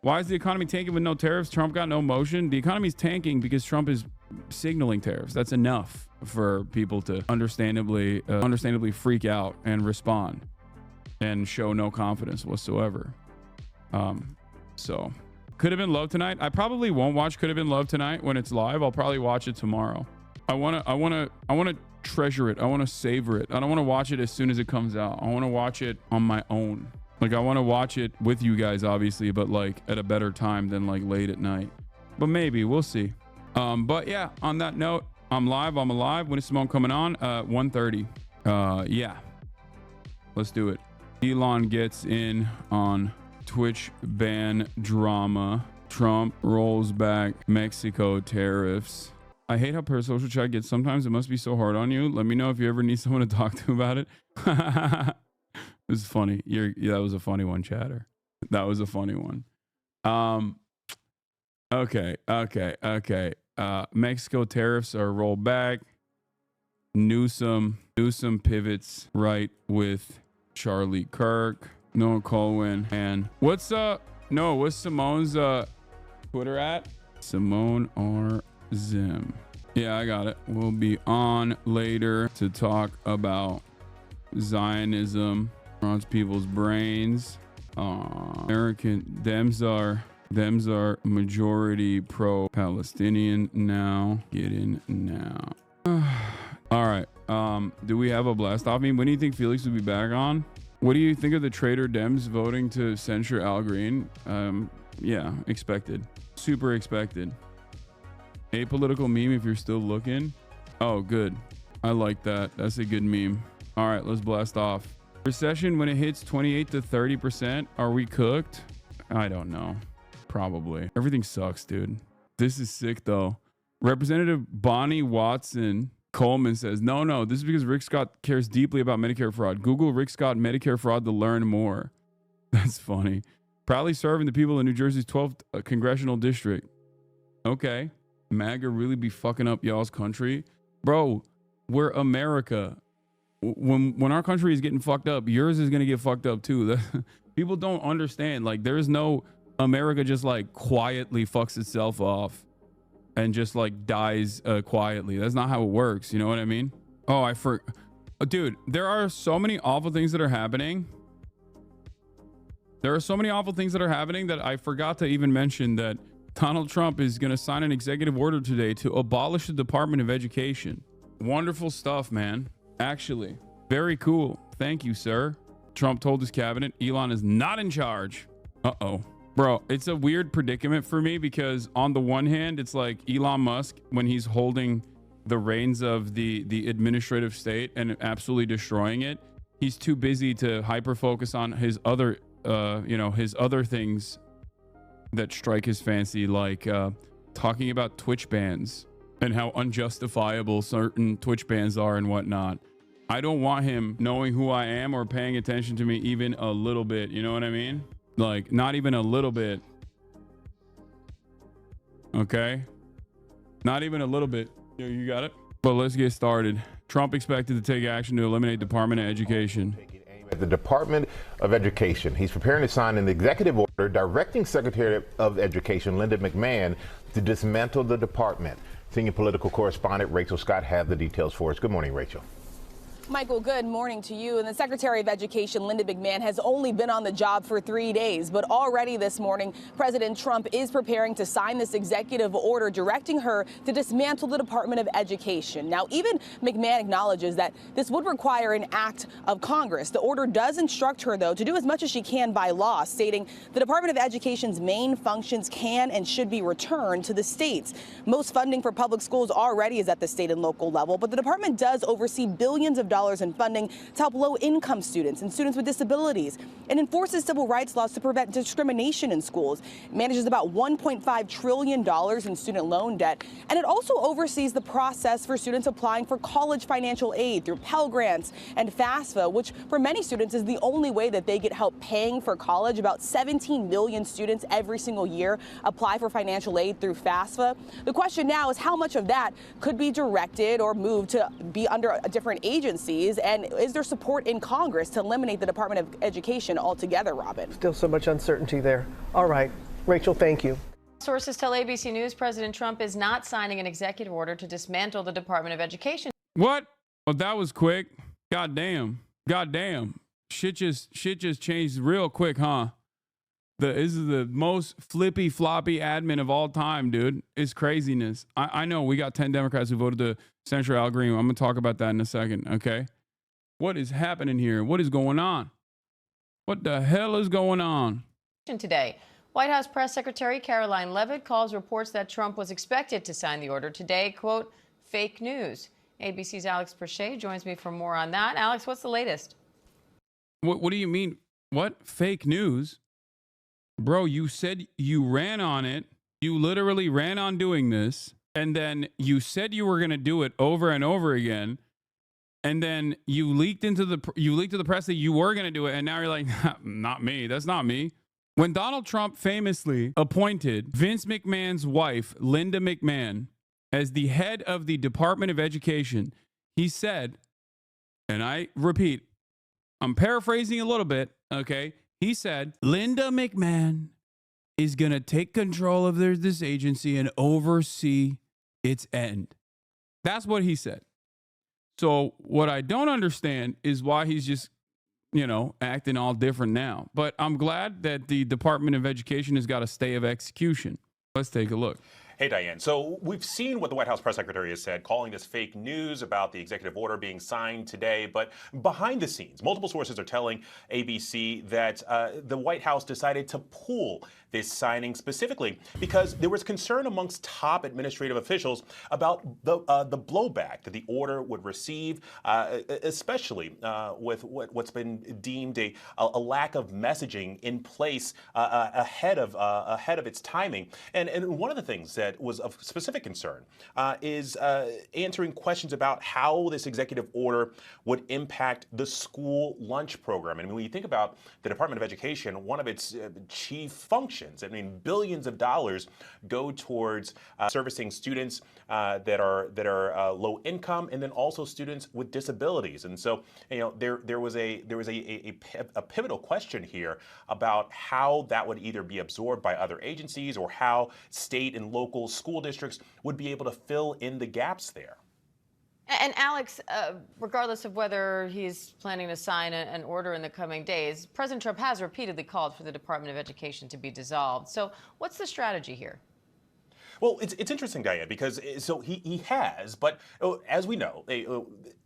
Why is the economy tanking with no tariffs? Trump got no motion. The economy's tanking because Trump is signaling tariffs. That's enough for people to understandably freak out and respond and show no confidence whatsoever. So could have been love tonight. I probably won't watch Could Have Been Love tonight when it's live. I'll probably watch it tomorrow. I want to treasure it. I want to savor it. I don't want to watch it as soon as it comes out. I want to watch it on my own. Like, I want to watch it with you guys, obviously, but like at a better time than like late at night. But maybe we'll see. But yeah, on that note, I'm alive. When is Simone coming on? 1:30. Yeah, let's do it. Elon gets in on Twitch ban drama. Trump rolls back Mexico tariffs. I hate how per social chat gets sometimes. It must be so hard on you. Let me know if you ever need someone to talk to about it. It was funny. Yeah, that was a funny one, chatter. That was a funny one. Okay. Mexico tariffs are rolled back. Newsom pivots right with Charlie Kirk. Noah Colwyn. And what's Simone's Twitter at? Simone R. Zim. Yeah, I got it. We'll be on later to talk about Zionism, runs people's brains. American Dems are majority pro-Palestinian now. Get in now. All right. Do we have a blast off meme? When do you think Felix will be back on? What do you think of the traitor Dems voting to censure Al Green? Yeah, expected. Super expected. Apolitical meme if you're still looking. Oh, good. I like that. That's a good meme. All right, let's blast off. Recession when it hits 28 to 30%. Are we cooked? I don't know. Probably. Everything sucks, dude. This is sick, though. Representative Bonnie Watson Coleman says, no, this is because Rick Scott cares deeply about Medicare fraud. Google Rick Scott Medicare fraud to learn more. That's funny. Proudly serving the people in New Jersey's 12th Congressional District. Okay. MAGA really be fucking up y'all's country? Bro, we're America. When our country is getting fucked up, yours is going to get fucked up too. People don't understand. Like, there's no America just like quietly fucks itself off and just like dies quietly. That's not how it works. You know what I mean? Oh, dude, there are so many awful things that are happening. There are so many awful things that are happening that I forgot to even mention that Donald Trump is going to sign an executive order today to abolish the Department of Education. Wonderful stuff, man. Actually, very cool. Thank you, sir. Trump told his cabinet Elon is not in charge. Uh-oh. Bro, it's a weird predicament for me because on the one hand, it's like Elon Musk, when he's holding the reins of the administrative state and absolutely destroying it, he's too busy to hyper focus on his other, his other things that strike his fancy, like talking about Twitch bans and how unjustifiable certain Twitch bans are and whatnot. I don't want him knowing who I am or paying attention to me even a little bit. You know what I mean? Like, not even a little bit. Okay? Not even a little bit. You got it? But let's get started. Trump expected to take action to eliminate Department of Education. At the Department of Education. He's preparing to sign an executive order directing Secretary of Education Linda McMahon to dismantle the department. Senior political correspondent Rachel Scott has the details for us. Good morning, Rachel. Michael, good morning to you. And the Secretary of Education, Linda McMahon, has only been on the job for 3 days, but already this morning, President Trump is preparing to sign this executive order directing her to dismantle the Department of Education. Now, even McMahon acknowledges that this would require an act of Congress. The order does instruct her, though, to do as much as she can by law, stating the Department of Education's main functions can and should be returned to the states. Most funding for public schools already is at the state and local level, but the department does oversee billions of dollars in funding to help low-income students and students with disabilities, and enforces civil rights laws to prevent discrimination in schools. It manages about $1.5 trillion in student loan debt, and it also oversees the process for students applying for college financial aid through Pell Grants and FAFSA, which for many students is the only way that they get help paying for college. About 17 million students every single year apply for financial aid through FAFSA. The question now is how much of that could be directed or moved to be under a different agency. And is there support in Congress to eliminate the Department of Education altogether, Robin? Still so much uncertainty there. All right. Rachel, thank you. Sources tell ABC News President Trump is not signing an executive order to dismantle the Department of Education. What? Well, that was quick. God damn. God damn. Shit just changed real quick, huh? This is the most flippy floppy admin of all time, dude. It's craziness. I know we got 10 Democrats who voted to censure Al Green. I'm going to talk about that in a second, okay? What is happening here? What is going on? What the hell is going on? Today, White House Press Secretary Caroline Leavitt calls reports that Trump was expected to sign the order today, quote, fake news. ABC's Alex Perchet joins me for more on that. Alex, what's the latest? What do you mean? What? Fake news? Bro, you said you ran on it. You literally ran on doing this. And then you said you were going to do it over and over again. And then you leaked to the press that you were going to do it. And now you're like, not me. That's not me. When Donald Trump famously appointed Vince McMahon's wife, Linda McMahon, as the head of the Department of Education, he said, and I repeat, I'm paraphrasing a little bit, okay? He said, Linda McMahon is going to take control of this agency and oversee its end. That's what he said. So what I don't understand is why he's just, acting all different now. But I'm glad that the Department of Education has got a stay of execution. Let's take a look. Hey, Diane. So we've seen what the White House press secretary has said, calling this fake news about the executive order being signed today. But behind the scenes, multiple sources are telling ABC that the White House decided to pull this signing specifically because there was concern amongst top administrative officials about the blowback that the order would receive, especially with what's been deemed a lack of messaging in place ahead of its timing. And one of the things that was of specific concern is answering questions about how this executive order would impact the school lunch program. And when you think about the Department of Education, one of its chief functions, billions of dollars go towards servicing students that are low income, and then also students with disabilities. And so, there was a pivotal question here about how that would either be absorbed by other agencies or how state and local school districts would be able to fill in the gaps there. And Alex, regardless of whether he's planning to sign an order in the coming days, President Trump has repeatedly called for the Department of Education to be dissolved. So what's the strategy here? Well, it's interesting, Diane, because so he has, but as we know,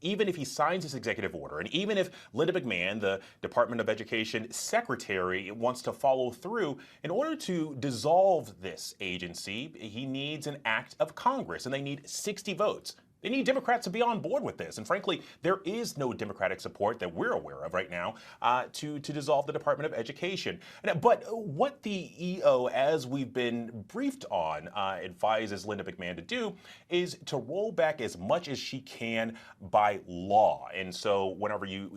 even if he signs this executive order, and even if Linda McMahon, the Department of Education secretary, wants to follow through, in order to dissolve this agency, he needs an act of Congress, and they need 60 votes. They need Democrats to be on board with this. And frankly, there is no Democratic support that we're aware of right now to dissolve the Department of Education. But what the EO, as we've been briefed on, advises Linda McMahon to do is to roll back as much as she can by law. And so whenever you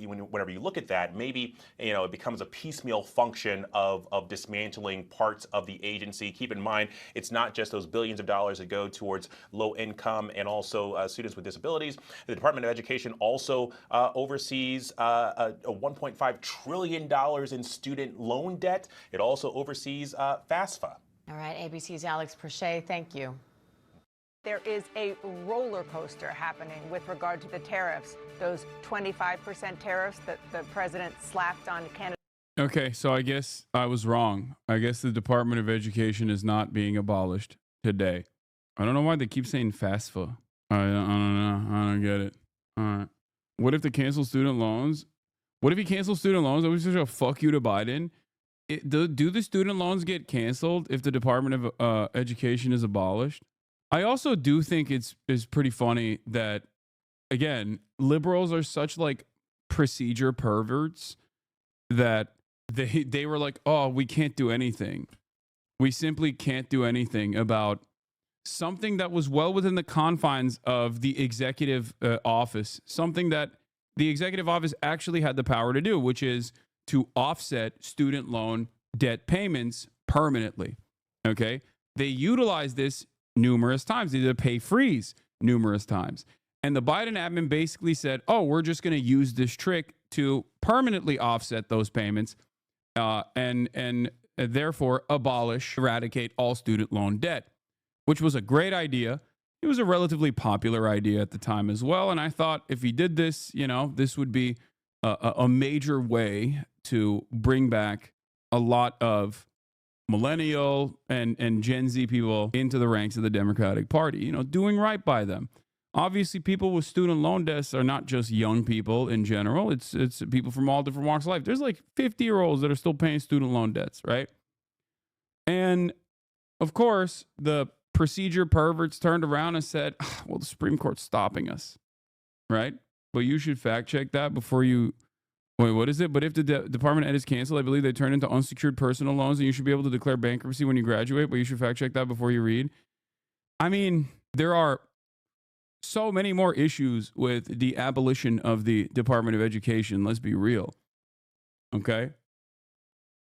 look at that, maybe it becomes a piecemeal function of dismantling parts of the agency. Keep in mind, it's not just those billions of dollars that go towards low income and also students with disabilities. The Department of Education also oversees a $1.5 trillion in student loan debt. It also oversees FAFSA. All right, ABC's Alex Perchet, thank you. There is a roller coaster happening with regard to the tariffs, those 25% tariffs that the president slapped on Canada. Okay, so I guess I was wrong. I guess the Department of Education is not being abolished today. I don't know why they keep saying FAFSA. I don't know. I don't get it. All right. What if they cancel student loans? What if he cancels student loans? Are we just a fuck you to Biden? Do the student loans get canceled if the Department of Education is abolished? I also do think it's pretty funny that, again, liberals are such like procedure perverts that they were like, oh, we can't do anything. We simply can't do anything about something that was well within the confines of the executive office, something that the executive office actually had the power to do, which is to offset student loan debt payments permanently. Okay. They utilized this numerous times. They did a pay freeze numerous times. And the Biden admin basically said, oh, we're just going to use this trick to permanently offset those payments. And therefore abolish, eradicate all student loan debt, which was a great idea. It was a relatively popular idea at the time as well. And I thought if he did this, this would be a major way to bring back a lot of millennial and Gen Z people into the ranks of the Democratic Party, doing right by them. Obviously, people with student loan debts are not just young people in general. It's people from all different walks of life. There's like 50-year-olds that are still paying student loan debts, right? And of course, the procedure perverts turned around and said, well, the Supreme Court's stopping us, right? But you should fact check that before you... Wait, what is it? But if the Department of Ed is canceled, I believe they turn into unsecured personal loans and you should be able to declare bankruptcy when you graduate, but you should fact check that before you read. I mean, there are so many more issues with the abolition of the Department of Education. Let's be real. Okay?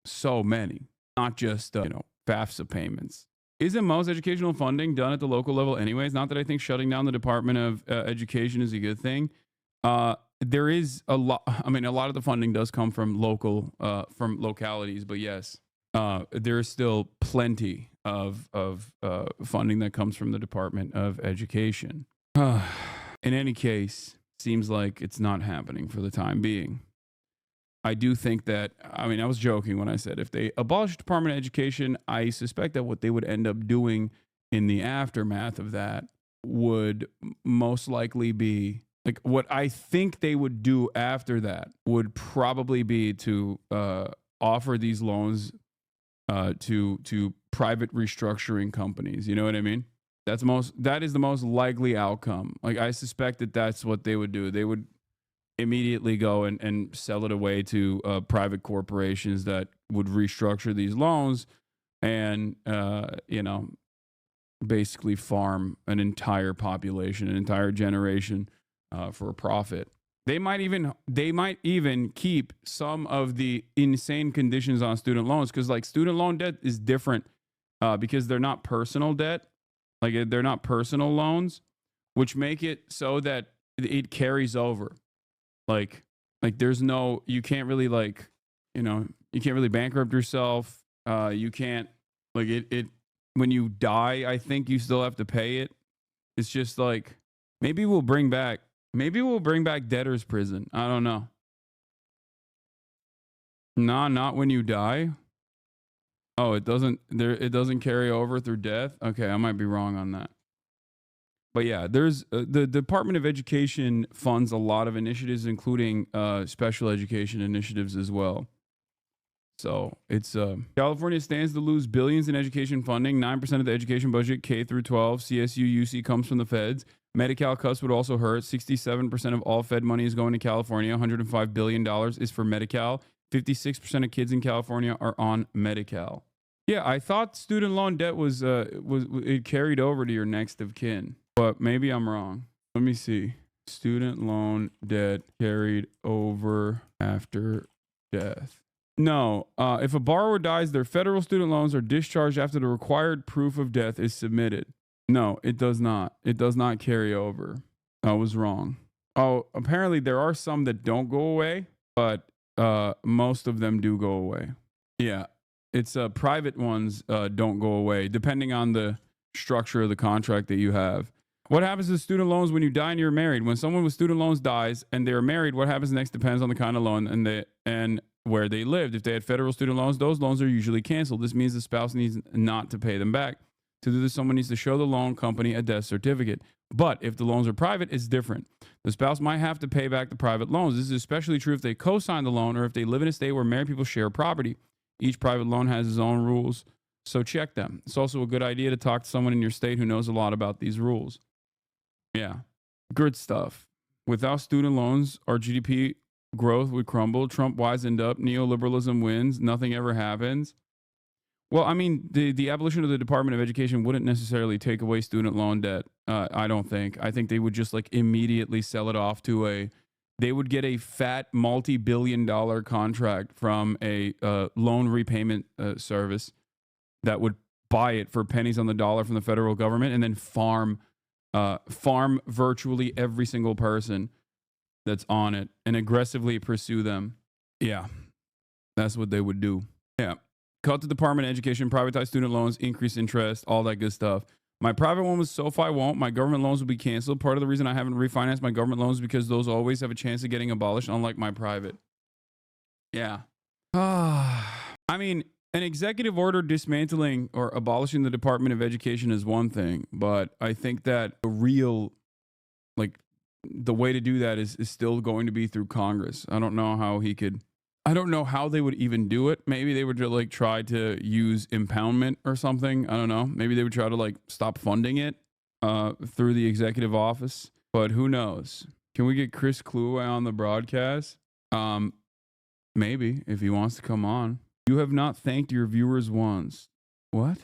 So many. Not just, FAFSA payments. Isn't most educational funding done at the local level anyways? Not that I think shutting down the Department of Education is a good thing. There is a lot. I mean, a lot of the funding does come from localities, but yes, there is still plenty of funding that comes from the Department of Education. In any case, seems like it's not happening for the time being. I do think that, I was joking when I said if they abolish the Department of Education, I suspect that what they would end up doing in the aftermath of that would most likely be, like, what I think they would do after that would probably be to offer these loans to private restructuring companies. You know what I mean? That is the most likely outcome. Like, I suspect that that's what they would do. They would immediately go and sell it away to private corporations that would restructure these loans and, basically farm an entire population, an entire generation for a profit. They might even keep some of the insane conditions on student loans, because like student loan debt is different because they're not personal debt. Like, they're not personal loans, which make it so that it carries over. Like there's no, you can't really you can't really bankrupt yourself. You can't, like, it when you die, I think you still have to pay it. It's just like, maybe we'll bring back debtor's prison. I don't know. Nah, not when you die. Oh, it doesn't carry over through death. Okay, I might be wrong on that. But yeah, there's the Department of Education funds a lot of initiatives, including special education initiatives as well. So it's California stands to lose billions in education funding. 9% of the education budget, K through 12, CSU, UC, comes from the feds. Medi-Cal cuts would also hurt. 67% of all Fed money is going to California. $105 billion is for Medi-Cal. 56% of kids in California are on Medi-Cal. Yeah, I thought student loan debt was it carried over to your next of kin, but maybe I'm wrong. Let me see. Student loan debt carried over after death. No, if a borrower dies, their federal student loans are discharged after the required proof of death is submitted. No, it does not. It does not carry over. I was wrong. Oh, apparently there are some that don't go away, but most of them do go away. Yeah, it's private ones don't go away, depending on the structure of the contract that you have. What happens to student loans when you die and you're married? When someone with student loans dies and they're married, what happens next depends on the kind of loan and where they lived. If they had federal student loans, those loans are usually canceled. This means the spouse needs not to pay them back. To do this, someone needs to show the loan company a death certificate. But if the loans are private, it's different. The spouse might have to pay back the private loans. This is especially true if they co-sign the loan or if they live in a state where married people share property. Each private loan has its own rules, so check them. It's also a good idea to talk to someone in your state who knows a lot about these rules. Yeah, good stuff. Without student loans, our GDP growth would crumble. Trump wisened up. Neoliberalism wins. Nothing ever happens. Well, I mean, the abolition of the Department of Education wouldn't necessarily take away student loan debt. I don't think. I think they would just like immediately sell it off to they would get a fat multi-billion-dollar contract from a loan repayment service that would buy it for pennies on the dollar from the federal government and then farm virtually every single person that's on it and aggressively pursue them. Yeah, that's what they would do. Yeah. cut the Department of Education, privatize student loans, increase interest, all that good stuff. My private one was SoFi won't. My government loans will be canceled. Part of the reason I haven't refinanced my government loans is because those always have a chance of getting abolished, unlike my private. Yeah. I mean, an executive order dismantling or abolishing the Department of Education is one thing, but I think that the real, like, the way to do that is still going to be through Congress. I don't know how they would even do it. Maybe they would like try to use impoundment or something. I don't know. Maybe they would try to like stop funding it through the executive office, but who knows? Can we get Chris Kluwe on the broadcast? Maybe if he wants to come on. You have not thanked your viewers once. What?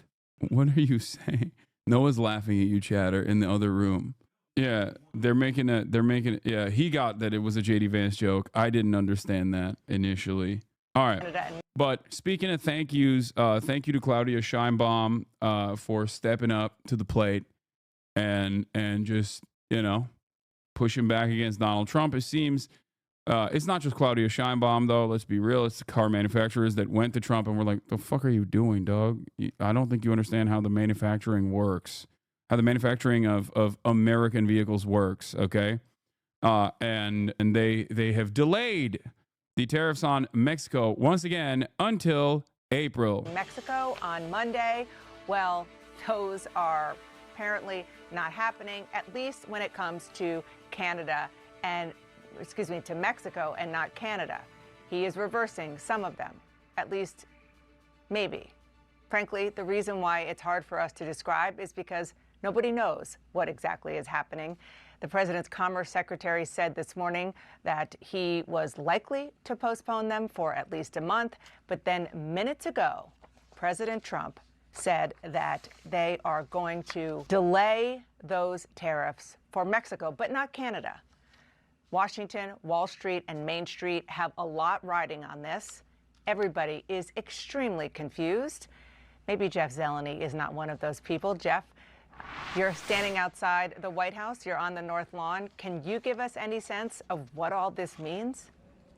What are you saying? Noah's laughing at you, chatter, in the other room. Yeah, they're making yeah, he got that it was a JD Vance joke. I didn't understand that initially. All right. But speaking of thank yous, thank you to Claudia Scheinbaum for stepping up to the plate and just, you know, pushing back against Donald Trump. It seems it's not just Claudia Scheinbaum, though. Let's be real. It's the car manufacturers that went to Trump and were like, the fuck are you doing, dog? I don't think you understand how the manufacturing works. How the manufacturing of American vehicles works, okay? And they have delayed the tariffs on Mexico once again until April. Mexico on Monday, well, those are apparently not happening, at least when it comes to Canada and, to Mexico and not Canada. He is reversing some of them, at least maybe. Frankly, the reason why it's hard for us to describe is because nobody knows what exactly is happening. The president's Commerce Secretary said this morning that he was likely to postpone them for at least a month. But then minutes ago, President Trump said that they are going to delay those tariffs for Mexico, but not Canada. Washington, Wall Street, and Main Street have a lot riding on this. Everybody is extremely confused. Maybe Jeff Zeleny is not one of those people. Jeff, you're standing outside the White House. You're on the North Lawn. Can you give us any sense of what all this means?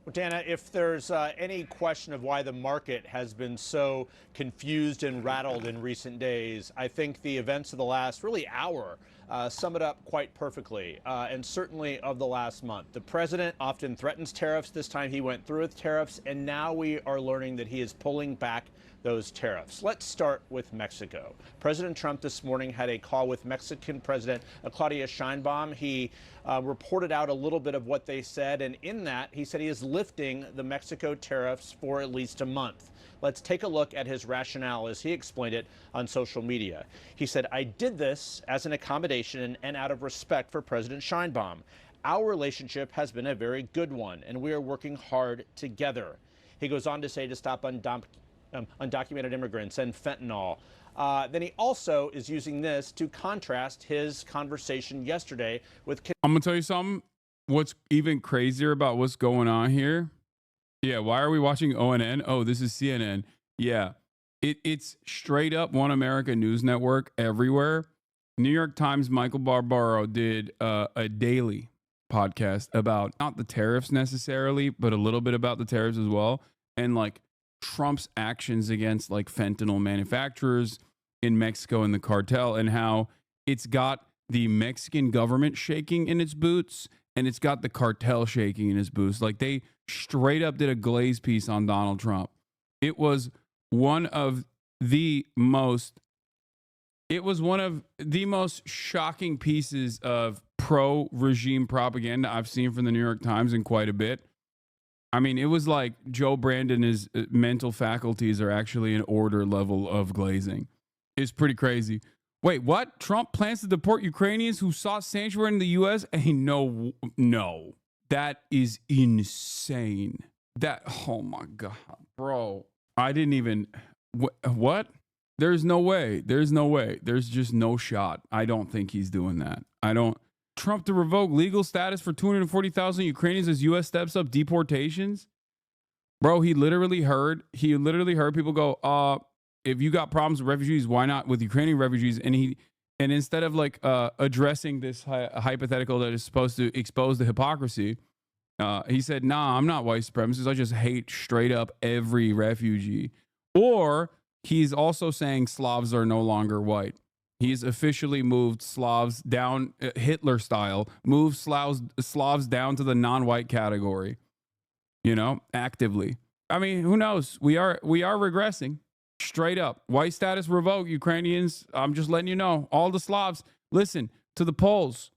Well, Dana, if there's any question of why the market has been so confused and rattled in recent days, I think the events of the last really hour sum it up quite perfectly, and certainly of the last month. The president often threatens tariffs. This time he went through with tariffs, and now we are learning that he is pulling back those tariffs. Let's start with Mexico. President Trump this morning had a call with Mexican President Claudia Scheinbaum. He reported out a little bit of what they said, and in that, he said he is lifting the Mexico tariffs for at least a month. Let's take a look at his rationale as he explained it on social media. He said, I did this as an accommodation and out of respect for President Scheinbaum. Our relationship has been a very good one, and we are working hard together. He goes on to say to stop undocumented immigrants and fentanyl. Then he also is using this to contrast his conversation yesterday with... I'm going to tell you something. What's even crazier about what's going on here? Yeah, why are we watching ONN? Oh, this is CNN. Yeah, it's straight up One America News Network everywhere. New York Times' Michael Barbaro did a daily podcast about not the tariffs necessarily, but a little bit about the tariffs as well. And like Trump's actions against like fentanyl manufacturers in Mexico and the cartel, and how it's got the Mexican government shaking in its boots and it's got the cartel shaking in its boots. Like they straight up did a glaze piece on Donald Trump. It was one of the most shocking pieces of pro-regime propaganda I've seen from the New York Times in quite a bit. I mean, it was like Joe Brandon, his mental faculties are actually an order level of glazing. It's pretty crazy. Wait, what? Trump plans to deport Ukrainians who sought sanctuary in the U.S.? Hey, no. That is insane. Oh my God, bro. I didn't even, what? There's no way. There's just no shot. I don't think he's doing that. Trump to revoke legal status for 240,000 Ukrainians as U.S. steps up deportations. Bro, he literally heard people go, if you got problems with refugees, why not with Ukrainian refugees? And instead of like addressing this hypothetical that is supposed to expose the hypocrisy, he said, nah, I'm not white supremacist. I just hate straight up every refugee. Or he's also saying Slavs are no longer white. He's officially moved Slavs down, Hitler style, moved Slavs down to the non-white category, actively. I mean, who knows? We are regressing straight up. White status revoked, Ukrainians. I'm just letting you know. All the Slavs, listen, to the Poles,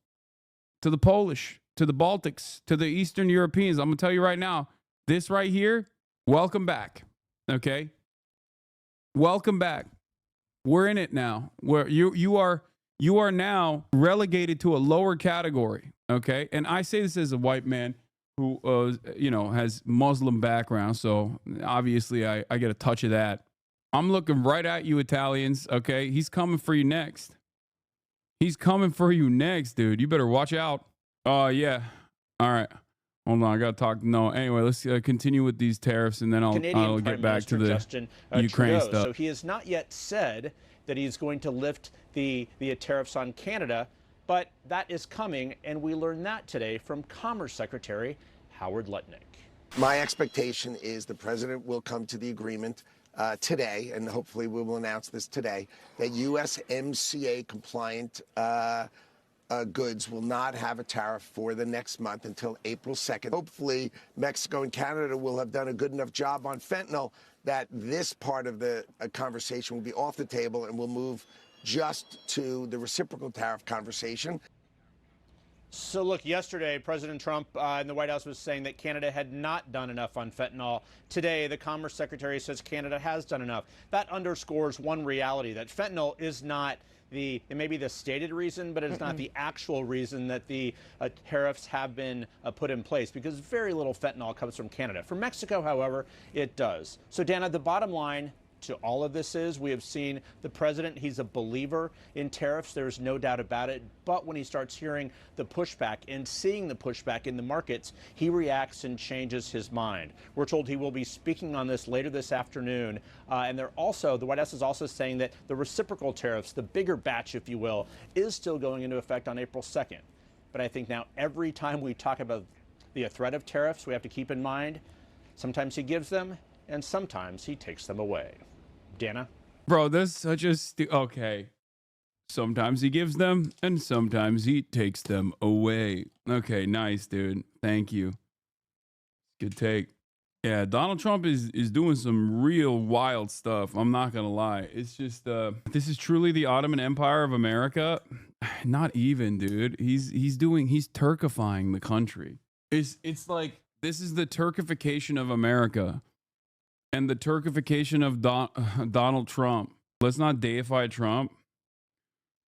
to the Polish, to the Baltics, to the Eastern Europeans. I'm going to tell you right now, this right here, welcome back. Okay? Welcome back. We're in it now. Where you are now relegated to a lower category. Okay? And I say this as a white man who has Muslim background, so obviously I get a touch of that. I'm looking right at you, Italians. Okay? He's coming for you next. He's coming for you next, dude. You better watch out. Yeah. All right. Hold on, I gotta talk. No, anyway, let's continue with these tariffs, and then I'll get back to the Ukraine stuff. So he has not yet said that he's going to lift the tariffs on Canada, but that is coming, and we learned that today from Commerce Secretary Howard Lutnick. My expectation is the president will come to the agreement today, and hopefully we will announce this today, that USMCA compliant goods will not have a tariff for the next month until April 2nd. Hopefully, Mexico and Canada will have done a good enough job on fentanyl that this part of the conversation will be off the table and we'll move just to the reciprocal tariff conversation. So look, yesterday, President Trump in the White House was saying that Canada had not done enough on fentanyl. Today, the Commerce Secretary says Canada has done enough. That underscores one reality, that fentanyl is not it may be the stated reason, but it's not the actual reason that the tariffs have been put in place, because very little fentanyl comes from Canada. From Mexico, however, it does. So, Dana, the bottom line to all of this is we have seen the president, he's a believer in tariffs, there's no doubt about it, but when he starts hearing the pushback and seeing the pushback in the markets, he reacts and changes his mind. We're told he will be speaking on this later this afternoon, and the White House is also saying that the reciprocal tariffs, the bigger batch, if you will, is still going into effect on April 2nd. But I think now every time we talk about the threat of tariffs, we have to keep in mind, sometimes he gives them and sometimes he takes them away. Dana? Bro, that's such a okay. Sometimes he gives them and sometimes he takes them away. Okay, nice, dude. Thank you. Good take. Yeah, Donald Trump is doing some real wild stuff. I'm not gonna lie. It's just this is truly the Ottoman Empire of America. Not even, dude. He's Turkifying the country. It's like this is the Turkification of America. And the Turkification of Donald Trump. Let's not deify Trump.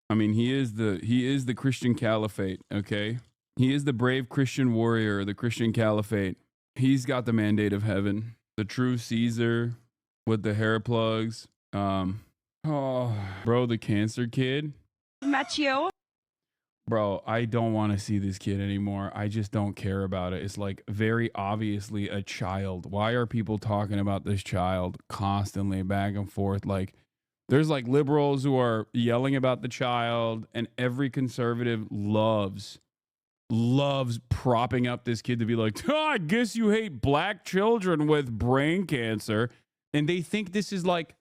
I mean, he is the Christian caliphate, okay? He is the brave Christian warrior, the Christian caliphate. He's got the mandate of heaven. The true Caesar with the hair plugs. Bro, the cancer kid. Mathieu. Bro, I don't want to see this kid anymore. I just don't care about it. It's like very obviously a child. Why are people talking about this child constantly back and forth? Like, there's like liberals who are yelling about the child, and every conservative loves propping up this kid to be like, I guess you hate black children with brain cancer. And they think this is like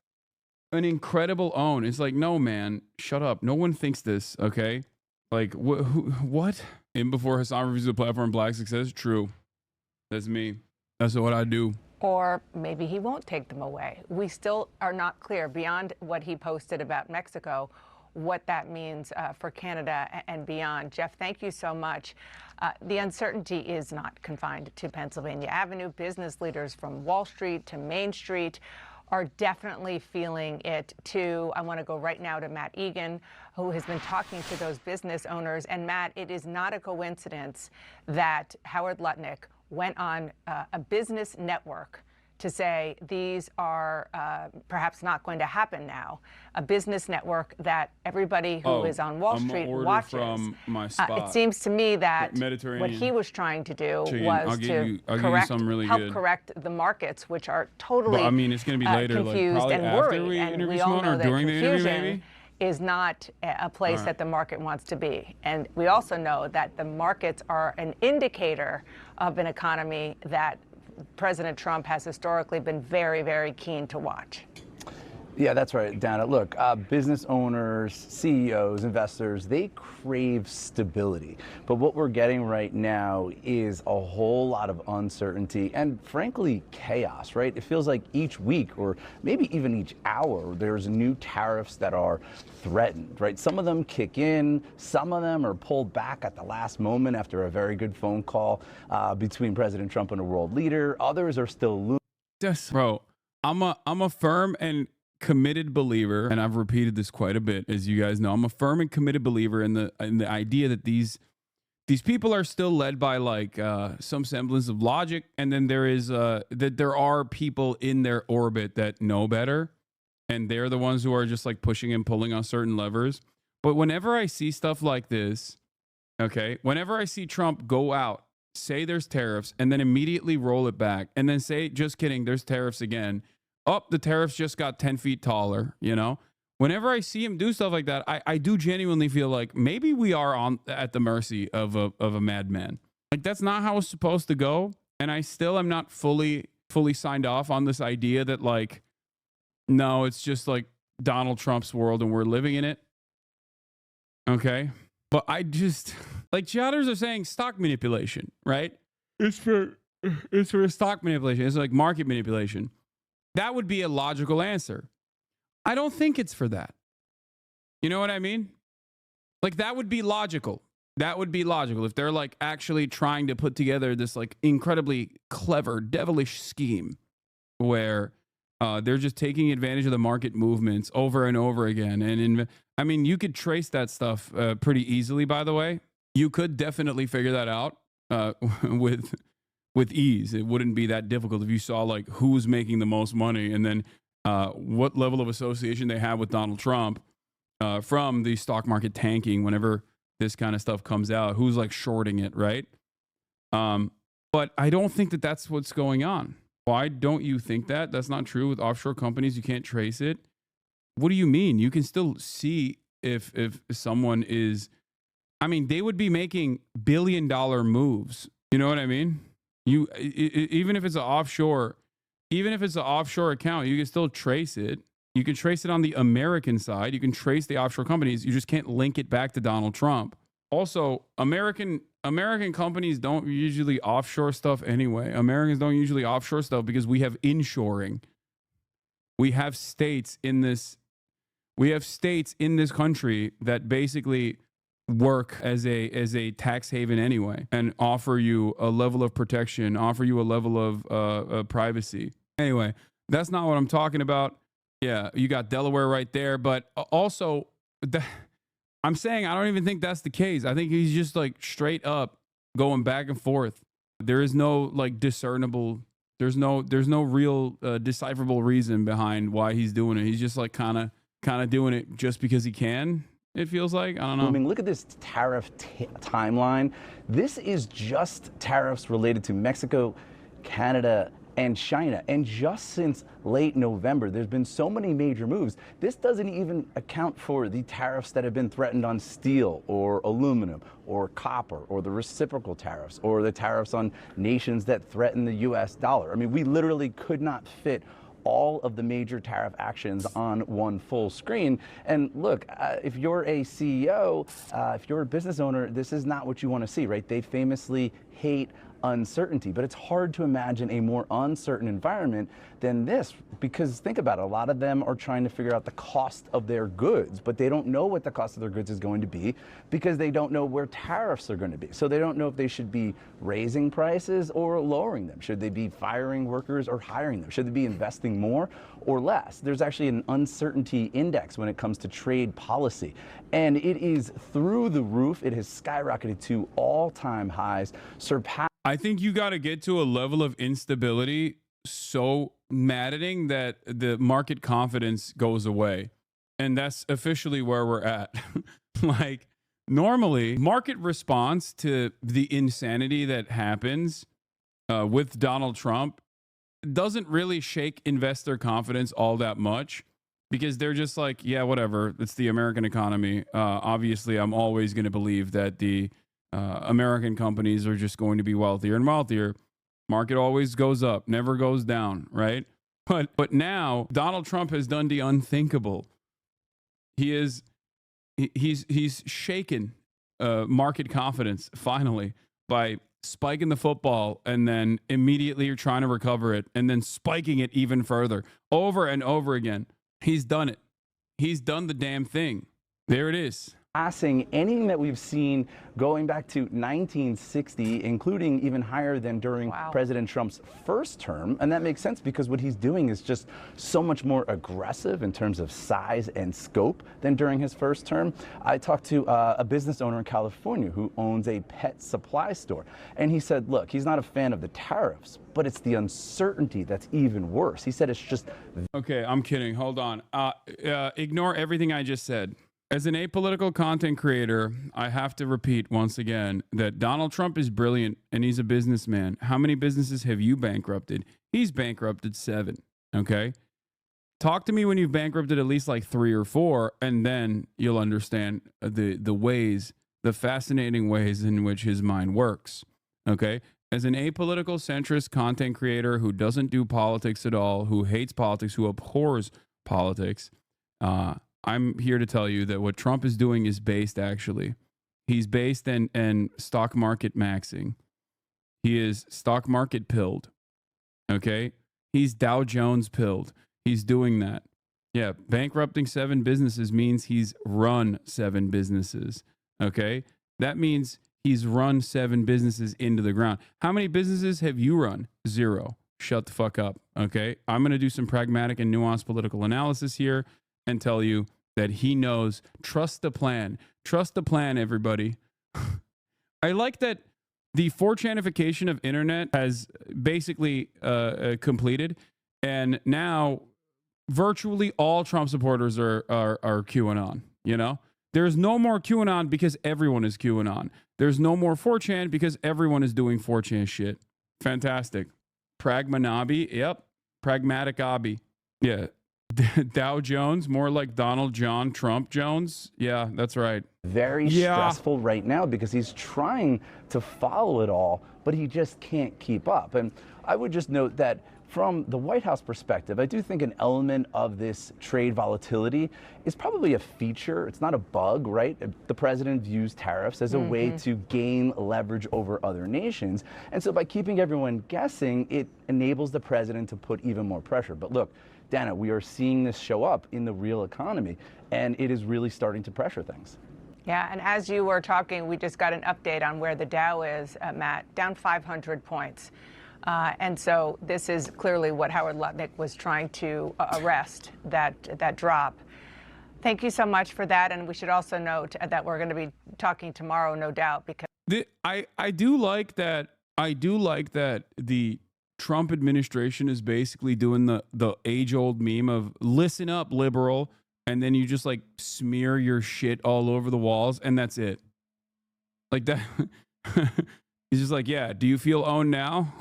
an incredible own. It's like, no, man, shut up. No one thinks this, okay? Like, what? In before Hassan reviews the platform, Black Success? True. That's me. That's what I do. Or maybe he won't take them away. We still are not clear, beyond what he posted about Mexico, what that means for Canada and beyond. Jeff, thank you so much. The uncertainty is not confined to Pennsylvania Avenue. Business leaders from Wall Street to Main Street are definitely feeling it too. I want to go right now to Matt Egan, who has been talking to those business owners. And Matt, it is not a coincidence that Howard Lutnick went on a business network to say these are perhaps not going to happen now. A business network that everybody who is on Wall Street watches. From my spot. It seems to me that what he was trying to do was to help correct the markets, which are totally it's going to be later, confused like, and worried. And we all know that confusion is not a place that the market wants to be. And we also know that the markets are an indicator of an economy that President Trump has historically been very, very keen to watch. Yeah, that's right, Dana. Look, business owners, CEOs, investors, they crave stability. But what we're getting right now is a whole lot of uncertainty and, frankly, chaos, right? It feels like each week or maybe even each hour, there's new tariffs that are threatened, right? Some of them kick in, some of them are pulled back at the last moment after a very good phone call between President Trump and a world leader. Others are still looming. Just, bro, I'm a firm and committed believer, and I've repeated this quite a bit, as you guys know. I'm a firm and committed believer in the idea that these people are still led by like some semblance of logic, and then there is that there are people in their orbit that know better, and they're the ones who are just like pushing and pulling on certain levers. But whenever I see stuff like this, okay, whenever I see Trump go out, say there's tariffs, and then immediately roll it back, and then say, just kidding, there's tariffs again. Oh, the tariffs just got 10 feet taller, you know? Whenever I see him do stuff like that, I do genuinely feel like maybe we are at the mercy of a madman. Like, that's not how it's supposed to go. And I still am not fully signed off on this idea that, like, no, it's just like Donald Trump's world and we're living in it. Okay? But I just, like, chatters are saying stock manipulation, right? It's for stock manipulation. It's like market manipulation. That would be a logical answer. I don't think it's for that. You know what I mean? Like, that would be logical. That would be logical if they're like actually trying to put together this like incredibly clever, devilish scheme where they're just taking advantage of the market movements over and over again. And I mean, you could trace that stuff pretty easily, by the way. You could definitely figure that out with ease. It wouldn't be that difficult if you saw like who's making the most money and then what level of association they have with Donald Trump from the stock market tanking whenever this kind of stuff comes out, who's like shorting it, right? But I don't think that that's what's going on. Why don't you think that? That's not true with offshore companies. You can't trace it. What do you mean? You can still see if someone is, I mean, they would be making billion-dollar moves. You know what I mean? Even if it's an offshore account, you can still trace it. You can trace it on the American side. You can trace the offshore companies. You just can't link it back to Donald Trump. Also, American companies don't usually offshore stuff anyway. Americans don't usually offshore stuff because we have inshoring. We have states in this country that basically work as a tax haven anyway and offer you a level of protection, offer you a level of privacy. Anyway, that's not what I'm talking about. Yeah, you got Delaware right there, but also I'm saying I don't even think that's the case. I think he's just like straight up going back and forth. There is no like discernible, there's no real decipherable reason behind why he's doing it. He's just like kind of doing it just because he can. It feels like, I don't know. I mean, look at this tariff timeline. This is just tariffs related to Mexico, Canada, and China. And just since late November, there's been so many major moves. This doesn't even account for the tariffs that have been threatened on steel or aluminum or copper or the reciprocal tariffs or the tariffs on nations that threaten the US dollar. I mean, we literally could not fit all of the major tariff actions on one full screen. And look, if you're a CEO, if you're a business owner, this is not what you want to see, right? They famously hate uncertainty, but it's hard to imagine a more uncertain environment than this, because think about it, a lot of them are trying to figure out the cost of their goods, but they don't know what the cost of their goods is going to be because they don't know where tariffs are going to be. So they don't know if they should be raising prices or lowering them. Should they be firing workers or hiring them? Should they be investing more or less? There's actually an uncertainty index when it comes to trade policy, and it is through the roof. It has skyrocketed to all-time highs, I think you got to get to a level of instability so maddening that the market confidence goes away. And that's officially where we're at. Like, normally, market response to the insanity that happens with Donald Trump doesn't really shake investor confidence all that much, because they're just like, yeah, whatever. It's the American economy. Obviously, I'm always going to believe that the American companies are just going to be wealthier and wealthier. Market always goes up, never goes down, right? But now Donald Trump has done the unthinkable. He's shaken market confidence finally by spiking the football and then immediately you're trying to recover it and then spiking it even further over and over again. He's done it. He's done the damn thing. There it is. Passing anything that we've seen going back to 1960, including even higher than during President Trump's first term. And that makes sense because what he's doing is just so much more aggressive in terms of size and scope than during his first term. I talked to a business owner in California who owns a pet supply store. And he said, look, he's not a fan of the tariffs, but it's the uncertainty that's even worse. He said it's just... Okay, I'm kidding. Hold on. Ignore everything I just said. As an apolitical content creator, I have to repeat once again that Donald Trump is brilliant and he's a businessman. How many businesses have you bankrupted? He's bankrupted 7, okay? Talk to me when you've bankrupted at least like 3 or 4, and then you'll understand the fascinating ways in which his mind works, okay? As an apolitical centrist content creator who doesn't do politics at all, who hates politics, who abhors politics, I'm here to tell you that what Trump is doing is based, actually. He's based in stock market maxing. He is stock market pilled. Okay? He's Dow Jones pilled. He's doing that. Yeah, bankrupting 7 businesses means he's run 7 businesses. Okay? That means he's run 7 businesses into the ground. How many businesses have you run? 0. Shut the fuck up. Okay? I'm going to do some pragmatic and nuanced political analysis here and tell you that he knows. Trust the plan. Trust the plan, everybody. I like that the 4chanification of internet has basically completed, and now virtually all Trump supporters are QAnon. You know, there's no more QAnon because everyone is QAnon. There's no more 4chan because everyone is doing 4chan shit. Fantastic. Pragmanabi. Yep. Pragmatic Abby. Yeah. Dow Jones, more like Donald John Trump Jones. Yeah, that's right. Very stressful right now because he's trying to follow it all, but he just can't keep up. And I would just note that from the White House perspective, I do think an element of this trade volatility is probably a feature. It's not a bug, right? The president views tariffs as a way to gain leverage over other nations. And so by keeping everyone guessing, it enables the president to put even more pressure. But look, Dana, we are seeing this show up in the real economy, and it is really starting to pressure things. Yeah, and as you were talking, we just got an update on where the Dow is, Matt, down 500 points. And so this is clearly what Howard Lutnick was trying to arrest, that drop. Thank you so much for that. And we should also note that we're going to be talking tomorrow, no doubt, because I do like that. I do like that the Trump administration is basically doing the age-old meme of listen up, liberal, and then you just like smear your shit all over the walls, and that's it. Like that. He's just like, yeah, do you feel owned now?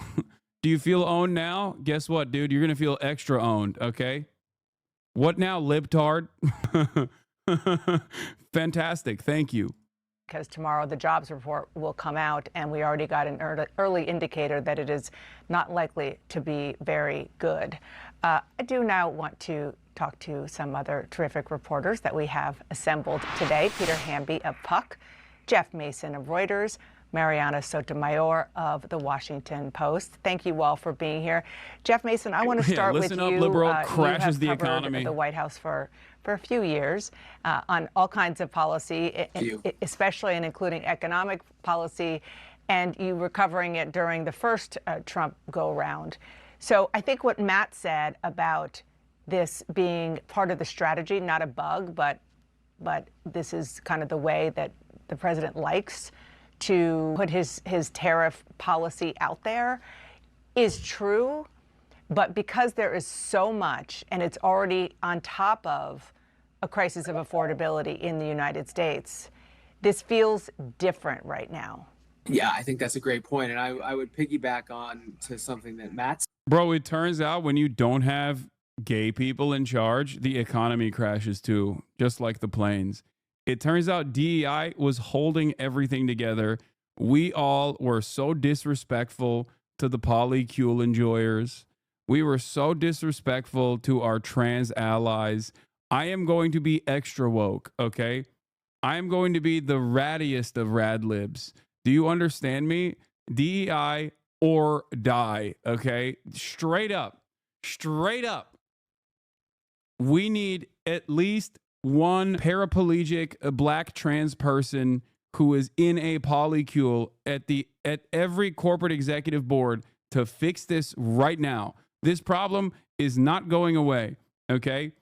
Do you feel owned now? Guess what, dude? You're going to feel extra owned, okay? What now, libtard? Fantastic. Thank you. Because tomorrow the jobs report will come out, and we already got an early indicator that it is not likely to be very good. I do now want to talk to some other terrific reporters that we have assembled today. Peter Hamby of Puck, Jeff Mason of Reuters, Mariana Sotomayor of The Washington Post. Thank you all for being here. Jeff Mason, I want to start with you. Listen up, liberal, crashes the economy. The White House for a few years on all kinds of policy, especially and including economic policy, and you were covering it during the first Trump go-round. So I think what Matt said about this being part of the strategy, not a bug, but this is kind of the way that the president likes to put his tariff policy out there, is true. But because there is so much, and it's already on top of a crisis of affordability in the United States, this feels different right now. Yeah, I think that's a great point. And I would piggyback on to something that Matt said. Bro, it turns out when you don't have gay people in charge, the economy crashes too, just like the planes. It turns out DEI was holding everything together. We all were so disrespectful to the polycule enjoyers. We were so disrespectful to our trans allies. I am going to be extra woke, okay? I am going to be the rattiest of rad libs. Do you understand me? DEI or die, okay? Straight up. Straight up. We need at least one paraplegic black trans person who is in a polycule at every corporate executive board to fix this right now. This problem is not going away, okay?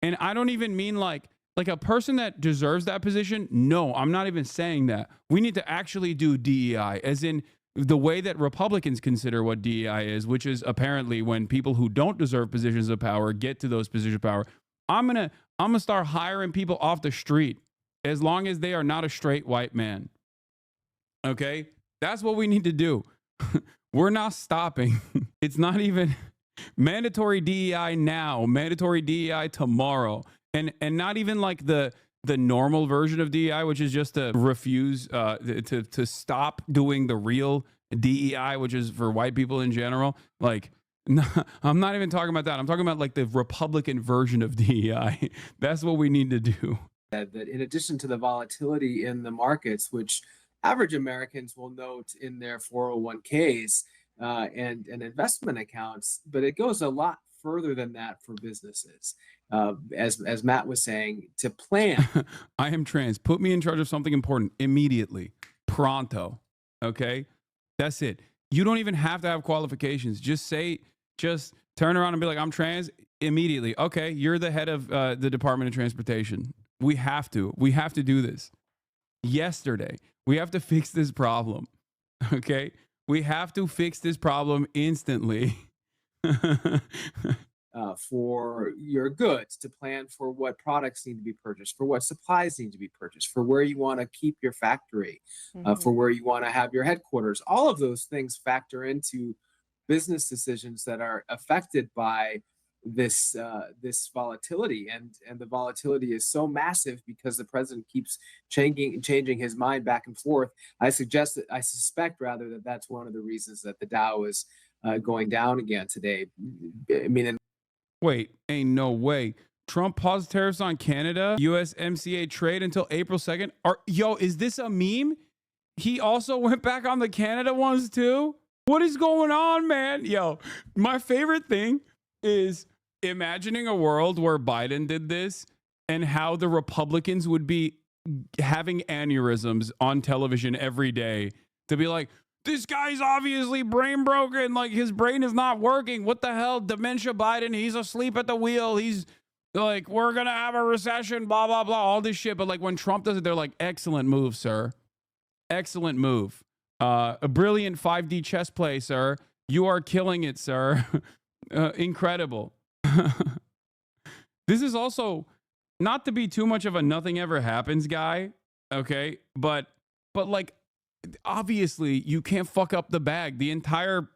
And I don't even mean like a person that deserves that position. No, I'm not even saying that. We need to actually do DEI, as in the way that Republicans consider what DEI is, which is apparently when people who don't deserve positions of power get to those positions of power. I'm gonna start hiring people off the street as long as they are not a straight white man. Okay? That's what we need to do. We're not stopping. It's not even mandatory DEI now, mandatory DEI tomorrow. And not even like the normal version of DEI, which is just to refuse to stop doing the real DEI, which is for white people in general. Like, no, I'm not even talking about that. I'm talking about like the Republican version of DEI. That's what we need to do. That in addition to the volatility in the markets, which average Americans will note in their 401ks and investment accounts, but it goes a lot further than that for businesses. As Matt was saying, to plan. I am trans. Put me in charge of something important immediately. Pronto. Okay? That's it. You don't even have to have qualifications. Just turn around and be like, I'm trans immediately. Okay, you're the head of the Department of Transportation. We have to do this. Yesterday. We have to fix this problem. Okay? We have to fix this problem instantly. For your goods, to plan for what products need to be purchased, for what supplies need to be purchased, for where you want to keep your factory, for where you want to have your headquarters. All of those things factor into business decisions that are affected by this volatility, and the volatility is so massive because the president keeps changing his mind back and forth. I suspect rather that that's one of the reasons that the Dow is going down again today. I mean, wait, ain't no way. Trump paused tariffs on Canada, USMCA trade until April 2nd. Is this a meme? He also went back on the Canada ones too? What is going on, man? Yo, my favorite thing is imagining a world where Biden did this and how the Republicans would be having aneurysms on television every day to be like, this guy's obviously brain broken. Like, his brain is not working. What the hell? Dementia Biden. He's asleep at the wheel. He's like, we're going to have a recession, blah, blah, blah, all this shit. But like when Trump does it, they're like, excellent move, sir. Excellent move. A brilliant 5D chess play, sir. You are killing it, sir. Incredible. This is also not to be too much of a nothing ever happens guy. Okay. But like, obviously you can't fuck up the bag. The entire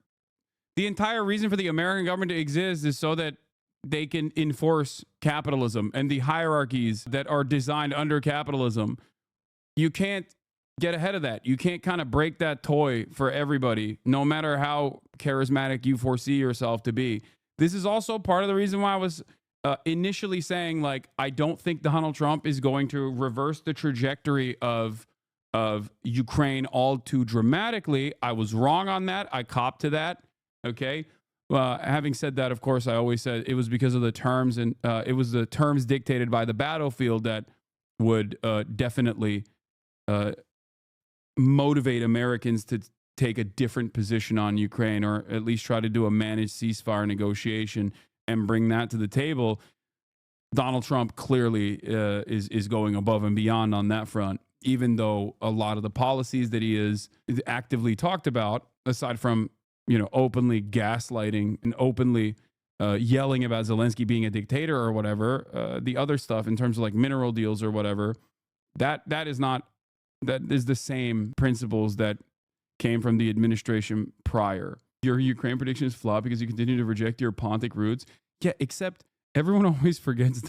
reason for the American government to exist is so that they can enforce capitalism and the hierarchies that are designed under capitalism. You can't get ahead of that. You can't kind of break that toy for everybody, no matter how charismatic you foresee yourself to be. This is also part of the reason why I was initially saying, like, I don't think Donald Trump is going to reverse the trajectory of Ukraine all too dramatically. I was wrong on that. I copped to that. Okay. Having said that, of course, I always said it was because of the terms, and it was the terms dictated by the battlefield that would definitely motivate Americans to take a different position on Ukraine, or at least try to do a managed ceasefire negotiation and bring that to the table. Donald Trump clearly is going above and beyond on that front, even though a lot of the policies that he is actively talked about, aside from, openly gaslighting and openly yelling about Zelensky being a dictator or whatever, the other stuff in terms of like mineral deals or whatever, that is the same principles that came from the administration prior. Your Ukraine prediction is flawed because you continue to reject your Pontic roots. Yeah, except everyone always forgets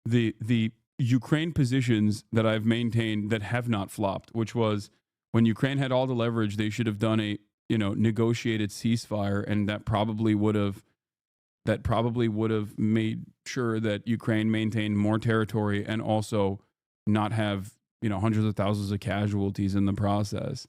the Ukraine positions that I've maintained that have not flopped, which was when Ukraine had all the leverage, they should have done negotiated ceasefire, and that probably would have made sure that Ukraine maintained more territory and also not have hundreds of thousands of casualties in the process.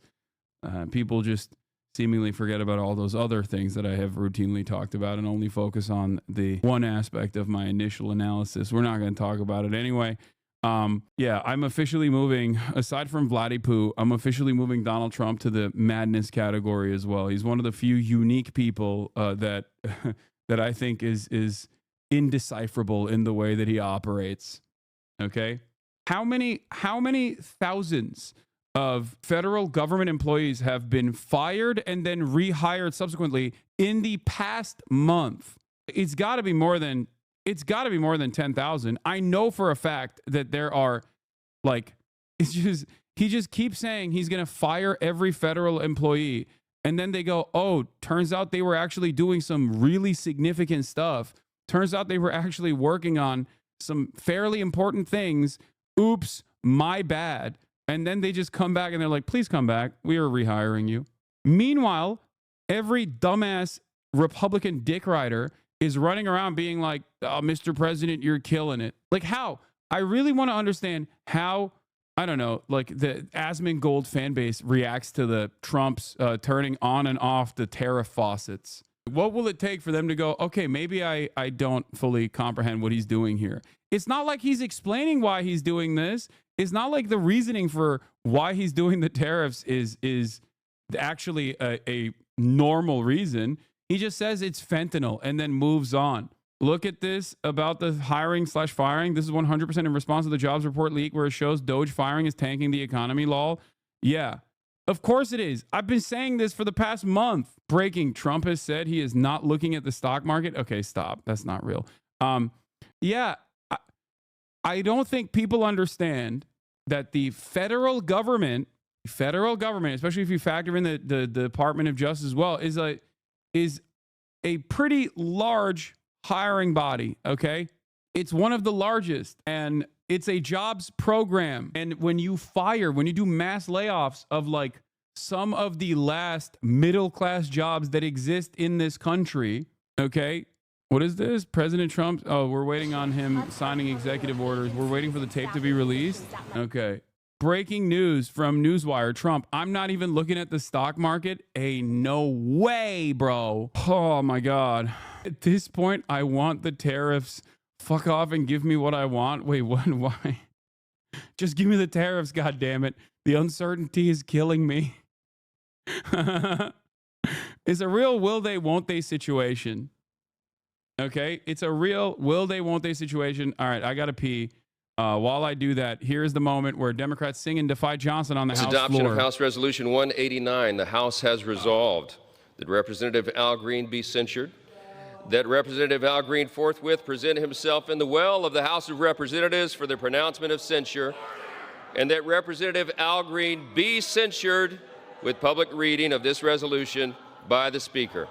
People just seemingly forget about all those other things that I have routinely talked about and only focus on the one aspect of my initial analysis. We're not going to talk about it anyway. Yeah, I'm officially moving, aside from Vladipoo, I'm officially moving Donald Trump to the madness category as well. He's one of the few unique people that that I think is indecipherable in the way that he operates. Okay? How many thousands of federal government employees have been fired and then rehired subsequently in the past month? It's got to be more than 10,000. I know for a fact that there are, he just keeps saying he's going to fire every federal employee. And then they go, oh, turns out they were actually doing some really significant stuff. Turns out they were actually working on some fairly important things. Oops, my bad. And then they just come back and they're like, please come back. We are rehiring you. Meanwhile, every dumbass Republican dick rider is running around being like, oh, Mr. President, you're killing it. Like, how? I really want to understand how, I don't know, like the Asmongold fan base reacts to the Trump's turning on and off the tariff faucets. What will it take for them to go, okay, maybe I don't fully comprehend what he's doing here. It's not like he's explaining why he's doing this. It's not like the reasoning for why he's doing the tariffs is actually a normal reason. He just says it's fentanyl and then moves on. Look at this about the hiring/firing. This is 100% in response to the jobs report leak where it shows DOGE firing is tanking the economy, lol. Yeah, of course it is. I've been saying this for the past month. Breaking, Trump has said he is not looking at the stock market. Okay, stop. That's not real. Yeah, I don't think people understand that the federal government, especially if you factor in the Department of Justice as well, is a pretty large hiring body, okay? It's one of the largest, and it's a jobs program. And when you do mass layoffs of like some of the last middle-class jobs that exist in this country, okay? What is this? President Trump? Oh, we're waiting on him signing executive orders. We're waiting for the tape to be released. Okay. Breaking news from Newswire. Trump, I'm not even looking at the stock market. No way, bro. Oh my God. At this point, I want the tariffs. Fuck off and give me what I want. Wait, what? Why? Just give me the tariffs, goddammit. The uncertainty is killing me. It's a real will they, won't they situation. Okay? It's a real will they, won't they situation. All right, I got to pee. While I do that, here's the moment where Democrats sing and defy Johnson on the House floor. Adoption of House Resolution 189. The House has resolved that Representative Al Green be censured, that Representative Al Green forthwith present himself in the well of the House of Representatives for the pronouncement of censure, and that Representative Al Green be censured with public reading of this resolution by the Speaker.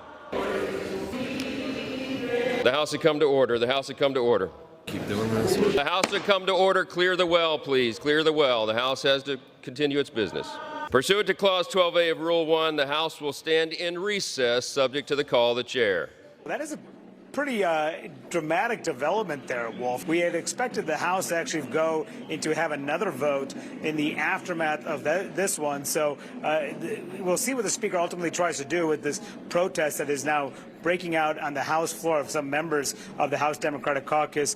The House has come to order. The House has come to order. Keep doing this. The House has come to order. Clear the well, please. Clear the well. The House has to continue its business. Pursuant to Clause 12A of Rule 1, the House will stand in recess subject to the call of the chair. That is a pretty dramatic development there, Wolf. We had expected the House to actually go into have another vote in the aftermath of this one. So we'll see what the Speaker ultimately tries to do with this protest that is now breaking out on the House floor of some members of the House Democratic Caucus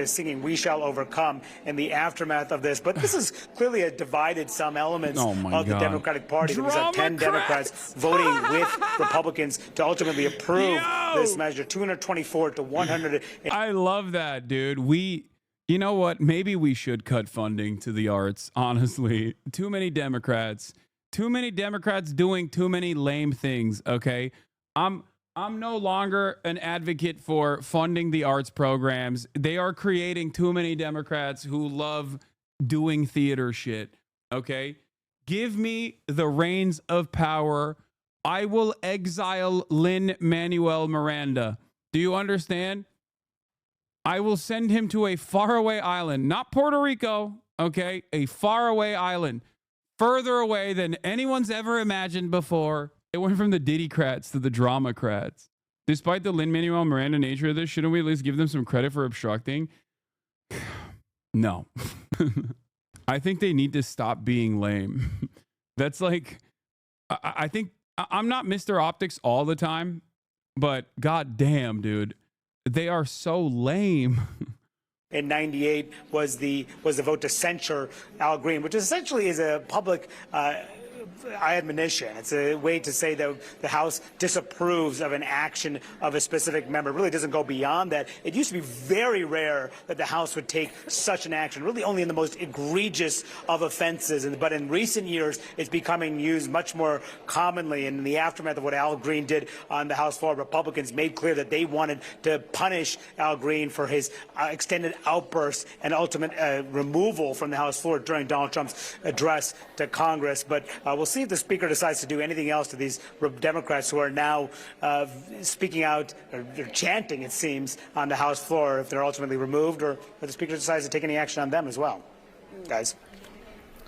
singing "We Shall Overcome" in the aftermath of this. But this is clearly a divided some elements of the Democratic Party. Because we have 10 Democrats voting with Republicans to ultimately approve this measure, 224 to 100. I love that, dude. You know what? Maybe we should cut funding to the arts, honestly. Too many Democrats doing too many lame things, okay? I'm no longer an advocate for funding the arts programs. They are creating too many Democrats who love doing theater shit, okay? Give me the reins of power. I will exile Lin-Manuel Miranda. Do you understand? I will send him to a faraway island, not Puerto Rico, okay? A faraway island, further away than anyone's ever imagined before, It went from the Diddycrats to the Dramacrats. Despite the Lin-Manuel Miranda nature of this, shouldn't we at least give them some credit for obstructing? No. I think they need to stop being lame. That's like, I think, I'm not Mr. Optics all the time, but god damn, dude, they are so lame. In '98 was the vote to censure Al Green, which essentially is a public admonition. It's a way to say that the House disapproves of an action of a specific member. It really doesn't go beyond that. It used to be very rare that the House would take such an action, really only in the most egregious of offenses. But in recent years, it's becoming used much more commonly. In the aftermath of what Al Green did on the House floor, Republicans made clear that they wanted to punish Al Green for his extended outbursts and ultimate removal from the House floor during Donald Trump's address to Congress. But we'll see if the Speaker decides to do anything else to these Democrats who are now speaking out or chanting, it seems, on the House floor, if they're ultimately removed, or if the Speaker decides to take any action on them as well. Guys.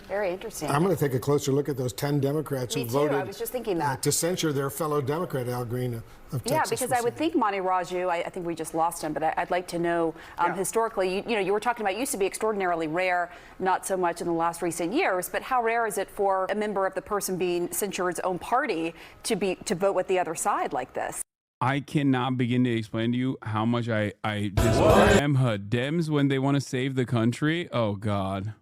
Very interesting. I'm going to take a closer look at those 10 Democrats who voted I was just thinking that. To censure their fellow Democrat, Al Green of Texas. Yeah, because I would think Monty Raju, I think we just lost him, but I'd like to know historically, you were talking about it used to be extraordinarily rare, not so much in the last recent years, but how rare is it for a member of the person being censured's own party to vote with the other side like this? I cannot begin to explain to you how much I despise Dems when they want to save the country. Oh, God.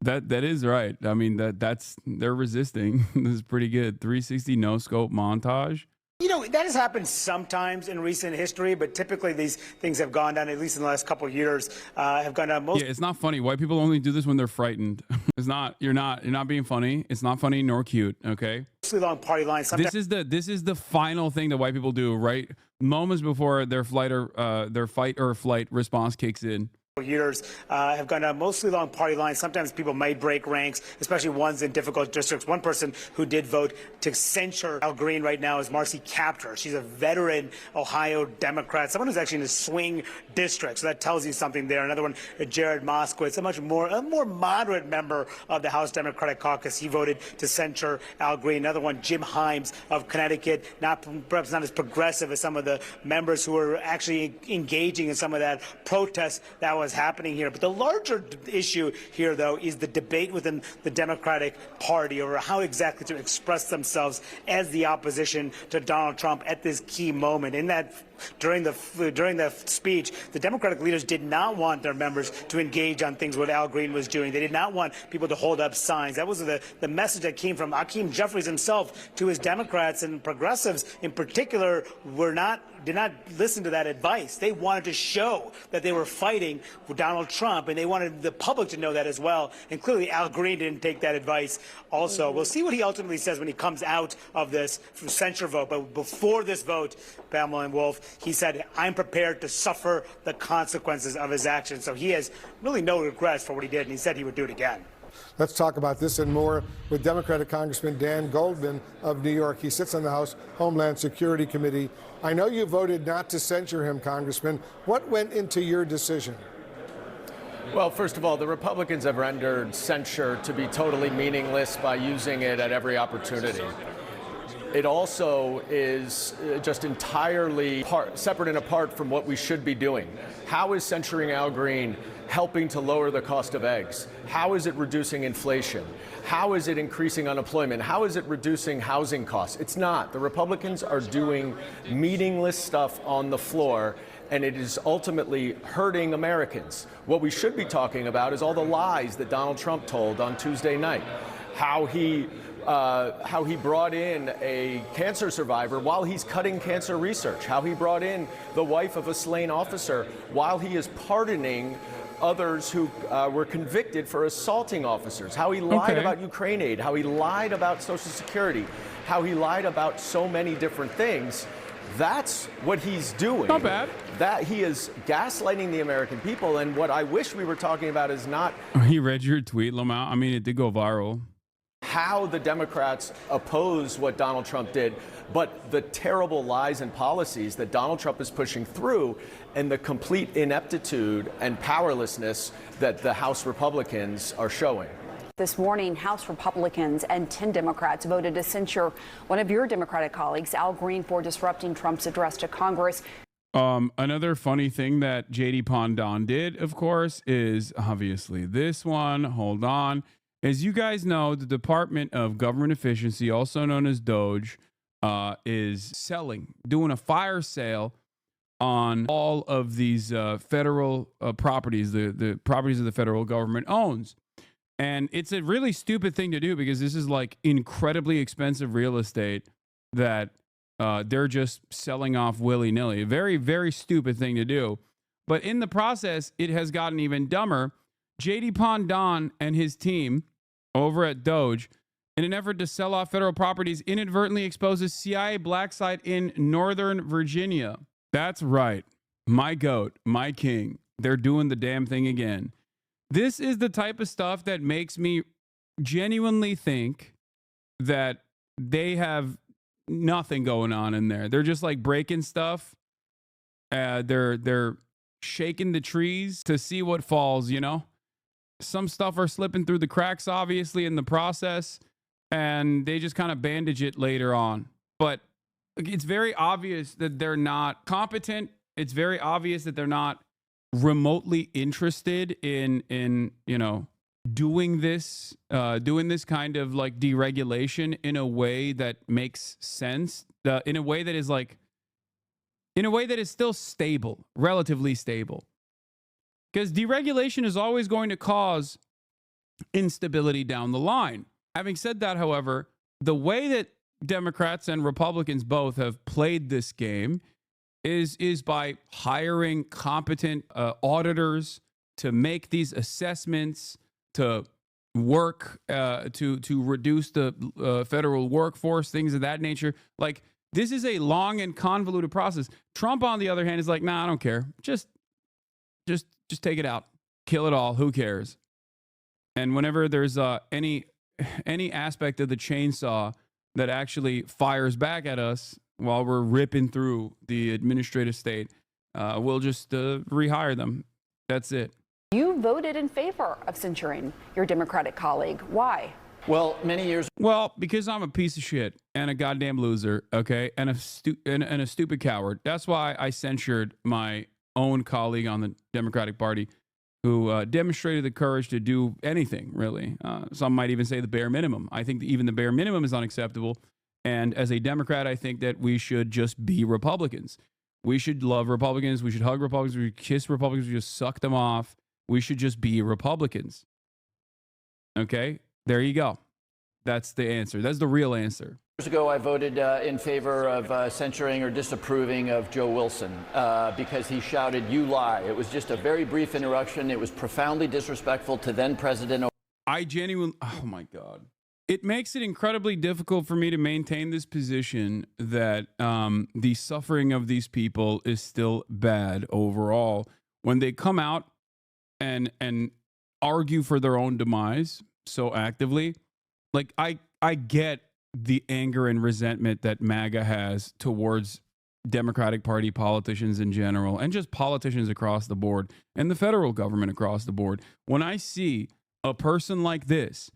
That is right. I mean, that's they're resisting. This is pretty good. 360 no scope montage. You know, that has happened sometimes in recent history, but typically these things have gone down, at least in the last couple of years, have gone down. Yeah, it's not funny. White people only do this when they're frightened. It's not. You're not being funny. It's not funny nor cute. Okay. Mostly along party lines. This is the final thing that white people do, right? Moments before their fight or flight response kicks in. Years have gone down mostly along party lines. Sometimes people may break ranks, especially ones in difficult districts. One person who did vote to censure Al Green right now is Marcy Kaptur. She's a veteran Ohio Democrat, someone who's actually in a swing district. So that tells you something there. Another one, Jared Moskowitz, a more moderate member of the House Democratic Caucus. He voted to censure Al Green. Another one, Jim Himes of Connecticut, perhaps not as progressive as some of the members who were actually engaging in some of that protest that was happening here. But the larger issue here, though, is the debate within the Democratic Party over how exactly to express themselves as the opposition to Donald Trump at this key moment. In that, during the speech, the Democratic leaders did not want their members to engage on things what Al Green was doing. They did not want people to hold up signs. That was the message that came from Hakeem Jeffries himself to his Democrats, and progressives in particular did not listen to that advice. They wanted to show that they were fighting for Donald Trump, and they wanted the public to know that as well. And clearly Al Green didn't take that advice also. We'll see what he ultimately says when he comes out of this censure vote. But before this vote, Pamela and Wolf, he said, I'm prepared to suffer the consequences of his actions. So he has really no regrets for what he did, and he said he would do it again. Let's talk about this and more with Democratic Congressman Dan Goldman of New York. He sits on the House Homeland Security Committee. I know you voted not to censure him, Congressman. What went into your decision? Well, first of all, the Republicans have rendered censure to be totally meaningless by using it at every opportunity. It also is just entirely separate and apart from what we should be doing. How is censuring Al Green helping to lower the cost of eggs? How is it reducing inflation? How is it increasing unemployment? How is it reducing housing costs? It's not. The Republicans are doing meaningless stuff on the floor, and it is ultimately hurting Americans. What we should be talking about is all the lies that Donald Trump told on Tuesday night. How he brought in a cancer survivor while he's cutting cancer research. How he brought in the wife of a slain officer while he is pardoning others who were convicted for assaulting officers. How he lied about Ukraine aid. How he lied about Social Security. How he lied about so many different things. That's what he's doing. Not bad. That he is gaslighting the American people. And what I wish we were talking about is not He read your tweet, Lamau. I mean, it did go viral. how the Democrats oppose what Donald Trump did, but the terrible lies and policies that Donald Trump is pushing through and the complete ineptitude and powerlessness that the House Republicans are showing. This morning, House Republicans and 10 Democrats voted to censure one of your Democratic colleagues, Al Green, for disrupting Trump's address to Congress. Another funny thing that JD Pondon did, of course, is obviously this one. Hold on. As you guys know, the Department of Government Efficiency, also known as DOGE, is doing a fire sale on all of these federal properties, the properties of the federal government owns. And it's a really stupid thing to do because this is like incredibly expensive real estate that they're just selling off willy-nilly. A very, very stupid thing to do. But in the process, it has gotten even dumber. JD Pondon and his team over at DOGE, in an effort to sell off federal properties, inadvertently exposes CIA black site in Northern Virginia. That's right. My goat, my king. They're doing the damn thing again. This is the type of stuff that makes me genuinely think that they have nothing going on in there. They're just like breaking stuff. They're shaking the trees to see what falls, you know? Some stuff are slipping through the cracks, obviously, in the process, and they just kind of bandage it later on. But it's very obvious that they're not competent. It's very obvious that they're not remotely interested in you know, doing this kind of like deregulation in a way that makes sense, in a way that is still stable, relatively stable. Because deregulation is always going to cause instability down the line. Having said that, however, the way that Democrats and Republicans both have played this game is by hiring competent auditors to make these assessments, to work to reduce the federal workforce, things of that nature. Like, this is a long and convoluted process. Trump, on the other hand, is like, nah, I don't care. Just take it out, kill it all. Who cares? And whenever there's any aspect of the chainsaw that actually fires back at us while we're ripping through the administrative state, we'll just rehire them. That's it. You voted in favor of censuring your Democratic colleague. Why? Well, many years. Well, because I'm a piece of shit and a goddamn loser, okay, and a stupid coward. That's why I censured my own colleague on the Democratic Party, who demonstrated the courage to do anything, really. Some might even say the bare minimum. I think that even the bare minimum is unacceptable. And as a Democrat, I think that we should just be Republicans. We should love Republicans. We should hug Republicans. We should kiss Republicans. We should just suck them off. We should just be Republicans. Okay? There you go. That's the answer. That's the real answer. Years ago, I voted in favor of censuring or disapproving of Joe Wilson because he shouted, "You lie." It was just a very brief interruption. It was profoundly disrespectful to then President. Oh my God. It makes it incredibly difficult for me to maintain this position that the suffering of these people is still bad overall when they come out and argue for their own demise so actively. Like, I get the anger and resentment that MAGA has towards Democratic Party politicians in general, and just politicians across the board, and the federal government across the board. When I see a person like this,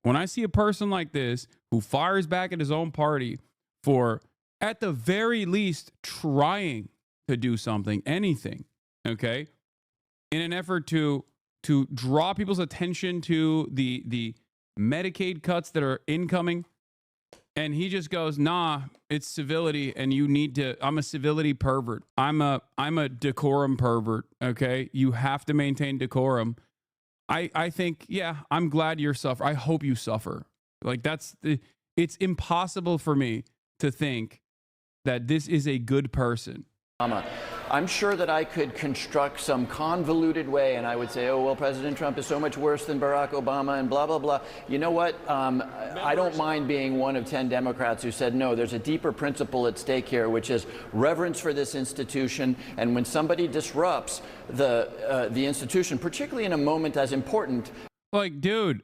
who fires back at his own party for, at the very least, trying to do something, anything, okay, in an effort to draw people's attention to the Medicaid cuts that are incoming, and he just goes, nah, it's civility, and you need to, I'm a civility pervert. I'm a decorum pervert, okay? You have to maintain decorum. I think, yeah, I'm glad you're suffering. I hope you suffer. Like, it's impossible for me to think that this is a good person. I'm sure that I could construct some convoluted way, and I would say, oh, well, President Trump is so much worse than Barack Obama and blah, blah, blah. You know what? I don't mind being one of 10 Democrats who said, no, there's a deeper principle at stake here, which is reverence for this institution. And when somebody disrupts the institution, particularly in a moment as important. Like, dude,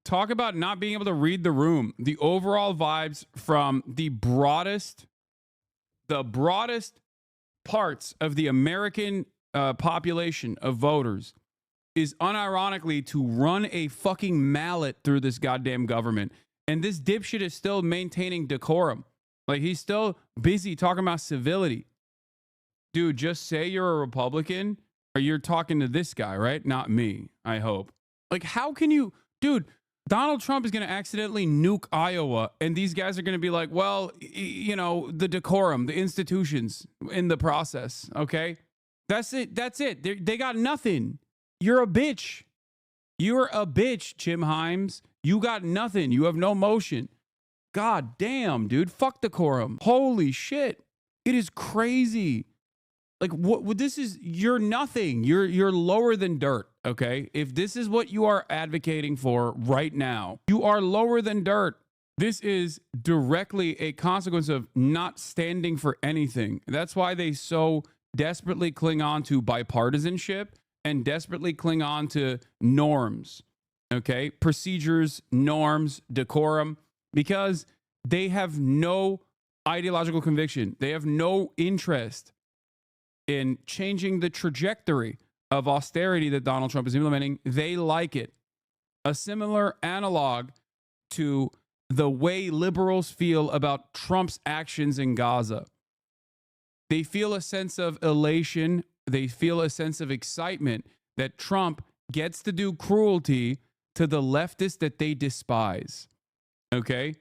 talk about not being able to read the room. The overall vibes from the broadest parts of the American population of voters is unironically to run a fucking mallet through this goddamn government. And this dipshit is still maintaining decorum. Like, he's still busy talking about civility. Dude, just say you're a Republican or you're talking to this guy, right? Not me, I hope. Like, how can you... Dude, Donald Trump is going to accidentally nuke Iowa, and these guys are going to be like, well, you know, the decorum, the institutions in the process, okay? That's it. That's it. They got nothing. You're a bitch. You're a bitch, Jim Himes. You got nothing. You have no motion. God damn, dude. Fuck decorum. Holy shit. It is crazy. Like, what this is, you're nothing. You're lower than dirt, okay? If this is what you are advocating for right now, you are lower than dirt. This is directly a consequence of not standing for anything. That's why they so desperately cling on to bipartisanship and desperately cling on to norms, okay? Procedures, norms, decorum, because they have no ideological conviction. They have no interest in changing the trajectory of austerity that Donald Trump is implementing. They like it. A similar analog to the way liberals feel about Trump's actions in Gaza. They feel a sense of elation. They feel a sense of excitement that Trump gets to do cruelty to the leftists that they despise. Okay?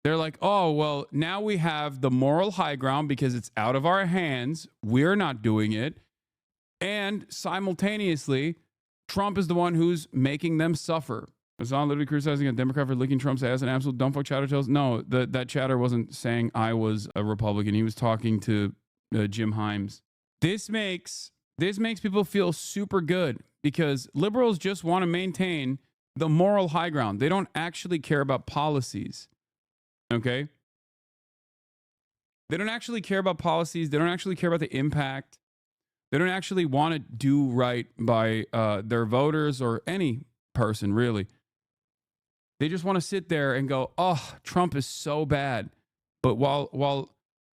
They're like, oh, well, now we have the moral high ground because it's out of our hands. We're not doing it. And simultaneously, Trump is the one who's making them suffer. Was on literally criticizing a Democrat for licking Trump's ass and absolute dumbfuck chatter tells. No, that chatter wasn't saying I was a Republican. He was talking to Jim Himes. This makes people feel super good because liberals just want to maintain the moral high ground. They don't actually care about policies. Okay? They don't actually care about policies. They don't actually care about the impact. They don't actually want to do right by their voters or any person, really. They just want to sit there and go, oh, Trump is so bad. But while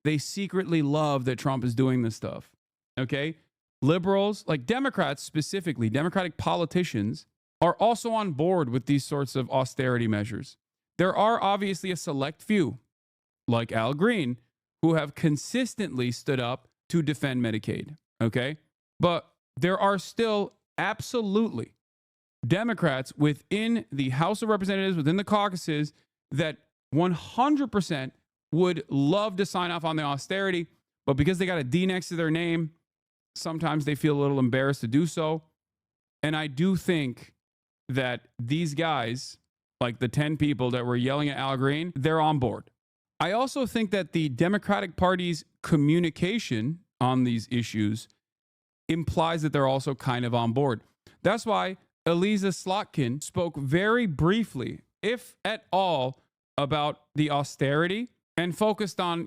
they secretly love that Trump is doing this stuff, okay? Liberals, like Democrats specifically, Democratic politicians, are also on board with these sorts of austerity measures. There are obviously a select few, like Al Green, who have consistently stood up to defend Medicaid, okay? But there are still absolutely Democrats within the House of Representatives, within the caucuses, that 100% would love to sign off on the austerity, but because they got a D next to their name, sometimes they feel a little embarrassed to do so. And I do think that these guys, like the 10 people that were yelling at Al Green, they're on board. I also think that the Democratic Party's communication on these issues implies that they're also kind of on board. That's why Eliza Slotkin spoke very briefly, if at all, about the austerity and focused on,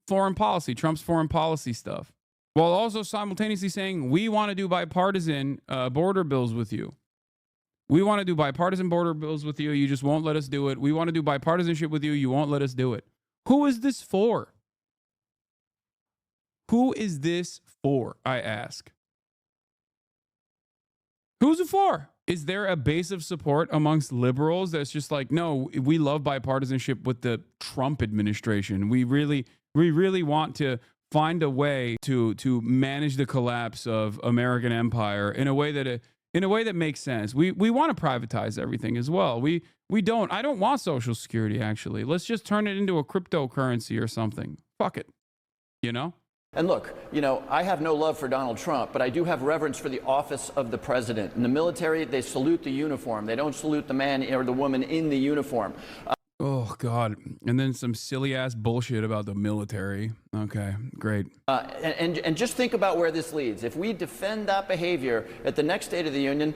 foreign policy, Trump's foreign policy stuff, while also simultaneously saying, we want to do bipartisan border bills with you. We want to do bipartisan border bills with you. You just won't let us do it. We want to do bipartisanship with you. You won't let us do it. Who is this for? Who is this for, I ask? Who's it for? Is there a base of support amongst liberals that's just like, no, we love bipartisanship with the Trump administration. We really want to find a way to manage the collapse of American empire in a way that makes sense. We want to privatize everything as well. I don't want Social Security, actually. Let's just turn it into a cryptocurrency or something. Fuck it. And look, I have no love for Donald Trump, but I do have reverence for the office of the president. In the military, they salute the uniform. They don't salute the man or the woman in the uniform. Oh, God. And then some silly ass bullshit about the military. Okay, great. And just think about where this leads. If we defend that behavior at the next State of the Union,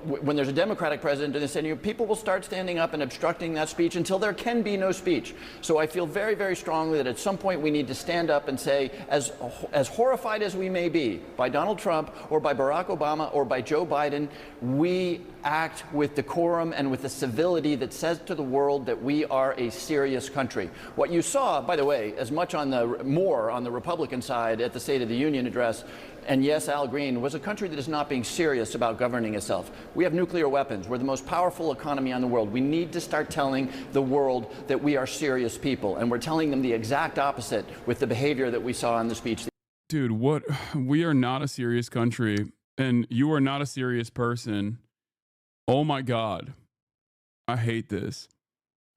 when there's a Democratic president in the Senate, people will start standing up and obstructing that speech until there can be no speech. So I feel very, very strongly that at some point we need to stand up and say, as horrified as we may be by Donald Trump or by Barack Obama or by Joe Biden, we act with decorum and with the civility that says to the world that we are a serious country. What you saw, by the way, as much on the Republican side at the State of the Union address, and yes, Al Green, was a country that is not being serious about governing itself. We have nuclear weapons. We're the most powerful economy on the world. We need to start telling the world that we are serious people, and we're telling them the exact opposite with the behavior that we saw in the speech. Dude, what? We are not a serious country, and you are not a serious person. Oh my God. I hate this.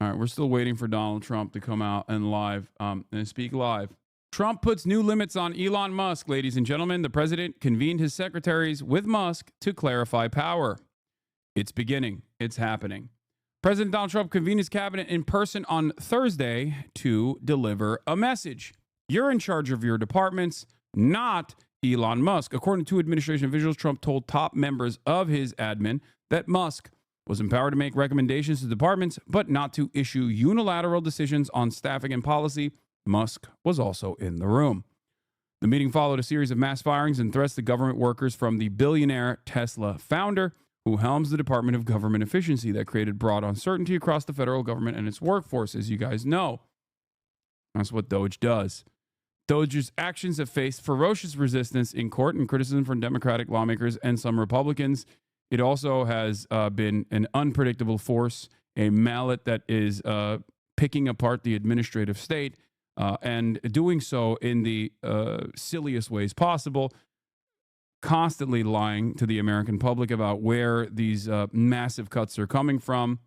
All right, we're still waiting for Donald Trump to come out and speak live. Trump puts new limits on Elon Musk. Ladies and gentlemen, the president convened his secretaries with Musk to clarify power. It's beginning. It's happening. President Donald Trump convened his cabinet in person on Thursday to deliver a message. You're in charge of your departments, not Elon Musk. According to administration officials, Trump told top members of his admin that Musk was empowered to make recommendations to departments, but not to issue unilateral decisions on staffing and policy. Musk was also in the room. The meeting followed a series of mass firings and threats to government workers from the billionaire Tesla founder, who helms the Department of Government Efficiency that created broad uncertainty across the federal government and its workforce, as you guys know. That's what DOGE does. DOGE's actions have faced ferocious resistance in court and criticism from Democratic lawmakers and some Republicans. It also has been an unpredictable force, a mallet that is picking apart the administrative state and doing so in the silliest ways possible, constantly lying to the American public about where these massive cuts are coming from,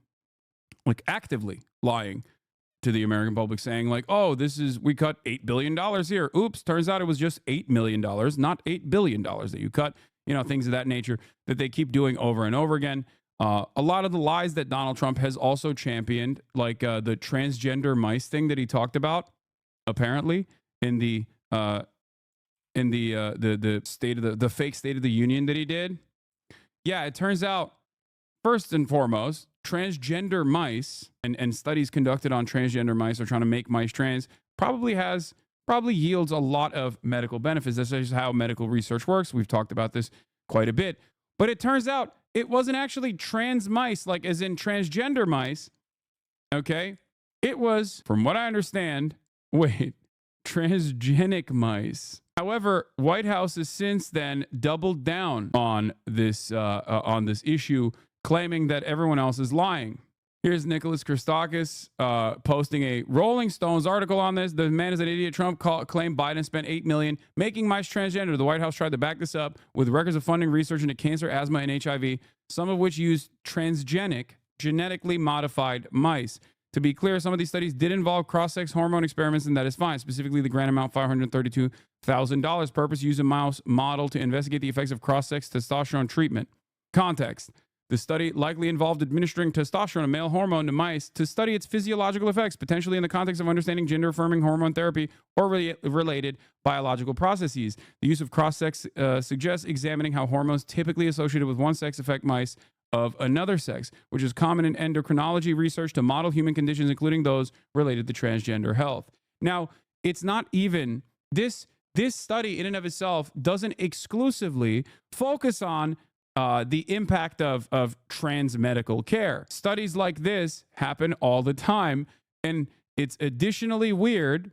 like actively lying to the American public, saying like, oh, we cut $8 billion here. Oops, turns out it was just $8 million, not $8 billion that you cut. Things of that nature that they keep doing over and over again. A lot of the lies that Donald Trump has also championed, like the transgender mice thing that he talked about, apparently in the state of the fake State of the Union that he did. Yeah, it turns out, first and foremost, transgender mice and studies conducted on transgender mice or trying to make mice trans probably yields a lot of medical benefits. That's just how medical research works. We've talked about this quite a bit. But it turns out it wasn't actually trans mice, like as in transgender mice. Okay? It was, from what I understand, transgenic mice. However, White House has since then doubled down on this issue, claiming that everyone else is lying. Here's Nicholas Christakis posting a Rolling Stones article on this. The man is an idiot. Trump claimed Biden spent $8 million making mice transgender. The White House tried to back this up with records of funding research into cancer, asthma, and HIV, some of which used transgenic, genetically modified mice. To be clear, some of these studies did involve cross-sex hormone experiments, and that is fine. Specifically, the grant amount, $532,000. Purpose, use a mouse model to investigate the effects of cross-sex testosterone treatment. Context. The study likely involved administering testosterone, a male hormone, to mice to study its physiological effects, potentially in the context of understanding gender-affirming hormone therapy or related biological processes. The use of cross-sex suggests examining how hormones typically associated with one sex affect mice of another sex, which is common in endocrinology research to model human conditions, including those related to transgender health. Now, it's not even this study in and of itself doesn't exclusively focus on the impact of trans medical care. Studies like this happen all the time, and it's additionally weird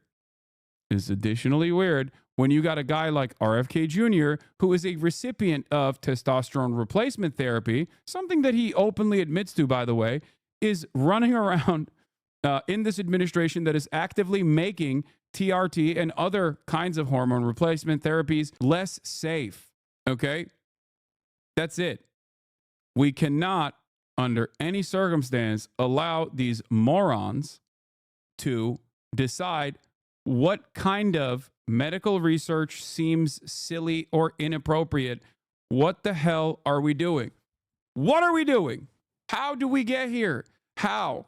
when you got a guy like RFK Jr., who is a recipient of testosterone replacement therapy, something that he openly admits to, by the way, is running around in this administration that is actively making TRT and other kinds of hormone replacement therapies less safe. Okay? That's it. We cannot, under any circumstance, allow these morons to decide what kind of medical research seems silly or inappropriate. What the hell are we doing? What are we doing? How do we get here? How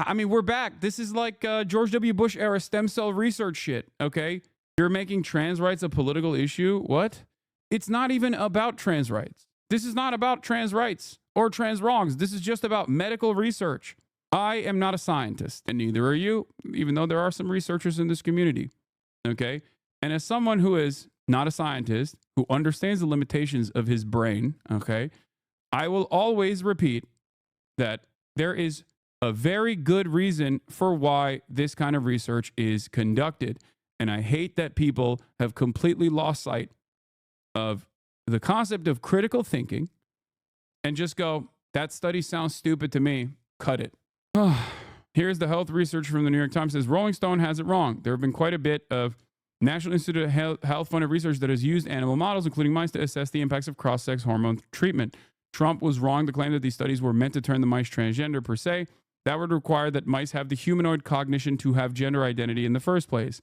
I mean, we're back. This is like George W. Bush era stem cell research shit, okay? You're making trans rights a political issue? What? It's not even about trans rights. This is not about trans rights or trans wrongs. This is just about medical research. I am not a scientist, and neither are you, even though there are some researchers in this community, okay? And as someone who is not a scientist, who understands the limitations of his brain, okay, I will always repeat that there is a very good reason for why this kind of research is conducted. And I hate that people have completely lost sight of the concept of critical thinking and just go, that study sounds stupid to me, cut it. Here's the health research from the New York Times. Says Rolling Stone has it wrong. There have been quite a bit of National Institute of Health funded research that has used animal models, including mice, to assess the impacts of cross-sex hormone treatment. Trump was wrong to claim that these studies were meant to turn the mice transgender per se. That would require that mice have the humanoid cognition to have gender identity in the first place.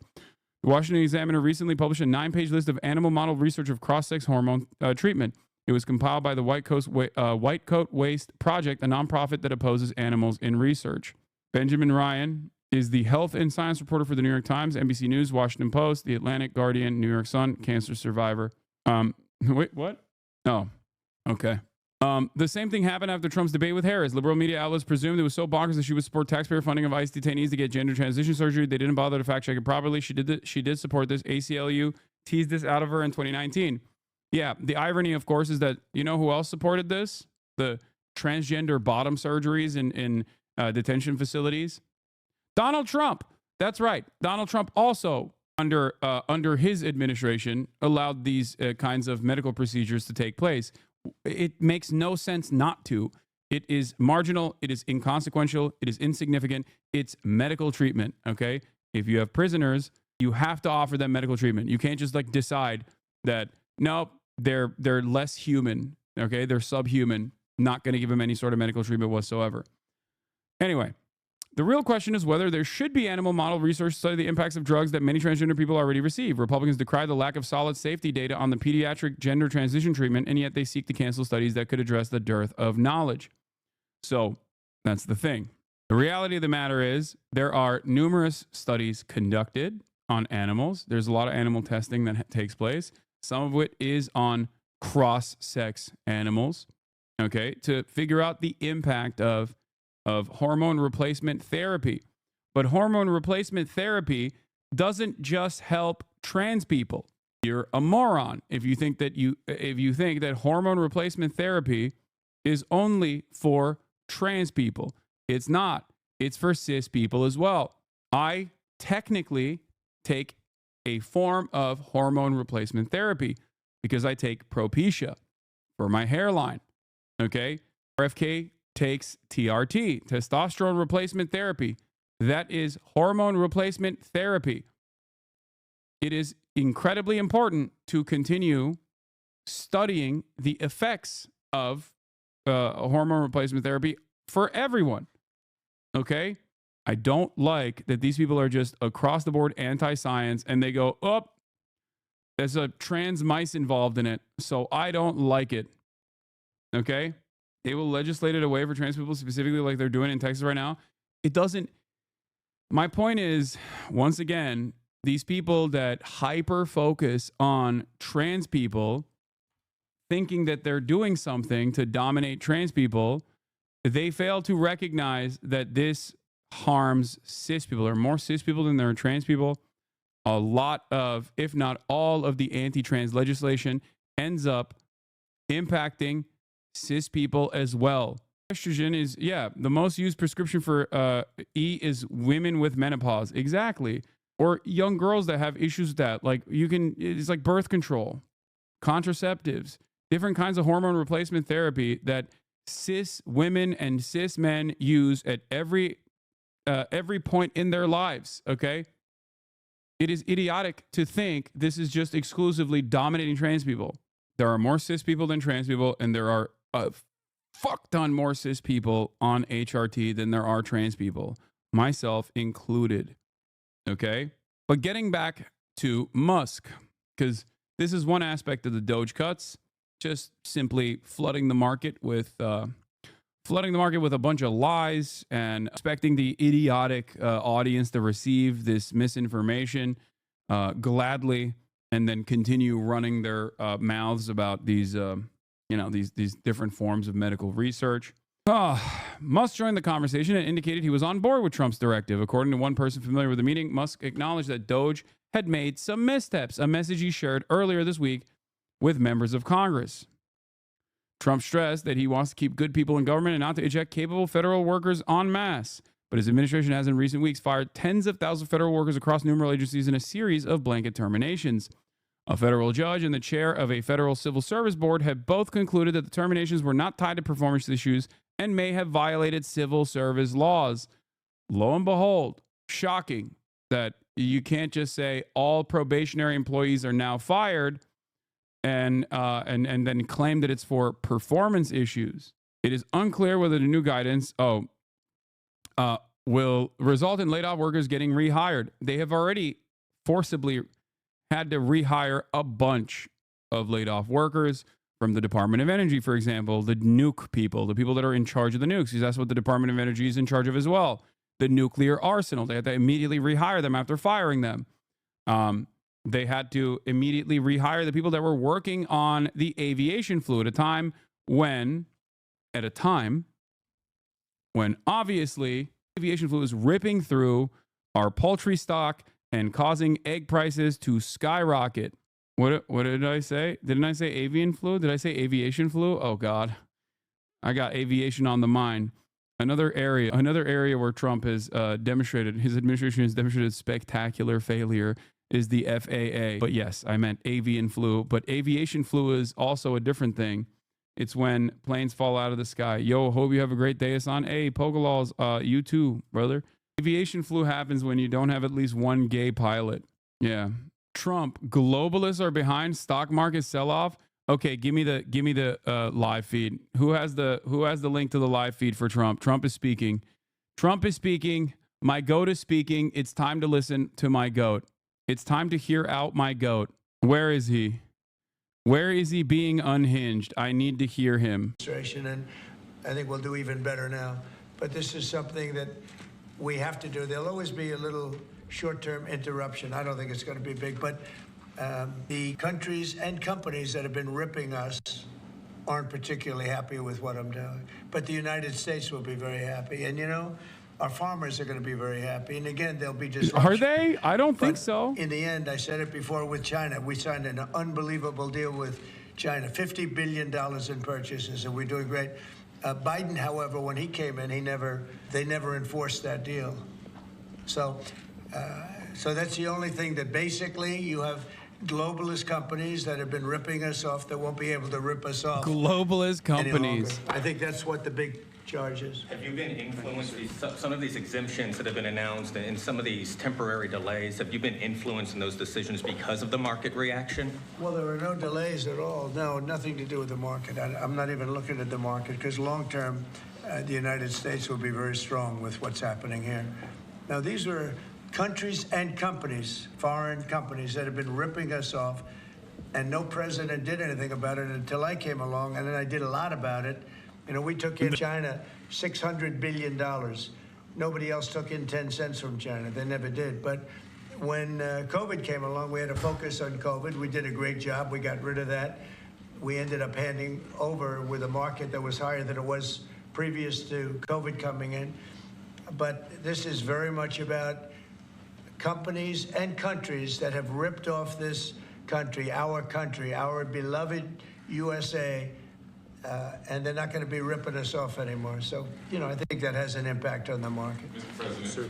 The Washington Examiner recently published a 9-page list of animal model research of cross-sex hormone treatment. It was compiled by the White Coat Waste Project, a nonprofit that opposes animals in research. Benjamin Ryan is the health and science reporter for the New York Times, NBC News, Washington Post, The Atlantic, Guardian, New York Sun, cancer survivor. Wait, what? Oh, okay. The same thing happened after Trump's debate with Harris. Liberal media outlets presumed it was so bonkers that she would support taxpayer funding of ICE detainees to get gender transition surgery. They didn't bother to fact check it properly. She did support this. ACLU teased this out of her in 2019. Yeah, the irony, of course, is that you know who else supported this? The transgender bottom surgeries in detention facilities. Donald Trump. That's right. Donald Trump also, under his administration, allowed these kinds of medical procedures to take place. It makes no sense not to. It is marginal. It is inconsequential. It is insignificant. It's medical treatment, okay? If you have prisoners, you have to offer them medical treatment. You can't just like decide that, nope, they're less human, okay? They're subhuman. Not going to give them any sort of medical treatment whatsoever. Anyway, the real question is whether there should be animal model research to study the impacts of drugs that many transgender people already receive. Republicans decry the lack of solid safety data on the pediatric gender transition treatment, and yet they seek to cancel studies that could address the dearth of knowledge. So that's the thing. The reality of the matter is there are numerous studies conducted on animals. There's a lot of animal testing that takes place. Some of it is on cross-sex animals, okay, to figure out the impact of hormone replacement therapy. But hormone replacement therapy doesn't just help trans people. You're a moron if you think that hormone replacement therapy is only for trans people. It's not. It's for cis people as well. I technically take a form of hormone replacement therapy because I take Propecia for my hairline. Okay? RFK takes TRT, testosterone replacement therapy. That is hormone replacement therapy. It is incredibly important to continue studying the effects of hormone replacement therapy for everyone. Okay? I don't like that these people are just across the board anti-science and they go, oh, there's a trans mice involved in it, so I don't like it. Okay? They will legislate it away for trans people specifically like they're doing in Texas right now. It doesn't. My point is, once again, these people that hyper focus on trans people thinking that they're doing something to dominate trans people, they fail to recognize that this harms cis people. There are more cis people than there are trans people. A lot of, if not all of the anti-trans legislation ends up impacting cis people as well. Estrogen is, the most used prescription for E is women with menopause. Exactly. Or young girls that have issues with that. Like it's like birth control, contraceptives, different kinds of hormone replacement therapy that cis women and cis men use at every point in their lives. Okay. It is idiotic to think this is just exclusively dominating trans people. There are more cis people than trans people, and there are a fuck ton more cis people on HRT than there are trans people, myself included. Okay? But getting back to Musk, because this is one aspect of the DOGE cuts, just simply flooding the market with flooding the market with a bunch of lies and expecting the idiotic audience to receive this misinformation gladly and then continue running their mouths about these, these different forms of medical research. Musk joined the conversation and indicated he was on board with Trump's directive. According to one person familiar with the meeting, Musk acknowledged that DOGE had made some missteps, a message he shared earlier this week with members of Congress. Trump stressed that he wants to keep good people in government and not to eject capable federal workers en masse. But his administration has in recent weeks fired tens of thousands of federal workers across numerous agencies in a series of blanket terminations. A federal judge and the chair of a federal civil service board have both concluded that the terminations were not tied to performance issues and may have violated civil service laws. Lo and behold, shocking that you can't just say all probationary employees are now fired and then claim that it's for performance issues. It is unclear whether the new guidance will result in laid-off workers getting rehired. They have already forcibly had to rehire a bunch of laid-off workers from the Department of Energy, for example, the nuke people, the people that are in charge of the nukes, because that's what the Department of Energy is in charge of as well. The nuclear arsenal. They had to immediately rehire them after firing them. They had to immediately rehire the people that were working on the aviation flew at a time when obviously aviation flew is ripping through our poultry stock and causing egg prices to skyrocket. What did I say? Didn't I say avian flu? Did I say aviation flu? Oh God, I got aviation on the mind. Another area where Trump has demonstrated, his administration has demonstrated spectacular failure is the FAA. But yes, I meant avian flu. But aviation flu is also a different thing. It's when planes fall out of the sky. Yo, hope you have a great day, Hassan. Hey, Pokelaws, you too, brother. Aviation flu happens when you don't have at least one gay pilot. Yeah. Trump, globalists are behind stock market sell-off. Okay, give me the live feed. Who has the link to the live feed for Trump? Trump is speaking. My goat is speaking. It's time to listen to my goat. It's time to hear out my goat. Where is he? Where is he being unhinged? I need to hear him. And I think we'll do even better now. But this is something that we have to do. There'll always be a little short-term interruption. I don't think it's going to be big, but the countries and companies that have been ripping us aren't particularly happy with what I'm doing. But the United States will be very happy. And, our farmers are going to be very happy. And again, they'll be disruption. Are they? I don't think so. In the end, I said it before with China, we signed an unbelievable deal with China, $50 billion in purchases, and we're doing great. Biden, however, when he came in, they never enforced that deal. So that's the only thing that basically you have globalist companies that have been ripping us off that won't be able to rip us off. Globalist companies. I think that's what the big charge is. Have you been influenced, some of these exemptions that have been announced and some of these temporary delays, have you been influenced in those decisions because of the market reaction? Well, there are no delays at all. No, nothing to do with the market. I'm not even looking at the market because long term, the United States will be very strong with what's happening here. Now, these are countries and companies, foreign companies that have been ripping us off, and no president did anything about it until I came along, and then I did a lot about it. We took in China $600 billion. Nobody else took in 10 cents from China. They never did. But when COVID came along, we had to focus on COVID. We did a great job. We got rid of that. We ended up handing over with a market that was higher than it was previous to COVID coming in. But this is very much about companies and countries that have ripped off this country, our beloved USA, and they're not going to be ripping us off anymore. So, I think that has an impact on the market. Mr. President, sir,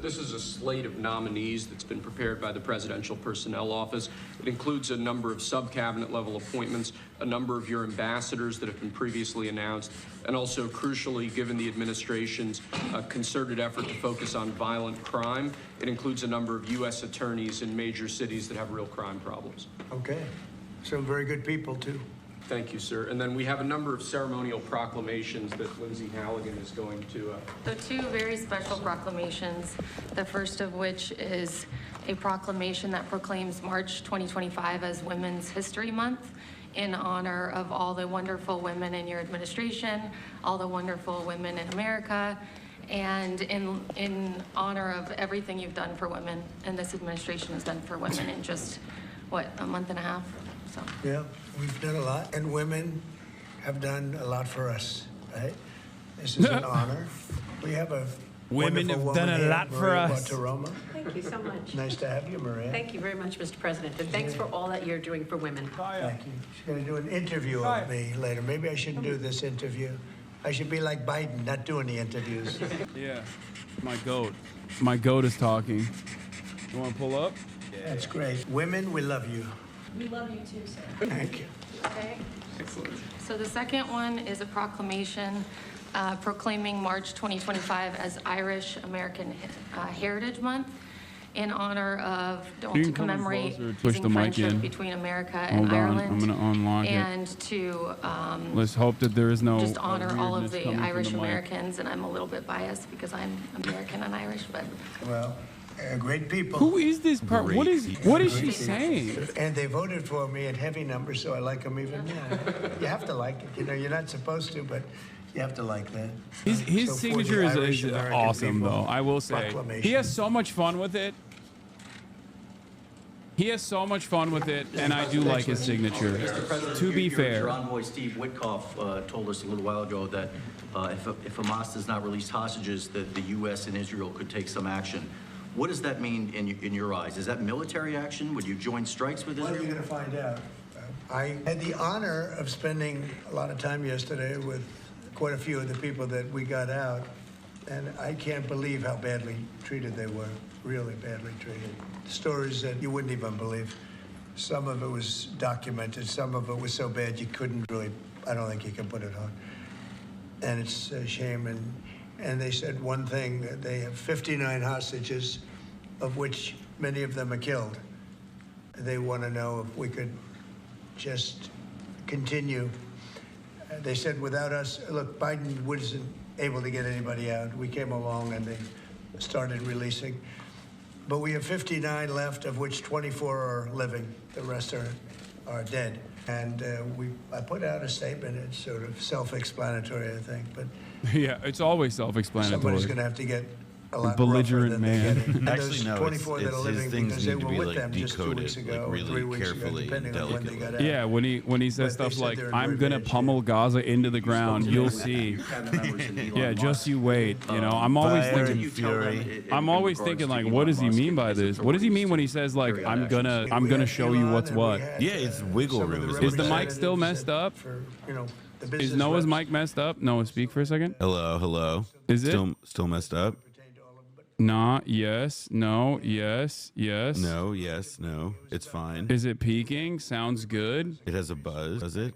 this is a slate of nominees that's been prepared by the Presidential Personnel Office. It includes a number of sub-cabinet level appointments, a number of your ambassadors that have been previously announced, and also, crucially, given the administration's concerted effort to focus on violent crime, it includes a number of U.S. attorneys in major cities that have real crime problems. Okay. Some very good people, too. Thank you, sir. And then we have a number of ceremonial proclamations that Lindsay Halligan is going to. So two very special proclamations, the first of which is a proclamation that proclaims March 2025 as Women's History Month in honor of all the wonderful women in your administration, all the wonderful women in America, and in honor of everything you've done for women and this administration has done for women in just, what, a month and a half? So. Yeah, we've done a lot, and women have done a lot for us, right? This is an honor. We have a Women have wonderful done woman a here, lot for Maria us. Bartiromo. Thank you so much. Nice to have you, Maria. Thank you very much, Mr. President, and thanks for all that you're doing for women. Thank you. She's going to do an interview of me later. Maybe I shouldn't do this interview. I should be like Biden, not do any interviews. Yeah, my goat. My goat is talking. You want to pull up? That's great. Women, we love you. We love you too, sir. Thank you. Okay. Excellent. So the second one is a proclamation proclaiming March 2025 as Irish American Heritage Month in honor of, to commemorate the friendship between America and Ireland. I'm going to unlock and it. to Let's hope that there is no just honor all of weirdness the coming from Irish the mic. Americans, and I'm a little bit biased because I'm American and Irish, but Well, great people. Who is this part? What is she saying? And they voted for me in heavy numbers, so I like them even more. You have to like it. You know, you're not supposed to, but you have to like that. His So for signature the is Irish-American awesome, people, though. I will say. proclamation. He has so much fun with it. He has so much fun with it, and I do like his signature. Mr. President, To be your fair. envoy Steve Witkoff told us a little while ago that if Hamas does not release hostages, that the U.S. and Israel could take some action. What does that mean in your eyes? Is that military action? Would you join strikes with Israel? Well, you're going to find out. I had the honor of spending a lot of time yesterday with quite a few of the people that we got out, and I can't believe how badly treated they were, really badly treated. Stories that you wouldn't even believe. Some of it was documented, some of it was so bad you couldn't really, I don't think you can put it on. And it's a shame, and they said one thing, they have 59 hostages, of which many of them are killed. They want to know if we could just continue. They said without us, look, Biden wasn't able to get anybody out. We came along and they started releasing. But we have 59 left, of which 24 are living. The rest are dead. And I put out a statement. It's sort of self-explanatory, I think. But Yeah, it's always self-explanatory. somebody's going to have to get a lot belligerent rougher than they man. get it. And Actually, those no, 24 that are his living things because they need to were be, with like, them just 2 weeks decoded, ago like, or really 3 weeks ago, carefully and depending on when they got out. Yeah, when he says But they stuff said like, they're in "I'm very gonna bad pummel Gaza into the ground," you'll see. Yeah, just you wait. You know, I'm always thinking. I'm always thinking like, what does he mean by this? What does he mean when he says like, "I'm gonna show you what's what"? Yeah, it's wiggle room. Is the mic still messed up? Is Noah's mic messed up? Noah, speak for a second. Hello. Is it still messed up? Nah, yes, no, yes, yes. No, yes, no. It's fine. Is it peaking? Sounds good. It has a buzz. Does it?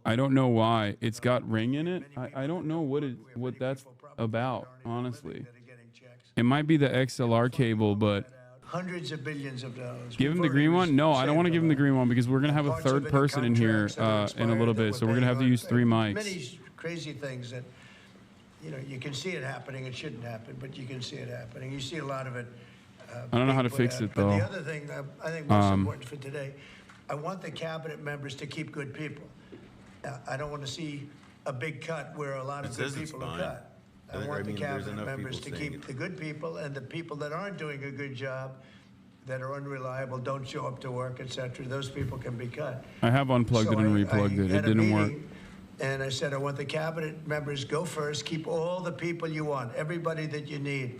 I don't know why. It's got ring in it. I don't know what that's about, honestly. It might be the XLR cable, but Hundreds of billions of dollars. give him the green one. No, I don't want to give him the green one because we're gonna have a third person in here in a little bit, so we're gonna have to use 3 mics. Many crazy things that, you know, you can see it happening. It shouldn't happen, but you can see it happening. You see a lot of it. I don't know how to being fix put out. it, though. But the other thing I think most important for today, I want the cabinet members to keep good people. I don't want to see a big cut where a lot of good people are cut. I want the cabinet members to keep the good people, and the people that aren't doing a good job, that are unreliable, don't show up to work, etc. Those people can be cut. I have unplugged it and replugged it. It didn't work. And I said, I want the cabinet members go first, keep all the people you want, everybody that you need.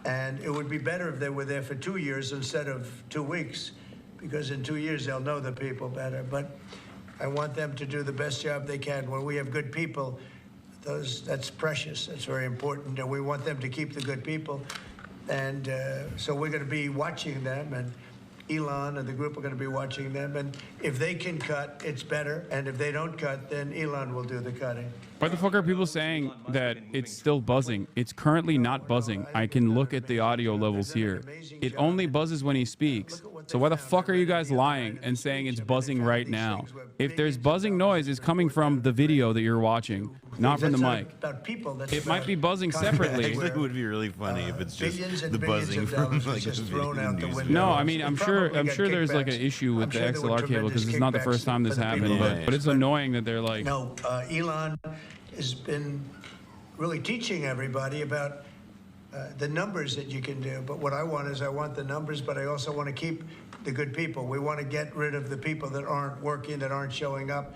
And it would be better if they were there for 2 years instead of 2 weeks, because in 2 years they'll know the people better. But I want them to do the best job they can. When we have good people, that's precious. That's very important. And we want them to keep the good people. And so we're going to be watching them, and Elon and the group are going to be watching them. And if they can cut, it's better. And if they don't cut, then Elon will do the cutting. Why the fuck are people saying that it's still buzzing? It's currently not buzzing. I can look at the audio levels here. It only buzzes when he speaks. So why the fuck are you guys lying and saying it's buzzing right now? If there's buzzing noise, it's coming from the video that you're watching, not from the mic. It might be buzzing separately. Actually, it would be really funny if it's just the buzzing from like a video. No, I mean, I'm sure there's like an issue with the XLR cable because it's not the first time this happened, but it's annoying that they're like. No, Elon has been really teaching everybody about the numbers that you can do. But what I want is I want the numbers, but I also want to keep the good people. We want to get rid of the people that aren't working, that aren't showing up,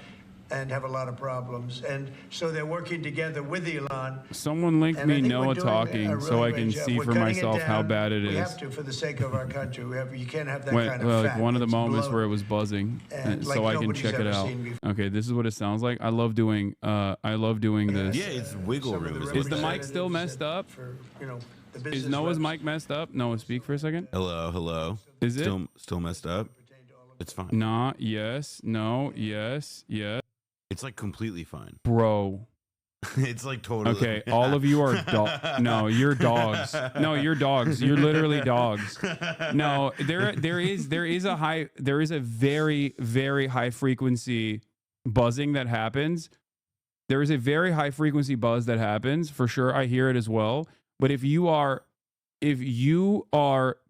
and have a lot of problems. And so they're working together with Elon. Someone link me Noah talking so I can see for myself how bad it is. We have to for the sake of our country. You can't have that kind of like fat. one of the It's moments blown. where it was buzzing, so I can check it out. Okay, this is what it sounds like. I love doing this. Yeah, it's wiggle room. Is the mic still messed up? Is Noah's mic messed up? Noah, speak for a second. Hello. Is it still messed up? It's fine. Nah. Yes. No. Yes. Yes. It's like completely fine, bro. It's like totally. Okay, all of you are no, you're dogs. No, you're dogs. You're literally dogs. No, there is a very, very high frequency buzzing that happens. There is a very high frequency buzz that happens for sure. I hear it as well. But if you are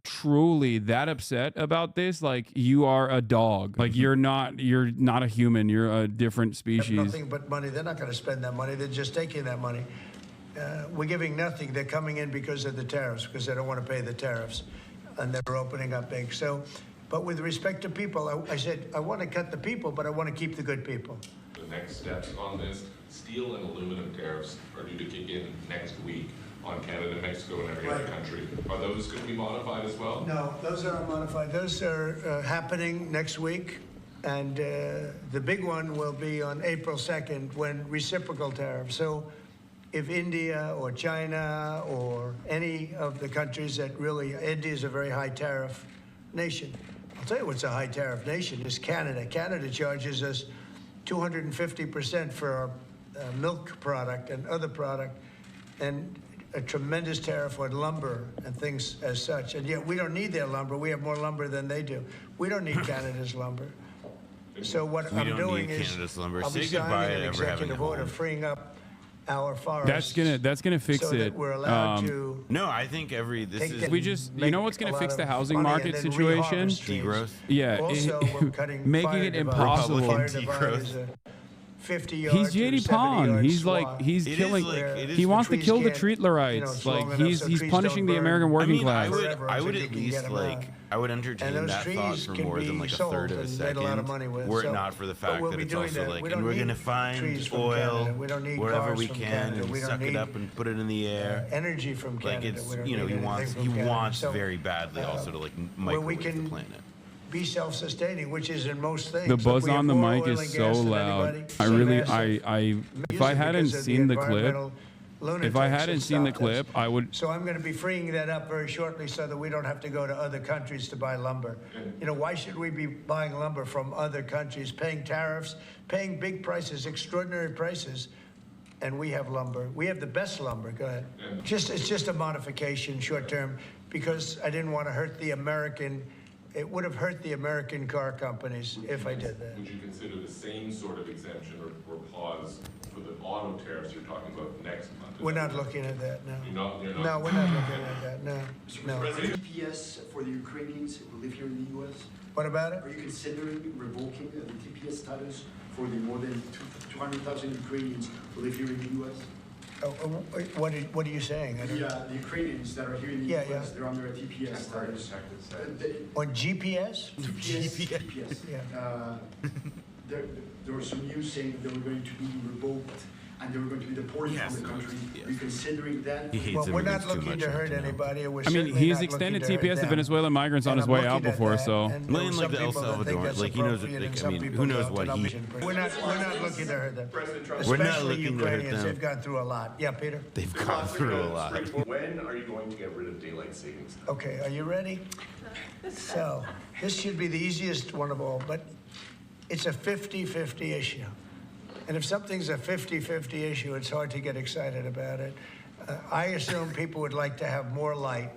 truly that upset about this, like you are a dog. Like you're not a human. You're a different species. Nothing but money. They're not going to spend that money. They're just taking that money. We're giving nothing. They're coming in because of the tariffs, because they don't want to pay the tariffs, and they're opening up big. So, but with respect to people, I said I want to cut the people, but I want to keep the good people. The next steps on this: steel and aluminum tariffs are due to kick in next week on Canada, Mexico, and every other country. Are those going to be modified as well? No, those are not modified. Those are happening next week. And the big one will be on April 2nd when reciprocal tariffs. So if India or China or any of the countries that really, India is a very high tariff nation. I'll tell you what's a high tariff nation is Canada. Canada charges us 250% for our milk product and other product. And a tremendous tariff on lumber and things as such. And yet we don't need their lumber. We have more lumber than they do. We don't need Canada's lumber. So what I'm doing is I'll be signing an executive order freeing up our forests. That's gonna fix so it. That we're allowed to no, I think you know what's gonna fix the housing market situation? Degrowth. Yeah, also, we're cutting making it impossible. Degrowth. 50 yards He's J.D. Pond. He's like he's killing. He wants to kill the Treatlerites. Like he's punishing the American working class. I would at least like I would entertain that thought for more than like a third of a second, were it not for the fact that it's also like, and we're gonna find oil wherever we can and suck it up and put it in the air. Energy from Canada. Like it's he wants very badly also to like microwave the planet. Be self-sustaining, which is in most things. The buzz on the mic is so loud. If I hadn't seen the clip, I would. So I'm going to be freeing that up very shortly so that we don't have to go to other countries to buy lumber. You know, why should we be buying lumber from other countries, paying tariffs, paying big prices, extraordinary prices, and we have lumber. We have the best lumber. Go ahead. It's just a modification, short term, because I didn't want to hurt the American. It would have hurt the American car companies if I did that. Would you consider the same sort of exemption or pause for the auto tariffs you're talking about next month? We're not looking at that, no. You're not? No, we're not looking at that, no. No. TPS for the Ukrainians who live here in the U.S.? What about it? Are you considering revoking the TPS status for the more than 200,000 Ukrainians who live here in the U.S.? What are you saying? The Ukrainians that are here in the U.S., they're under a TPS status. On GPS? GPS. Yeah. There was some news saying that they were going to be revoked and they were going to be deported from the country. Are you considering that? Well, we're not looking to hurt anybody. I mean, he's extended TPS to Venezuelan migrants on his way out before, so. Million like the El Salvador, like he knows, like, I mean, who knows what he. We're not looking to hurt them. We're not Especially looking to hurt Ukrainians, them. they've gone through a lot. Yeah, Peter? They've gone through a lot. When are you going to get rid of daylight savings time? Okay, are you ready? So, this should be the easiest one of all, but it's a 50-50 issue. And if something's a 50-50 issue, it's hard to get excited about it. I assume people would like to have more light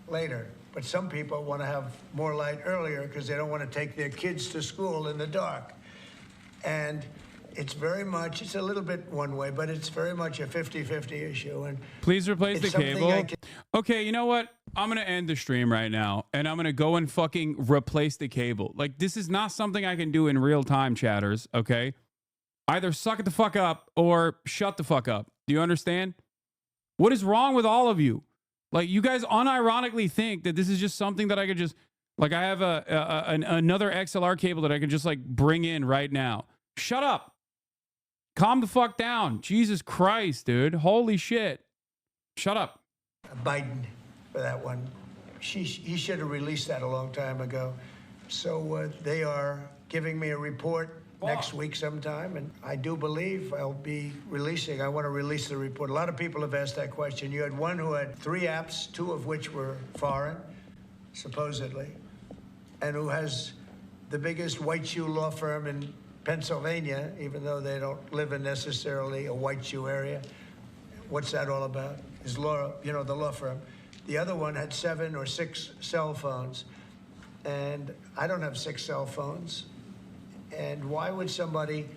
later, But some people want to have more light earlier because they don't want to take their kids to school in the dark. And it's very much, it's a little bit one way, but it's very much a 50-50 issue. And please replace the cable. Okay, you know what? I'm going to end the stream right now, and I'm going to go and fucking replace the cable. Like, this is not something I can do in real time, chatters, okay? Either suck it the fuck up or shut the fuck up. Do you understand? What is wrong with all of you? Like, you guys unironically think that this is just something that I could just, like, I have another XLR cable that I can just, like, bring in right now. Shut up. Calm the fuck down. Jesus Christ, dude. Holy shit. Shut up. Biden for that one. He should have released that a long time ago. So they are giving me a report next week sometime, and I do believe I'll be releasing. I want to release the report. A lot of people have asked that question. You had one who had 3 apps, 2 of which were foreign, supposedly, and who has the biggest white shoe law firm in Pennsylvania, even though they don't live in necessarily a white shoe area. What's that all about? Is law, you know, the law firm. The other one had 7 or 6 cell phones, and I don't have 6 cell phones. And why would somebody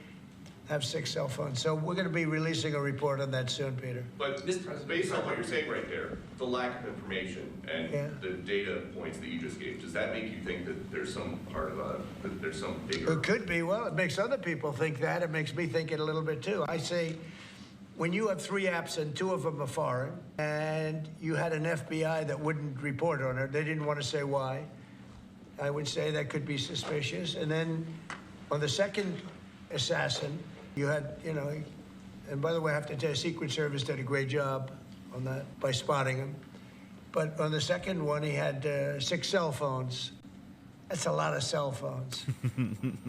have 6 cell phones? So we're going to be releasing a report on that soon, Peter. But based on what you're saying right there, the lack of information and the data points that you just gave, does that make you think that there's some part of that there's some bigger? It could be. Well, it makes other people think that. It makes me think it a little bit too. I say, when you have 3 apps and 2 of them are foreign, and you had an FBI that wouldn't report on it, they didn't want to say why, I would say that could be suspicious. And then on the second assassin, you had, you know, and by the way, I have to tell you, Secret Service did a great job on that by spotting him. But on the second one, he had 6 cell phones. That's a lot of cell phones.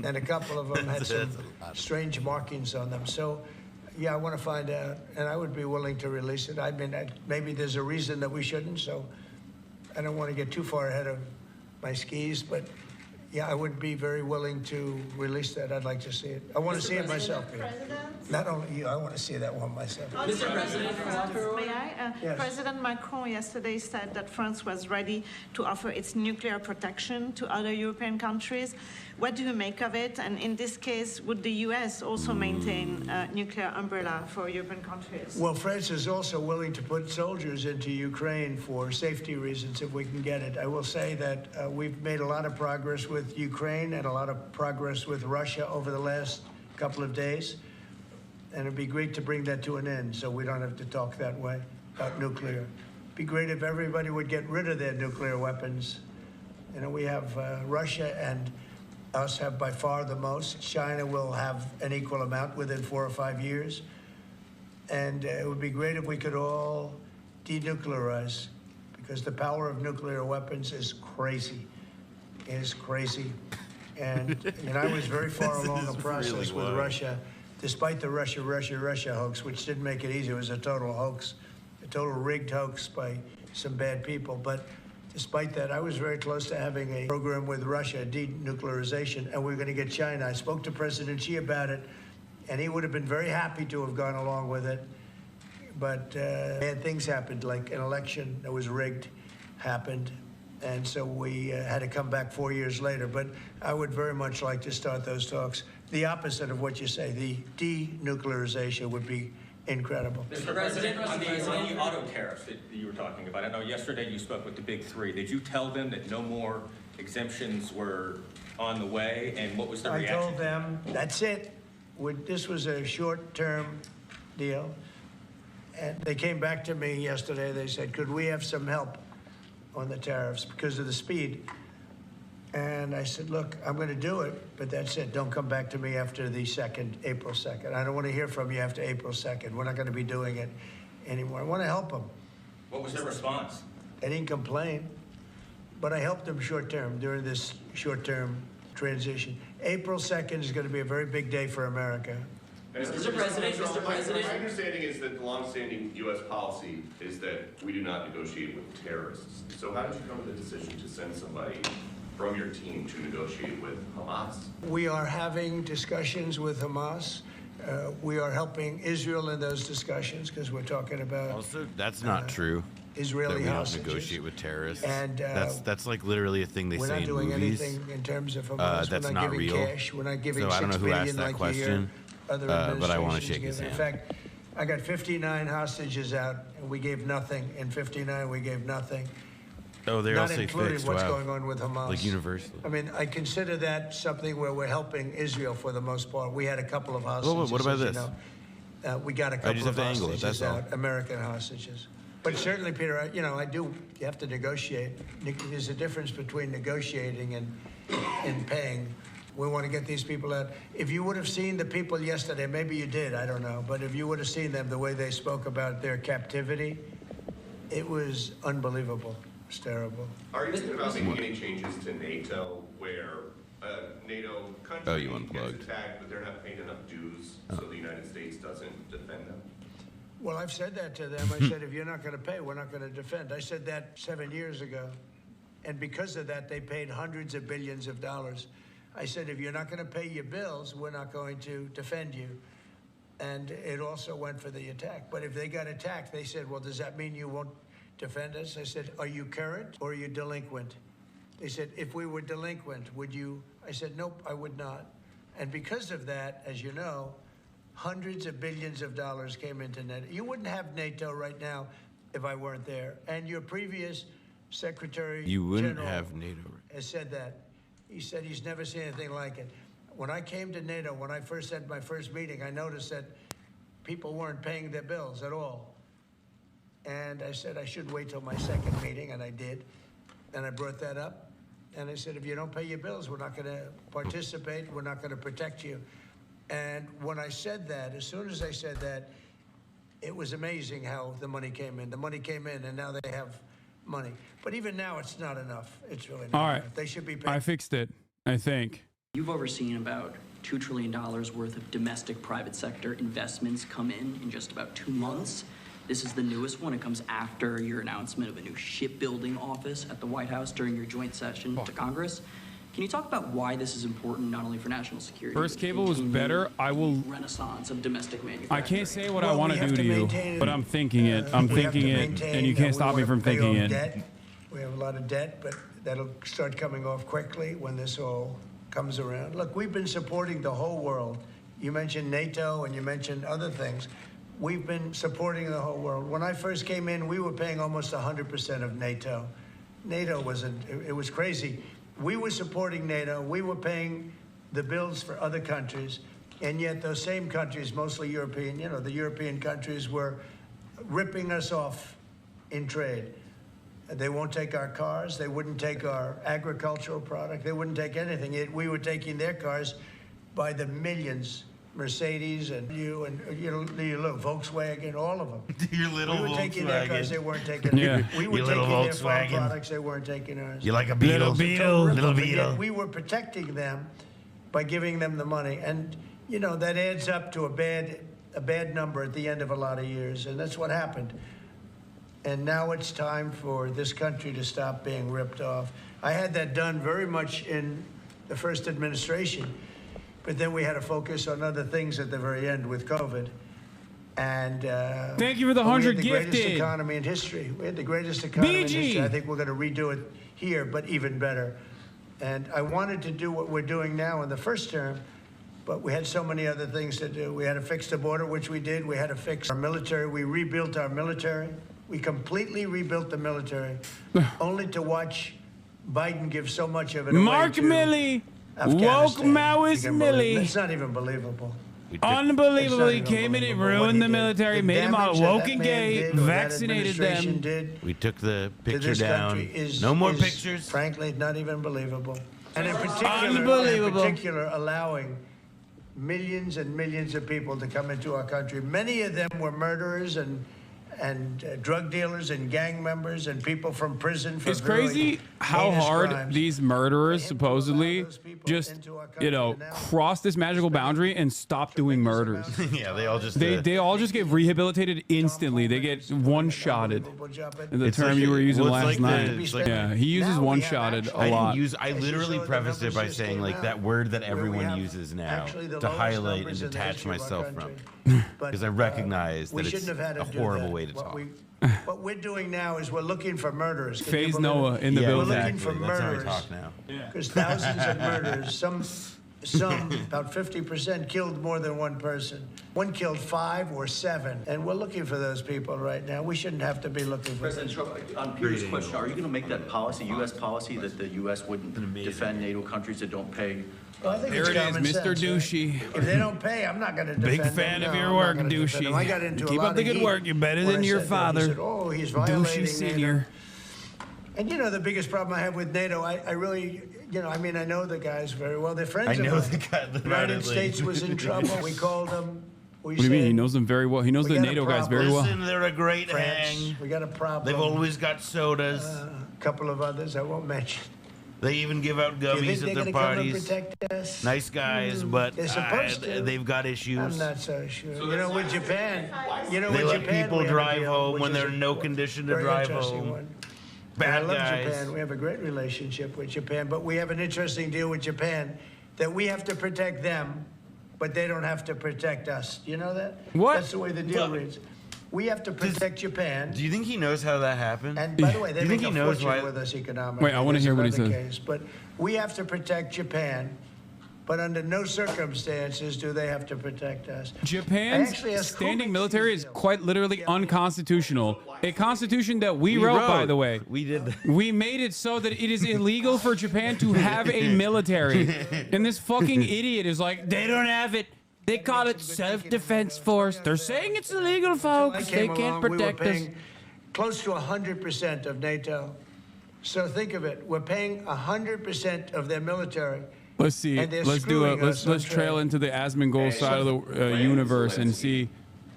And a couple of them had some strange markings on them. So, yeah, I want to find out, and I would be willing to release it. I mean, maybe there's a reason that we shouldn't, so I don't want to get too far ahead of my skis, but yeah, I would be very willing to release that. I'd like to see it. I want to see it myself. Not only you, I want to see that one myself. Mr. President, may I? Yes. President Macron yesterday said that France was ready to offer its nuclear protection to other European countries. What do you make of it? And in this case, would the U.S. also maintain a nuclear umbrella for European countries? Well, France is also willing to put soldiers into Ukraine for safety reasons if we can get it. I will say that we've made a lot of progress with Ukraine and a lot of progress with Russia over the last couple of days. And it'd be great to bring that to an end so we don't have to talk that way about nuclear. It'd be great if everybody would get rid of their nuclear weapons. You know, we have Russia and us have by far the most. China will have an equal amount within 4 or 5 years. And it would be great if we could all denuclearize, because the power of nuclear weapons is crazy. It is crazy. And I was very far along the process with Russia, despite the Russia hoax, which didn't make it easy. It was a total hoax, a total rigged hoax by some bad people. But despite that, I was very close to having a program with Russia, denuclearization, and we were going to get China. I spoke to President Xi about it, and he would have been very happy to have gone along with it. But bad things happened, like an election that was rigged happened, and so we had to come back 4 years later. But I would very much like to start those talks. The opposite of what you say, the denuclearization would be incredible. Mr. President, on the auto tariffs that you were talking about, I know yesterday you spoke with the big 3. Did you tell them that no more exemptions were on the way, and what was the reaction? I told them, that's it. This was a short-term deal. And they came back to me yesterday. They said, could we have some help on the tariffs because of the speed? And I said, look, I'm going to do it, but that's it. Don't come back to me after the April 2nd. I don't want to hear from you after April 2nd. We're not going to be doing it anymore. I want to help them. What was their response? They didn't complain, but I helped them short-term during this short-term transition. April 2nd is going to be a very big day for America. Mr. President, my understanding is that the longstanding U.S. policy is that we do not negotiate with terrorists. So how did you come to the decision to send somebody from your team to negotiate with Hamas? We are having discussions with Hamas. We are helping Israel in those discussions because we're talking about... Also, that's not true. Israeli that we don't hostages. negotiate with terrorists. And that's like literally a thing they we're say not in doing movies. anything in terms of Hamas. That's we're not not giving real. cash. We're not giving So I don't know $6 who asked billion that like question, other but I want to administrations shake his give. hand. In fact, I got 59 hostages out, and we gave nothing. In 59, we gave nothing. Oh, they all Not say including fixed. what's Wow. going on with Hamas. Like universally. I mean, I consider that something where we're helping Israel for the most part. We had a couple of hostages. what about as you this? know. We got a couple just have of to angle it, hostages that's all. out, American hostages. But certainly, Peter, you have to negotiate. There's a difference between negotiating and paying. We want to get these people out. If you would have seen the people yesterday, maybe you did, I don't know, but if you would have seen them, the way they spoke about their captivity, it was unbelievable. It's terrible. Are you thinking about making any changes to NATO where a NATO country gets attacked, but they're not paying enough dues, so the United States doesn't defend them? Well, I've said that to them. I said, if you're not going to pay, we're not going to defend. I said that 7 years ago. And because of that, they paid hundreds of billions of dollars. I said, if you're not going to pay your bills, we're not going to defend you. And it also went for the attack. But if they got attacked, they said, well, does that mean you won't defend us? I said, are you current or are you delinquent? They said, if we were delinquent, would you? I said, nope, I would not. And because of that, as you know, hundreds of billions of dollars came into NATO. You wouldn't have NATO right now if I weren't there. And your previous Secretary You wouldn't General have NATO. has said that. He said he's never seen anything like it. When I came to NATO, when I first had my first meeting, I noticed that people weren't paying their bills at all. And I said I should wait till my second meeting, and I did. And I brought that up. And I said, if you don't pay your bills, we're not going to participate. We're not going to protect you. And when I said that, as soon as I said that, it was amazing how the money came in. The money came in, and now they have money. But even now, it's not enough. It's really not enough. They should be paying. I fixed it, I think. You've overseen about $2 trillion worth of domestic private sector investments come in just about 2 months. This is the newest one. It comes after your announcement of a new shipbuilding office at the White House during your joint session to Congress. Can you talk about why this is important, not only for national security? First cable was better. I will. Renaissance of domestic manufacturing. I can't say what I want to do to you, but I'm thinking it. I'm thinking it, and you can't stop me from thinking it. Debt. We have a lot of debt, but that'll start coming off quickly when this all comes around. Look, we've been supporting the whole world. You mentioned NATO and you mentioned other things. We've been supporting the whole world. When I first came in, we were paying almost 100% of NATO. NATO it was crazy. We were supporting NATO. We were paying the bills for other countries. And yet those same countries, mostly European, the European countries were ripping us off in trade. They won't take our cars. They wouldn't take our agricultural product. They wouldn't take anything. We were taking their cars by the millions. Mercedes and your little Volkswagen, all of them. Your little Volkswagen. We were taking their cars, they weren't taking Yeah. We were Your taking little their farm Volkswagen. products, they weren't taking ours. You like a Beetle? Little Beetle. We were protecting them by giving them the money. And, that adds up to a bad number at the end of a lot of years. And that's what happened. And now it's time for this country to stop being ripped off. I had that done very much in the first administration. But then we had to focus on other things at the very end with COVID. And thank you for the 100 we had the greatest gifted. economy in history. We had the greatest economy in history. I think we're going to redo it here, but even better. And I wanted to do what we're doing now in the first term, but we had so many other things to do. We had to fix the border, which we did. We had to fix our military. We rebuilt our military. We completely rebuilt the military, only to watch Biden give so much of it away Mark to Milley. Woke Afghanistan. Maoist You can believe Milley. it. It's not even believable. Unbelievable. He It's not came in and unbelievable what ruined he the did. military, The made them all damage that woke that and man gay, did, or that vaccinated administration them. did We took the to picture this down. country is No more is, pictures. Frankly, not even believable. And in Unbelievable. particular, allowing millions and millions of people to come into our country. Many of them were murderers and drug dealers and gang members and people from prison for It's very crazy how heinous hard crimes. these murderers supposedly just, cross this magical boundary and stop doing murders. Yeah, they all just. They all just get rehabilitated instantly. They get one-shotted. The It's term like- you were using well, it's last like the- night. it's like- Yeah, he uses Now we have one-shotted a actually- lot. I literally prefaced it by saying like that word that everyone uses now actually the to lowest highlight and numbers in the detach history of our myself from, country. But, because I recognize we that it's shouldn't have had to a do horrible that. way to to talk. What we're doing now is we're looking for murderers. Phase Noah in the We're building. looking for murderers. That's how we talk now. Because thousands of murders, some about 50% killed more than one person. One killed 5 or 7, and we're looking for those people right now. We shouldn't have to be looking for President Trump, on Peter's question, are you going to make that policy, U.S. policy, that the U.S. wouldn't defend NATO countries that don't pay? Well, I think There it's it is, common Mr. sense, right? Douchey. If they don't pay, I'm not going to defend Big them. fan of No, your I'm not work, gonna defend them. I got Douchey. into Keep a lot up the of good heat work. You're better when than I your said that. father. He said, oh, he's violating Douchey NATO. Senior. And you know, the biggest problem I have with NATO, I really, you know, I mean, I know the guys very well. They're friends I of know mine. the guy. The United States was in trouble. We called them. What do you mean? He knows them very well. He knows we the got a NATO guys problem. very well. Listen, they're a great France, hang. we got a problem. They've always got sodas. A couple of others I won't mention. They even give out Do you gummies think at they're their going to come and parties. protect us? Nice guys, but They're supposed to. they've got I'm issues. not so sure. You know, with Japan, They let people we have a drive deal, home which when is they're a in no condition to very drive interesting home. one. Bad I love guys. Japan. We have a great relationship with Japan, but we have an interesting deal with Japan that we have to protect them, but they don't have to protect us. You know that? What? That's the way the deal reads. We have to protect Japan. Do you think he knows how that happened? And by the way, they Do you make think a he knows fortune why? with us economically. Wait, I wanna There's hear what he another says. case. But we have to protect Japan, but under no circumstances do they have to protect us. I Japan's actually asked, who standing makes military these is deals? quite literally unconstitutional. A constitution that we wrote, by the way. We did that. We made it so that it is illegal for Japan to have a military. And this fucking idiot is like, they don't have it. They call it self-defense force. They're saying it's illegal, I folks. They came can't along, we were protect us. paying close to 100% of NATO. So think of it. We're paying 100% of their military. Let's see. And they're Let's do it. screwing us Let's on trail trade. into the Asmongold side of the universe and see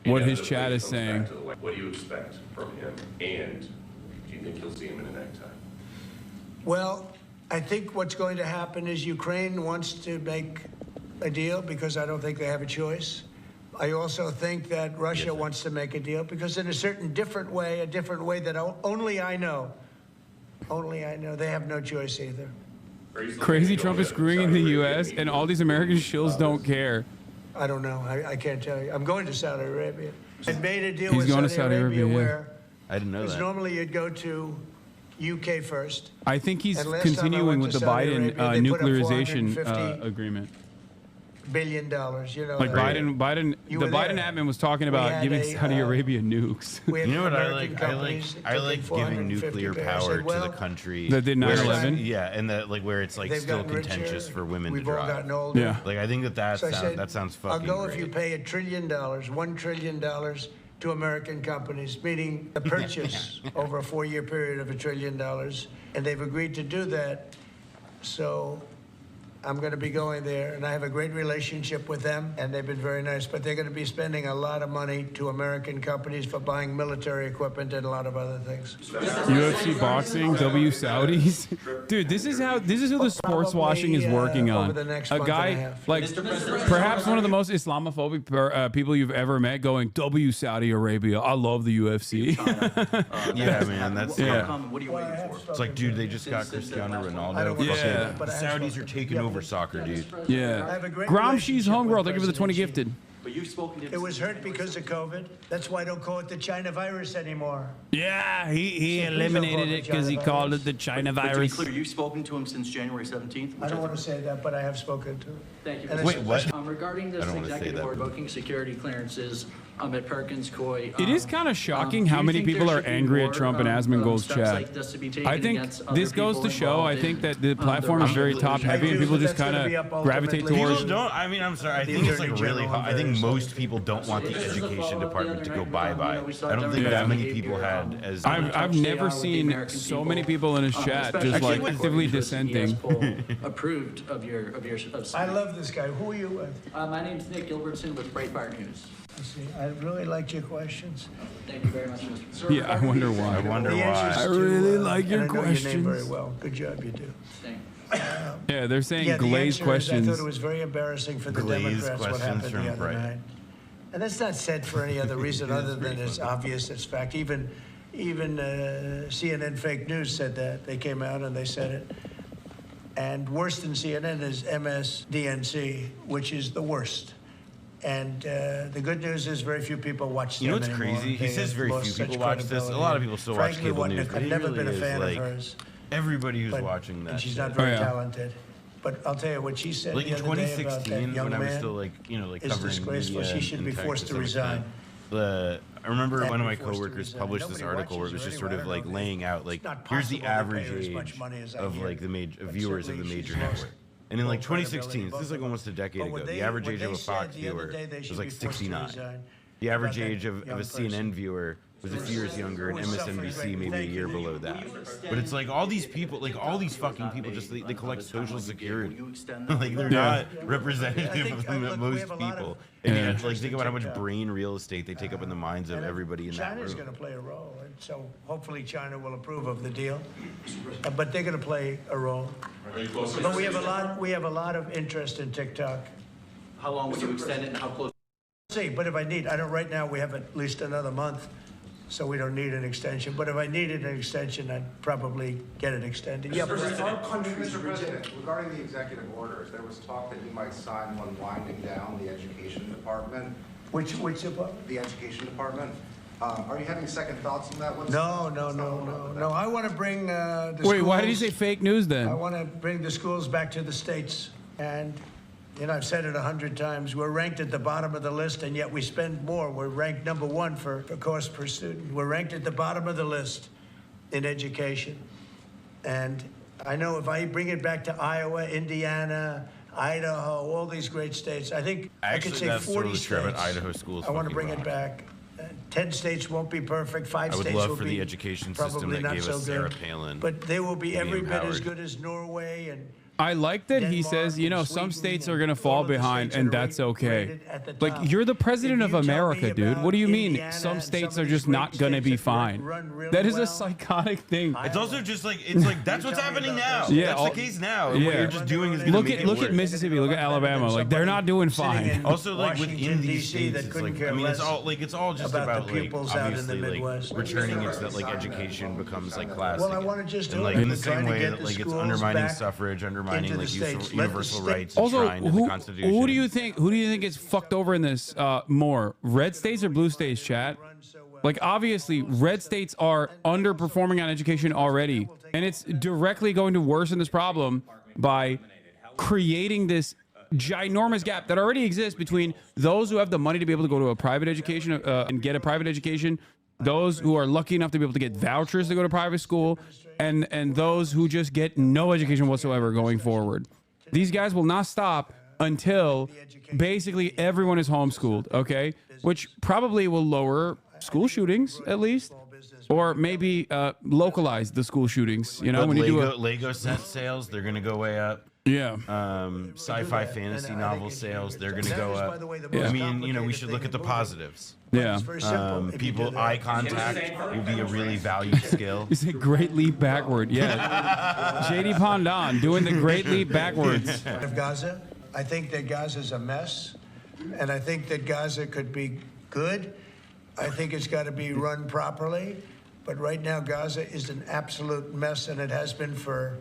what his chat is saying. What do you expect from him? And do you think you'll see him in a necktie? Well, I think what's going to happen is Ukraine wants to make a deal because I don't think they have a choice. I also think that Russia wants to make a deal because in a certain different way that only I know, they have no choice either. Crazy Trump is screwing in the U.S. and all these American shills don't care. I don't know. I can't tell you. I'm going to Saudi Arabia. I made a deal He's with going to Saudi Arabia yeah. where I didn't know because that. normally you'd go to UK first. I think he's And last time I continuing went with to the Saudi Biden Arabia, they put up nuclearization $450 agreement. billion, you know. Like that. Biden, You the were Biden there. admin was talking We about had giving a, Saudi Arabia nukes. We had You know what I American like? companies I like taking giving 450 nuclear billion. I power said, well, to the country. That did where 9/11? Yeah, and that like where it's like they've still gotten richer. contentious for women We've to all drive. gotten older. Yeah. Like I think that So I said, that sounds I'll fucking go great. if you pay $1 trillion, $1 trillion to American companies, meaning the purchase over a 4-year period of $1 trillion. And they've agreed to do that. So I'm going to be going there, and I have a great relationship with them, and they've been very nice. But they're going to be spending a lot of money to American companies for buying military equipment and a lot of other things. UFC boxing, W Saudis. Dude, this is who the sports washing is working on. Over the next A month and a guy half. like perhaps one of the most Islamophobic people you've ever met going, W Saudi Arabia. I love the UFC. Yeah, man, that's Yeah. What are you waiting for? It's like, dude, they just got Cristiano I Ronaldo. don't Yeah. say that, but The I have Saudis are spoken. taking over soccer, dude. Yeah. I have a great Gramsci's relationship homegirl. with Thank you for the 20 President Xi. gifted. But you've spoken to him. It was hurt because of COVID. That's why I don't call it the China virus anymore. Yeah, he So please eliminated don't call it because he China called virus. it the China But to be virus. clear, you've spoken to him since January 17th? I don't want to say that, but I have spoken to him. Thank you. And Mr. Wait, what? Regarding this I don't wanna say executive that. order revoking security clearances at Perkins Coie. It is kind of shocking do how you many think people there are should be angry at more, Trump and Asmongold's steps chat. like this to be taken I think against other this goes people to show, I involved think in, that the the platform is very Russian top collusion? heavy and people just That's gonna kind be up of gravitate ultimately. towards. People don't. I mean, I'm sorry. I The think it's like Attorney really General hard. I think and most people don't want the This is a education follow-up department the to other go night. bye-bye. We saw I don't think Yeah. that many behavior, people had as. I've never seen so many people in his chat just like actively dissenting. Approved of your I love this guy. Who are you with? My name's Nick Gilbertson with Breitbart News. Let's see. I really liked your questions. Thank you very much, Mr. Sir. Yeah, I wonder why. I wonder The answers why. I to, really like your and I know your name very questions. well. Good job, you do. Thank Yeah, they're saying Yeah, the glazed answer is I questions. thought it was very embarrassing for the Glazed Democrats what questions happened from the other Bright. night. And that's not said for any other reason other than it's obvious, it's fact. Even CNN fake news said that. They came out and they said it. And worse than CNN is MSDNC, which is the worst. And the good news is very few people watch them what's anymore. crazy? He says very few people watch this. A lot of people still watch cable news. I've never been a fan of hers. Everybody who's watching that. And she's not very talented. But I'll tell you what she said like the in other day about that 2016, young when I was man still like is covering disgraceful. media She should be in forced to some extent. resign. I remember one of my Forced to coworkers resign. published this Nobody article where it was watches just her sort of anyway. I like don't know. laying out like It's not here's the possible to pay average her as much age money as I of hear. like the major But viewers of the certainly major she's lost network. And in like full credibility, 2016, this is like both almost a decade But ago, what the they- average what age they of a said Fox the other viewer day, they was should like be forced to 69. resign The average about that age of young a CNN person. viewer was a few years younger, and Who is suffering MSNBC greatly. maybe a Thank year you. below that. But it's like all these people, like all these fucking people, just they collect Social Security. Like they're not representative of most people. And yet, like think about how much brain real estate they take up in the minds of everybody in that room. China's going to play a role, and so hopefully China will approve of the deal. But they're going to play a role. But we have a lot of interest in TikTok. How long would you extend it and how close? See, but if I need, I don't, right now we have at least another month, so we don't need an extension. But if I needed an extension, I'd probably get it extended. Yeah, but Mr. President, regarding the executive orders, there was talk that you might sign one winding down the education department. Which department? The education department. Are you having second thoughts on that? No. I want to bring the schools. Wait, why did he say fake news then? I want to bring the schools back to the states. And, I've said it 100 times. We're ranked at the bottom of the list, and yet we spend more. We're ranked number one for cost per student. We're ranked at the bottom of the list in education. And I know if I bring it back to Iowa, Indiana, Idaho, all these great states, I think I could say 40 states. Idaho schools. I want to bring it back. 10 states won't be perfect. 5 states will be I would love for the education system that gave us Sarah Palin. But they will be every bit as good as Norway and I like that he says, some states are going to fall behind, and that's okay. Like, you're the president of America, dude. What do you mean some states are just not going to be fine? That is a psychotic thing. It's also just like, that's what's happening now. Yeah, that's the case now. And what you're just doing is look at Mississippi, look at Alabama. Like, they're not doing fine. Also, like, within these states, it's like, it's all just about like, obviously, like, returning it so that, like, education becomes, like, class. Well, I want to just do it. And, in the same way that, like, it's undermining suffrage, undermining like universal rights enshrined in the Constitution. Who do you think is fucked over in this more? Red states or blue states, chat? Like, obviously, red states are underperforming on education already, and it's directly going to worsen this problem by creating this ginormous gap that already exists between those who have the money to be able to go to a private education and get a private education, those who are lucky enough to be able to get vouchers to go to private school, and those who just get no education whatsoever going forward. These guys will not stop until basically everyone is homeschooled, okay? Which probably will lower school shootings, at least. Or maybe localize the school shootings, when you do Lego set sales, they're going to go way up. Yeah. Sci-fi fantasy novel sales, they're going to go up. I mean, we should look at the positives. Yeah. People, eye contact will be a really valued skill. You say great leap backward. Yeah. JD Pondon doing the great leap backwards. Of Gaza, I think that Gaza's a mess, and I think that Gaza could be good. I think it's got to be run properly, but right now Gaza is an absolute mess, and it has been for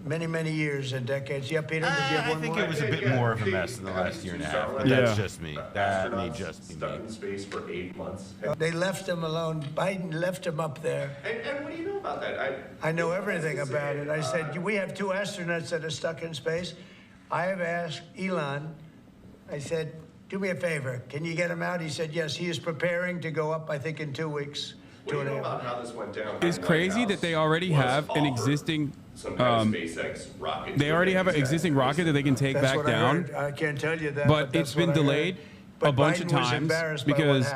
many, many years and decades. Yeah, Peter, did you have one more? I think it was a bit more of a mess in the last year and a half, but that's just me. That may just be stuck in space for 8 months. They left him alone. Biden left him up there. And what do you know about that? I know everything about it. I said, we have 2 astronauts that are stuck in space. I have asked Elon, I said, do me a favor, can you get him out? He said, yes, he is preparing to go up, I think, in 2 weeks. What do you know about how this went down? It's crazy that they already have an existing SpaceX rocket. they already have an existing rocket that they can take back down. I can't tell you that. But it's been delayed a bunch of times because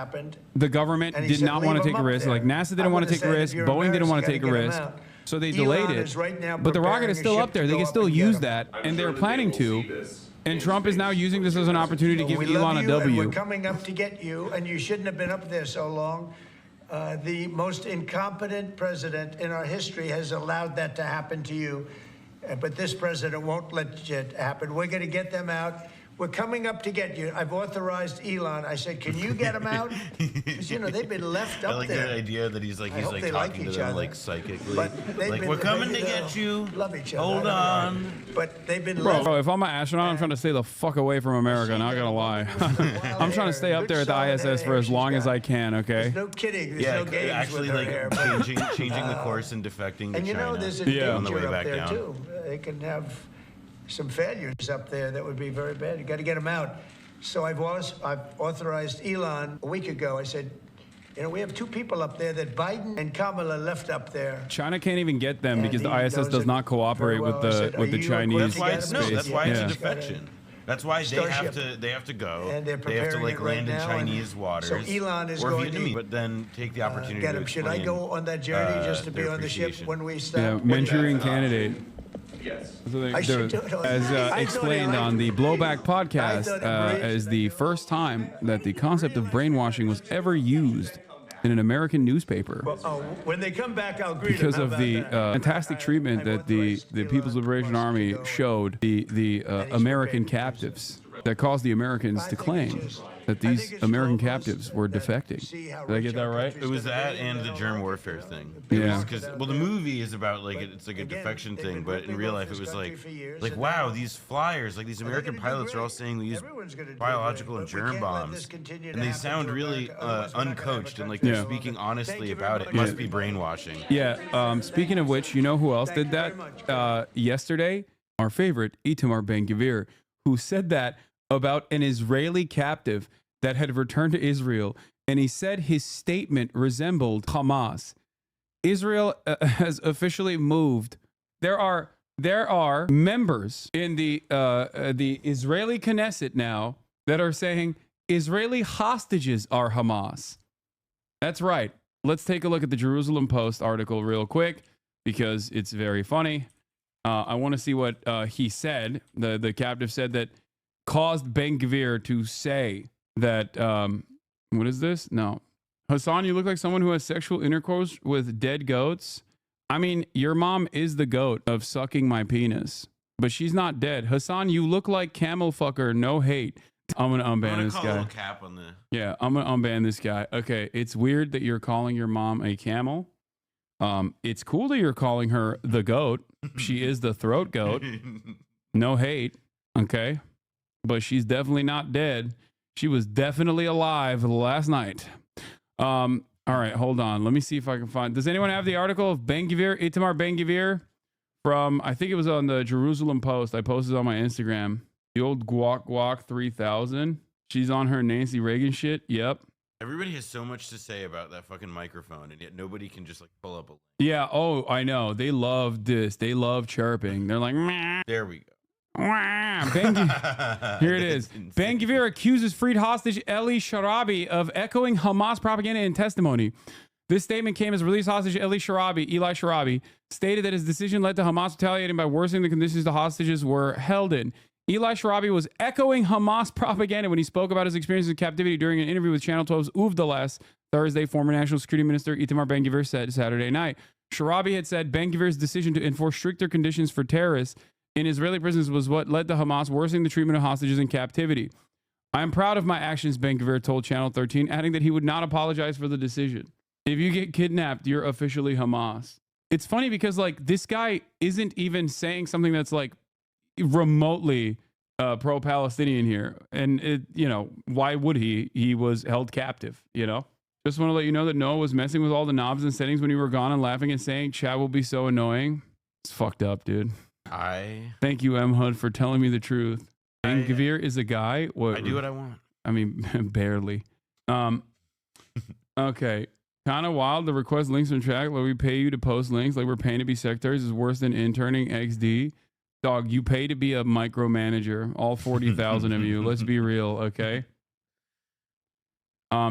the government did not want to take a risk. Like NASA didn't want to take a risk. Boeing didn't want to take a risk. So they delayed it. But the rocket is still up there. They can still use that, and they're planning to. And Trump is now using this as an opportunity to give Elon a W. We're coming up to get you, and you shouldn't have been up there so long. The most incompetent president in our history has allowed that to happen to you. But this president won't let it happen. We're going to get them out. We're coming up to get you. I've authorized Elon. I said, can you get him out? Because, you know, they've been left up there. I like the idea that he's like talking to them like psychically. Like, we're coming to get you. Love each other. Hold on. But they've been left. Bro, if I'm an astronaut, I'm trying to stay the fuck away from America, not gonna lie. I'm trying to stay up there at the ISS for as long as I can, okay? There's no kidding. There's no games actually, with her like hair, changing the course and defecting to and you know, China there's a on the way danger up back there down. too. They can have some failures up there that would be very bad. You got to get them out. So I've authorized Elon a week ago. I said, you know, we have two people up there that Biden and Kamala left up there. China can't even get them because the ISS does not cooperate with the Chinese space. That's why it's a defection. That's why they have to go. And they're they have to like preparing land it in right now, Chinese waters. So Elon is or going Vietnamese, to but then take the opportunity get to him. Should I explain, go on that journey just to be on the ship when we stop? Yeah, Manchurian Candidate. Yes. As explained on the Blowback podcast, as the first time that the concept of brainwashing was ever used in an American newspaper. When they come back, I'll greet because them. of the fantastic treatment that the People's Liberation Army showed the American captives that caused the Americans to claim that these American captives were defecting. Did I get that right? It was that and the germ warfare thing. Yeah. Because the movie is about like it's like a defection thing, but in real life it was like wow, these flyers, like these American pilots are all saying we use biological and germ bombs, and they sound really uncoached and like they're speaking honestly about it. It must be brainwashing. Yeah. Speaking of which, you know who else did that yesterday? Our favorite, Itamar Ben-Gvir, who said that about an Israeli captive that had returned to Israel, and he said his statement resembled Hamas. Israel has officially moved. There are members in the Israeli Knesset now that are saying Israeli hostages are Hamas. That's right. Let's take a look at the Jerusalem Post article real quick because it's very funny. I want to see what he said. The captive said that caused Ben-Gvir to say that, what is this? No. Hassan, you look like someone who has sexual intercourse with dead goats. I mean, your mom is the goat of sucking my penis, but she's not dead. Hassan, you look like camel fucker, no hate. I'm going to unban this guy. Cap on the... Yeah, I'm going to unban this guy. Okay, it's weird that you're calling your mom a camel. It's cool that you're calling her the goat. She is the throat goat. No hate. Okay. But she's definitely not dead. She was definitely alive last night. All right, hold on. Let me see if I can find. Does anyone have the article of Ben-Gvir, Itamar Ben-Gvir, from? I think it was on the Jerusalem Post. I posted on my Instagram. The old Guac 3000. She's on her Nancy Reagan shit. Yep. Everybody has so much to say about that fucking microphone, and yet nobody can just like pull up a. Yeah. Oh, I know. They love this. They love chirping. They're like, meh. There we go. Here it is. Ben-Gvir accuses freed hostage Eli Sharabi of echoing Hamas propaganda in testimony. This statement came as released hostage Eli Sharabi, stated that his decision led to Hamas retaliating by worsening the conditions the hostages were held in. Eli Sharabi was echoing Hamas propaganda when he spoke about his experiences in captivity during an interview with Channel 12's Uvda last Thursday. Former National Security Minister Itamar Ben-Gvir said Saturday night. Sharabi had said Ben-Gvir's decision to enforce stricter conditions for terrorists in Israeli prisons was what led to Hamas worsening the treatment of hostages in captivity. I am proud of my actions, Ben-Gvir told Channel 13, adding that he would not apologize for the decision. If you get kidnapped, you're officially Hamas. It's funny because like this guy isn't even saying something that's like remotely pro-Palestinian here. And it, you know, why would he? He was held captive, you know? Just want to let you know that Noah was messing with all the knobs and settings when you were gone and laughing and saying chat will be so annoying. It's fucked up, dude. Thank you, M. Hood, for telling me the truth. Ben-Gvir is a guy. I do what I want. I mean, barely. Okay. Kind of wild. The request links from track where we pay you to post links like we're paying to be secretaries is worse than interning XD. Dog, you pay to be a micromanager. All 40,000 of you. Let's be real, okay?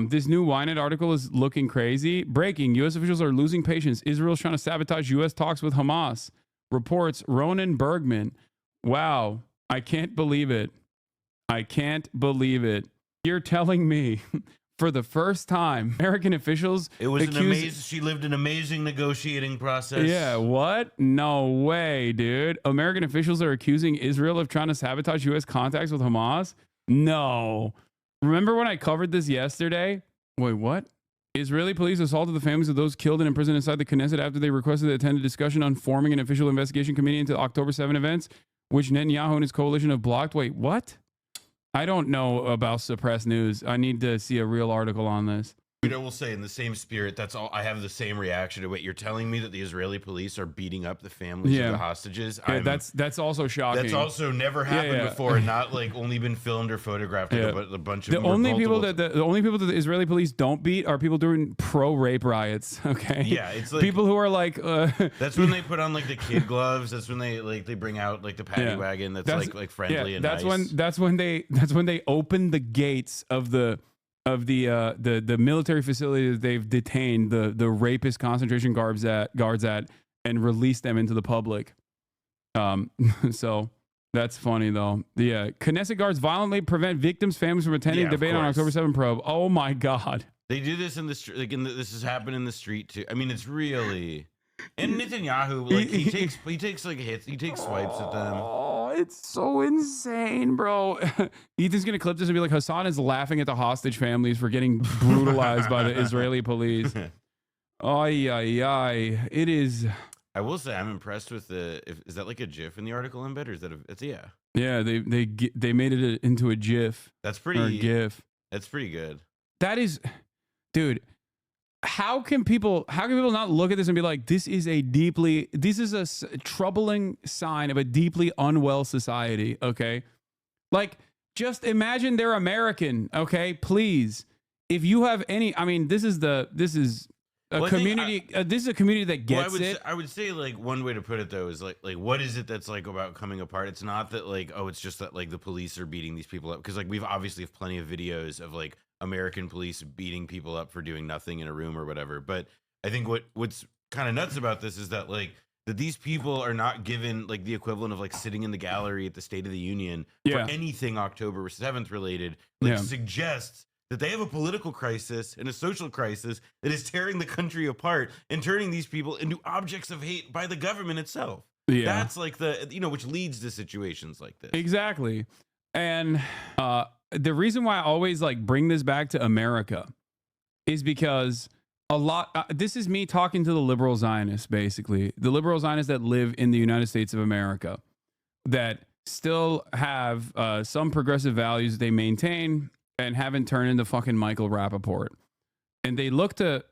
This new Ynet article is looking crazy. Breaking. U.S. officials are losing patience. Israel's trying to sabotage U.S. talks with Hamas. Reports Ronan Bergman. Wow. I can't believe it. I can't believe it. You're telling me for the first time, American officials It was an amazing. She lived an amazing negotiating process. Yeah, what? No way, dude. American officials are accusing Israel of trying to sabotage U.S. contacts with Hamas? No. Remember when I covered this yesterday? Wait, what? Israeli police assaulted the families of those killed and imprisoned inside the Knesset after they requested to attend a discussion on forming an official investigation committee into October 7 events, which Netanyahu and his coalition have blocked. Wait, what? I don't know about suppressed news. I need to see a real article on this. I will say, in the same spirit, that's all. I have the same reaction to what you're telling me, that the Israeli police are beating up the families of the hostages. Yeah, that's also shocking. That's also never happened before, and not like only been filmed or photographed. Like a bunch of the only people that the only people that the Israeli police don't beat are people doing pro-rape riots. Okay. Yeah, it's like people who are like. That's when they put on like the kid gloves. That's when they bring out like the paddy wagon. That's like friendly and that's nice. That's when they open the gates of the military facility that they've detained the rapist concentration guards at and release them into the public. So that's funny though. The Knesset guards violently prevent victims' families from attending debate on October 7 probe. Oh my God. They do this in the street. Like this has happened in the street too. I mean, it's really. And Netanyahu, like he takes like hits, he takes swipes at them. Oh, it's so insane, bro. Ethan's gonna clip this and be like, Hassan is laughing at the hostage families for getting brutalized by the Israeli police. Ay, ay, ay. It is. I will say I'm impressed with is that like a GIF in the article embed, or is that it's Yeah, they made it into a GIF. That's pretty. Or a GIF. That's pretty good. That is, dude. How can people not look at this and be like, this is a troubling sign of a deeply unwell society? Okay, like just imagine they're American. Okay, please, if you have any, I mean, this is a community that gets it. I would say like one way to put it though is like what is it that's like about coming apart? It's not that like, oh, it's just that like the police are beating these people up, because like we've obviously have plenty of videos of like American police beating people up for doing nothing in a room or whatever. But I think what's kind of nuts about this is that like that these people are not given like the equivalent of like sitting in the gallery at the State of the Union for anything October 7th related. Like suggests that they have a political crisis and a social crisis that is tearing the country apart and turning these people into objects of hate by the government itself. Yeah, that's like which leads to situations like this. Exactly. And the reason why I always like bring this back to America is because this is me talking to the liberal Zionists, basically the liberal Zionists that live in the United States of America, that still have some progressive values they maintain and haven't turned into fucking Michael Rappaport. And they look to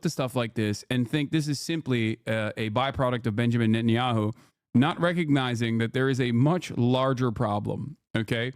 stuff like this and think this is simply a byproduct of Benjamin Netanyahu, not recognizing that there is a much larger problem. Okay.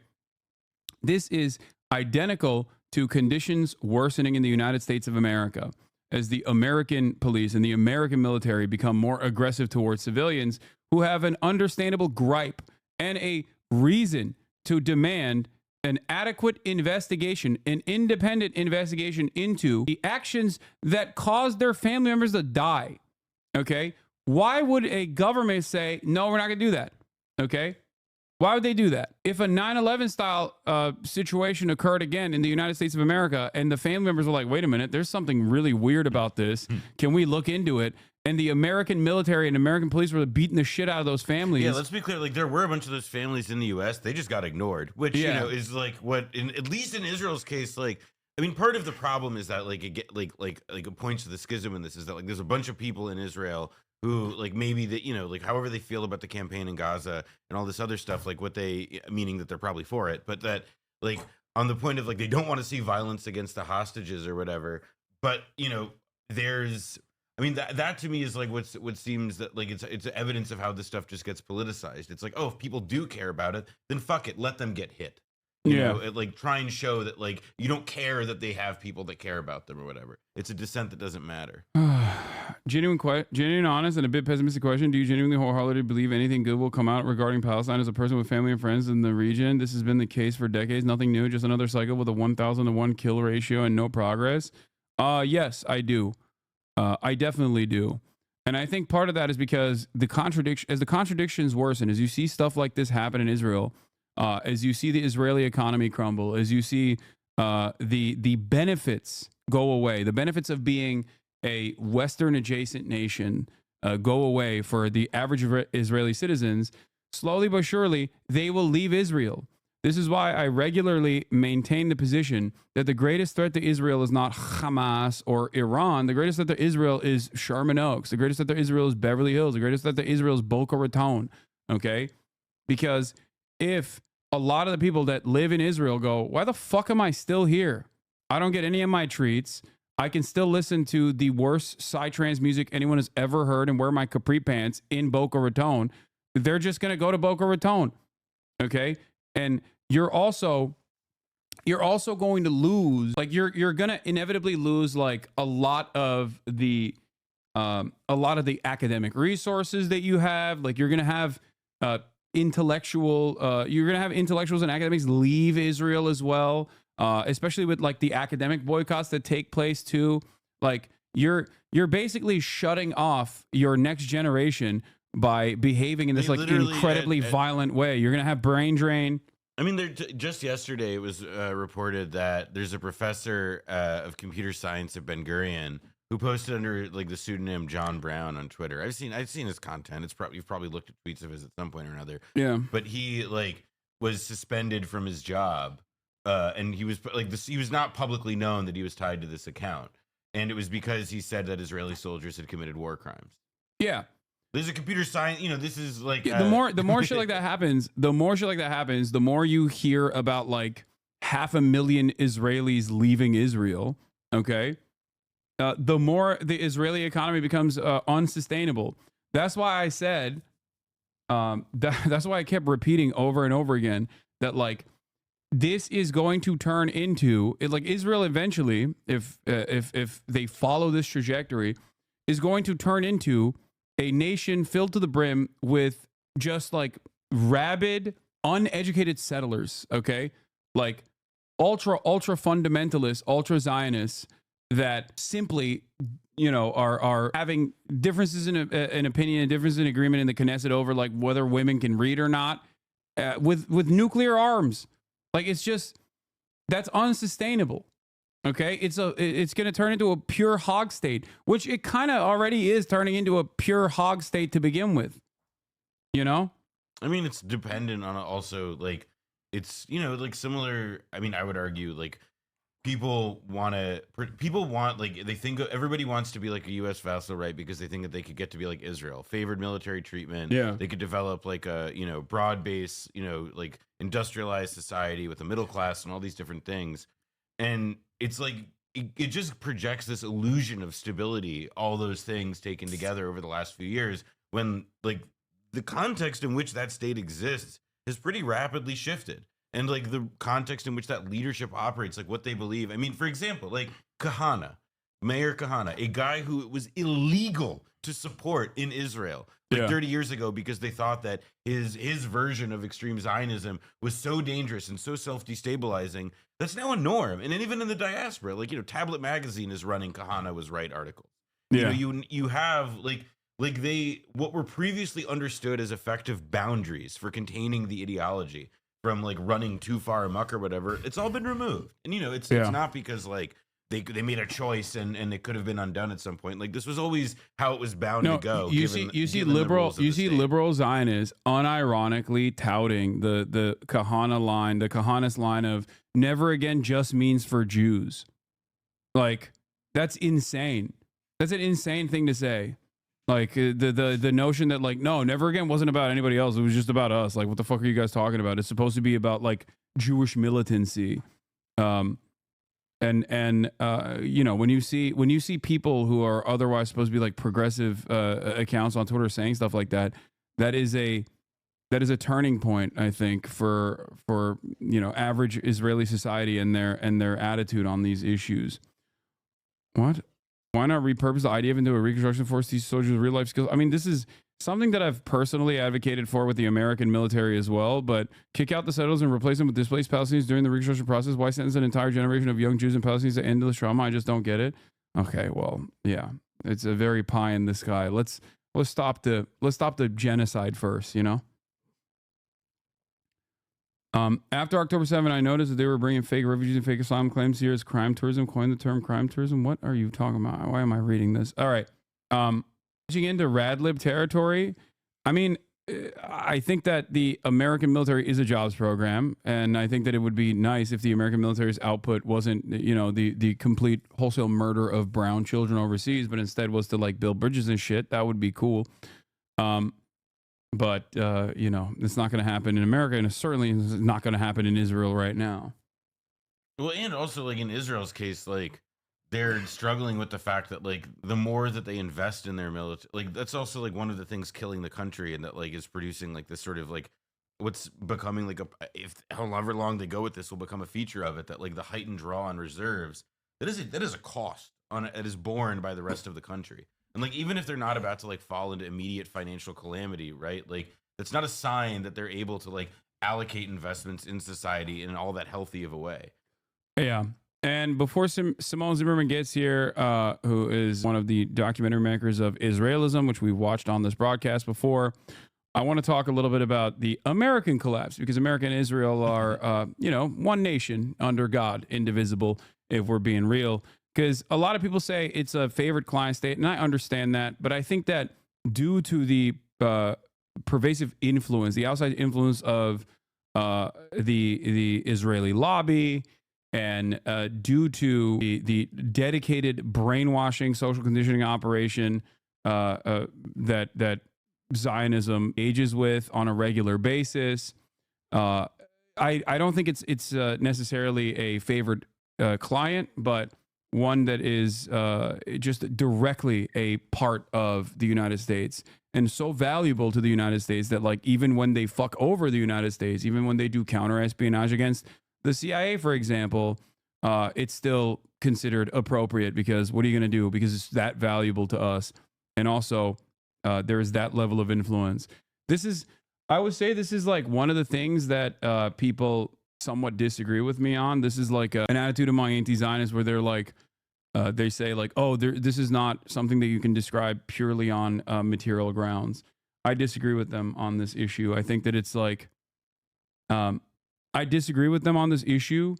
This is identical to conditions worsening in the United States of America as the American police and the American military become more aggressive towards civilians who have an understandable gripe and a reason to demand an adequate investigation, an independent investigation into the actions that caused their family members to die. Okay? Why would a government say, no, we're not going to do that? Okay? Why would they do that? If a 9/11 style situation occurred again in the United States of America and the family members were like, wait a minute, there's something really weird about this. Can we look into it? And the American military and American police were beating the shit out of those families. Yeah, let's be clear. Like there were a bunch of those families in the U.S. They just got ignored, which is like what, at least in Israel's case, like I mean, part of the problem is that like it points to the schism in this is that like there's a bunch of people in Israel who like maybe that like however they feel about the campaign in Gaza and all this other stuff, like meaning that they're probably for it, but that like on the point of like they don't want to see violence against the hostages or whatever, but there's that to me is like what seems that like it's evidence of how this stuff just gets politicized. It's like, oh, if people do care about it, then fuck it, let them get hit. You know, like try and show that like you don't care that they have people that care about them or whatever. It's a dissent that doesn't matter. Genuine, honest, and a bit pessimistic question. Do you genuinely wholeheartedly believe anything good will come out regarding Palestine as a person with family and friends in the region? This has been the case for decades. Nothing new, just another cycle with a 1,000-to-1 kill ratio and no progress. Yes, I do. I definitely do. And I think part of that is because the contradictions worsen, as you see stuff like this happen in Israel, as you see the Israeli economy crumble, as you see the benefits go away. The benefits of being a Western adjacent nation go away for the average Israeli citizens. Slowly but surely, they will leave Israel. This is why I regularly maintain the position that the greatest threat to Israel is not Hamas or Iran. The greatest threat to Israel is Sherman Oaks. The greatest threat to Israel is Beverly Hills. The greatest threat to Israel is Boca Raton. Okay? Because if a lot of the people that live in Israel go, why the fuck am I still here? I don't get any of my treats. I can still listen to the worst psytrance music anyone has ever heard and wear my capri pants in Boca Raton. They're just going to go to Boca Raton. Okay? And you're also going to lose, like you're going to inevitably lose like a lot of the academic resources that you have. Like you're going to have intellectuals and academics leave Israel as well, especially with like the academic boycotts that take place too. Like you're basically shutting off your next generation by behaving in this like incredibly violent way. You're going to have brain drain. I mean, just yesterday it was reported that there's a professor of computer science at Ben Gurion who posted under like the pseudonym John Brown on Twitter. I've seen his content. You've probably looked at tweets of his at some point or another. Yeah. But he like was suspended from his job, and he was like this. He was not publicly known that he was tied to this account, and it was because he said that Israeli soldiers had committed war crimes. Yeah. There's a computer science, this is like the more shit like that happens, the more you hear about like 500,000 Israelis leaving Israel. Okay. The more the Israeli economy becomes unsustainable. That's why I said, that's why I kept repeating over and over again that like this is going to turn into like Israel eventually, if they follow this trajectory, is going to turn into a nation filled to the brim with just like rabid, uneducated settlers, okay? Like ultra fundamentalist, ultra Zionists that simply, are having differences in opinion and differences in agreement in the Knesset over like whether women can read or not, with nuclear arms. Like that's unsustainable. Okay, it's going to turn into a pure hog state, which it kind of already is turning into a pure hog state to begin with. I mean, it's dependent on also like it's like similar. I mean, I would argue like people want like they think everybody wants to be like a U.S. vassal, right? Because they think that they could get to be like Israel, favored military treatment. Yeah, they could develop like a broad base, like industrialized society with a middle class and all these different things. And it's like it just projects this illusion of stability, all those things taken together over the last few years, when like the context in which that state exists has pretty rapidly shifted. And like the context in which that leadership operates, like what they believe. I mean, for example, like Mayor Kahana, a guy who it was illegal to support in Israel 30 years ago because they thought that his version of extreme Zionism was so dangerous and so self-destabilizing. That's now a norm. And then even in the diaspora, like, Tablet Magazine is running Kahana was right articles. Yeah. You have like what were previously understood as effective boundaries for containing the ideology from like running too far amok or whatever. It's all been removed. And, it's not because like they made a choice and it could have been undone at some point. Like this was always how it was bound to go. You see liberal Zionists unironically touting the Kahana line, the Kahanist line of never again just means for Jews. Like that's insane. That's an insane thing to say. Like the notion that like no, never again wasn't about anybody else. It was just about us. Like what the fuck are you guys talking about? It's supposed to be about like Jewish militancy. And when you see people who are otherwise supposed to be like progressive accounts on Twitter saying stuff like that, that is a turning point, I think, for average Israeli society and their attitude on these issues. What? Why not repurpose the IDF into a reconstruction force? These soldiers with real life skills. I mean, this is something that I've personally advocated for with the American military as well, but kick out the settlers and replace them with displaced Palestinians during the reconstruction process. Why sentence an entire generation of young Jews and Palestinians to endless trauma? I just don't get it. Okay, well, yeah, it's a very pie in the sky. Let's stop the genocide first, After October 7, I noticed that they were bringing fake refugees and fake asylum claims here as crime tourism. Coined the term crime tourism. What are you talking about? Why am I reading this? All right. Pushing into Radlib territory. I mean, I think that the American military is a jobs program, and I think that it would be nice if the American military's output wasn't, you know, the complete wholesale murder of brown children overseas, but instead was to like build bridges and shit. That would be cool. But you know, it's not going to happen in America, and it certainly is not going to happen in Israel right now. Well, and also like in Israel's case, like they're struggling with the fact that like the more that they invest in their military, like that's also like one of the things killing the country, and that like is producing like this sort of like what's becoming like if however long they go with this will become a feature of it, that like the heightened draw on reserves, that is a cost on it is borne by the rest of the country. And like even if they're not about to like fall into immediate financial calamity, right? Like that's not a sign that they're able to like allocate investments in society in all that healthy of a way. Yeah. And before Simone Zimmerman gets here, who is one of the documentary makers of Israelism, which we've watched on this broadcast before, I want to talk a little bit about the American collapse, because America and Israel are, you know, one nation under God, indivisible, if we're being real. Because a lot of people say it's a favorite client state, and I understand that. But I think that due to the pervasive influence, the outside influence of the Israeli lobby, and due to the dedicated brainwashing, social conditioning operation that Zionism engages with on a regular basis, I don't think it's necessarily a favored client, but one that is just directly a part of the United States and so valuable to the United States that like even when they fuck over the United States, even when they do counter espionage against the CIA, for example, it's still considered appropriate, because what are you going to do? Because it's that valuable to us. And also, there is that level of influence. I would say this is like one of the things that people somewhat disagree with me on. This is like an attitude among anti-Zionists where they're like, they say like, oh, this is not something that you can describe purely on material grounds. I disagree with them on this issue. I think that it's like, I disagree with them on this issue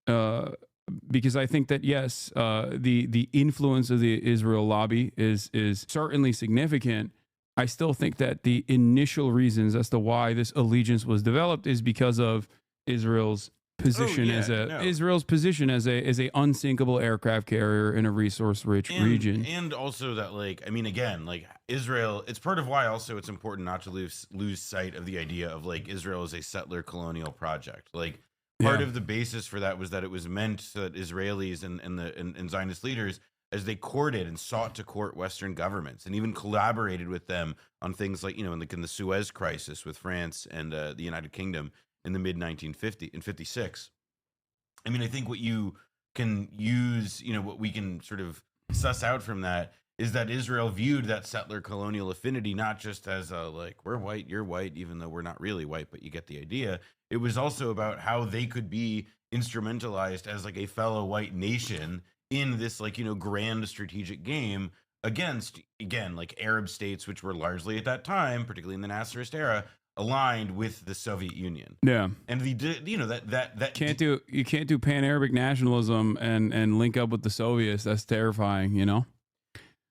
because I think that, yes, the influence of the Israel lobby is certainly significant. I still think that the initial reasons as to why this allegiance was developed is because of Israel's position Israel's position as a unsinkable aircraft carrier in a resource-rich region, and also that like I mean again like Israel, it's part of why also it's important not to lose sight of the idea of like Israel as a settler colonial project. Like part of the basis for that was that it was meant so that Israelis and Zionist leaders, as they courted and sought to court Western governments and even collaborated with them on things like, you know, in the Suez Crisis with France and the United Kingdom in the mid-1950 in 56. I mean, I think what you can use, you know, what we can sort of suss out from that is that Israel viewed that settler colonial affinity not just as a like, we're white, you're white, even though we're not really white, but you get the idea. It was also about how they could be instrumentalized as like a fellow white nation in this like, you know, grand strategic game against, again, like Arab states, which were largely at that time, particularly in the Nasserist era, aligned with the Soviet Union. Yeah. And you know that you can't do pan-Arabic nationalism and link up with the Soviets. That's terrifying, you know?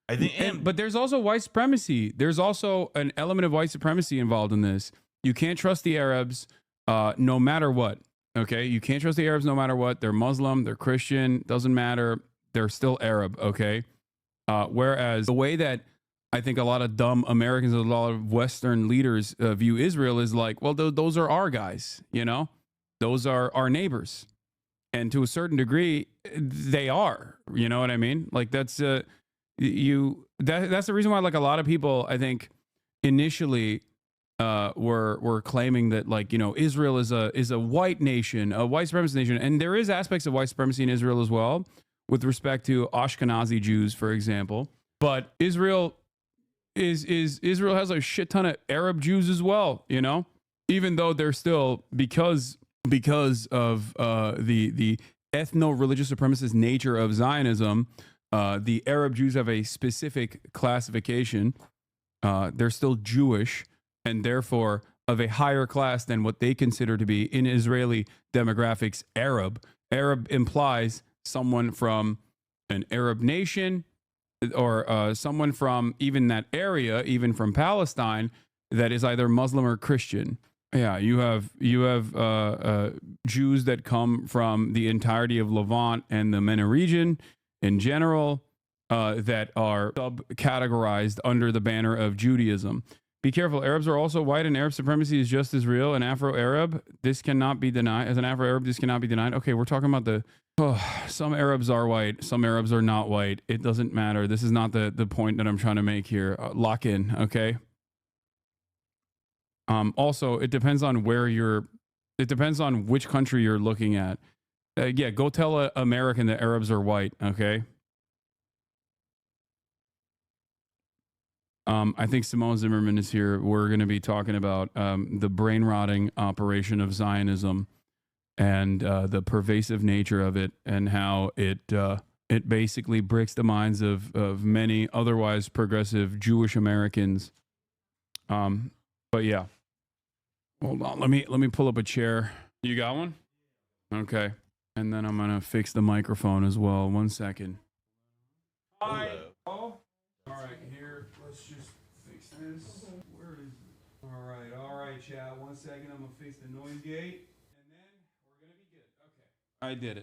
I think but there's also white supremacy. There's also an element of white supremacy involved in this. You can't trust the Arabs no matter what. Okay? You can't trust the Arabs no matter what. They're Muslim, they're Christian, doesn't matter. They're still Arab, okay? Whereas the way that I think a lot of dumb Americans and a lot of Western leaders view Israel is like, well, those are our guys, you know? Those are our neighbors. And to a certain degree, they are, you know what I mean? Like that's the reason why like a lot of people, I think, initially were claiming that like, you know, Israel is a white nation, a white supremacist nation. And there is aspects of white supremacy in Israel as well, with respect to Ashkenazi Jews, for example. But Israel has a shit ton of Arab Jews as well, you know, even though they're still because of the ethno-religious supremacist nature of Zionism, the Arab Jews have a specific classification. They're still Jewish, and therefore of a higher class than what they consider to be in Israeli demographics Arab. Arab implies someone from an Arab nation or someone from even that area, even from Palestine, that is either Muslim or Christian. Yeah, you have Jews that come from the entirety of Levant and the MENA region in general that are subcategorized under the banner of Judaism. Be careful. Arabs are also white, and Arab supremacy is just as real. An Afro-Arab, this cannot be denied. As an Afro-Arab, this cannot be denied. Okay, we're talking about the... some Arabs are white. Some Arabs are not white. It doesn't matter. This is not the point that I'm trying to make here. Lock in, okay? Also, it depends on where you're... It depends on which country you're looking at. Yeah, go tell an American that Arabs are white, okay? I think Simone Zimmerman is here. We're going to be talking about the brain rotting operation of Zionism and the pervasive nature of it, and how it basically breaks the minds of many otherwise progressive Jewish Americans. But yeah, hold on. Let me pull up a chair. You got one? Okay, and then I'm gonna fix the microphone as well. 1 second. Hi. Oh. All right, here. Let's just fix this. Where is it? All right, chat. 1 second. I'm gonna fix the noise gate, and then we're gonna be good. Okay. I did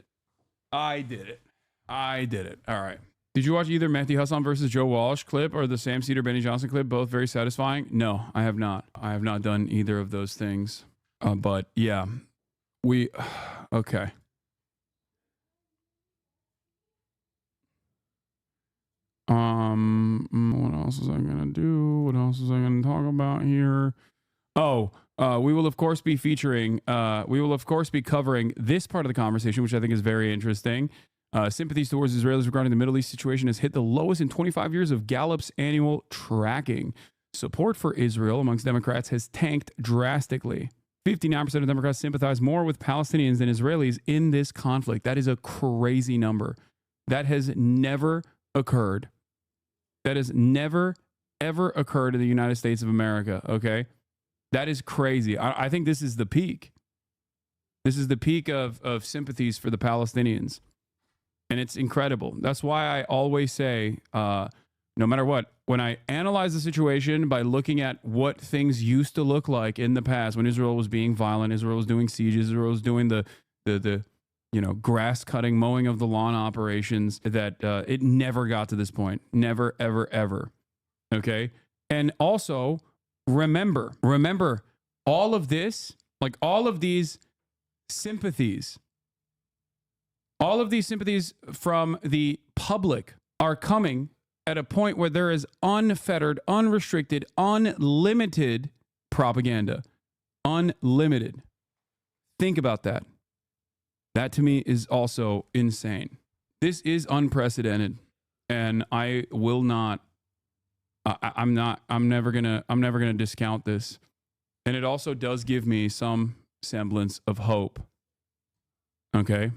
it. All right. Did you watch either Mehdi Hassan versus Joe Walsh clip or the Sam Cedar Benny Johnson clip? Both very satisfying. No, I have not. I have not done either of those things. But yeah, okay. What else was I gonna do? What else was I gonna talk about here? Oh, we will of course be featuring, we will of course be covering this part of the conversation, which I think is very interesting. Sympathies towards Israelis regarding the Middle East situation has hit the lowest in 25 years of Gallup's annual tracking. Support for Israel amongst Democrats has tanked drastically. 59% of Democrats sympathize more with Palestinians than Israelis in this conflict. That is a crazy number. That has never occurred. That has never, ever occurred in the United States of America, okay? That is crazy. I think this is the peak. This is the peak of sympathies for the Palestinians. And it's incredible. That's why I always say, no matter what, when I analyze the situation by looking at what things used to look like in the past, when Israel was being violent, Israel was doing sieges, Israel was doing the grass cutting, mowing of the lawn operations, that it never got to this point. Never, ever, ever. Okay. And also remember all of this, like all of these sympathies from the public are coming at a point where there is unfettered, unrestricted, unlimited propaganda. Unlimited. Think about that. That to me is also insane. This is unprecedented, and I will not. I'm never gonna discount this, and it also does give me some semblance of hope. Okay,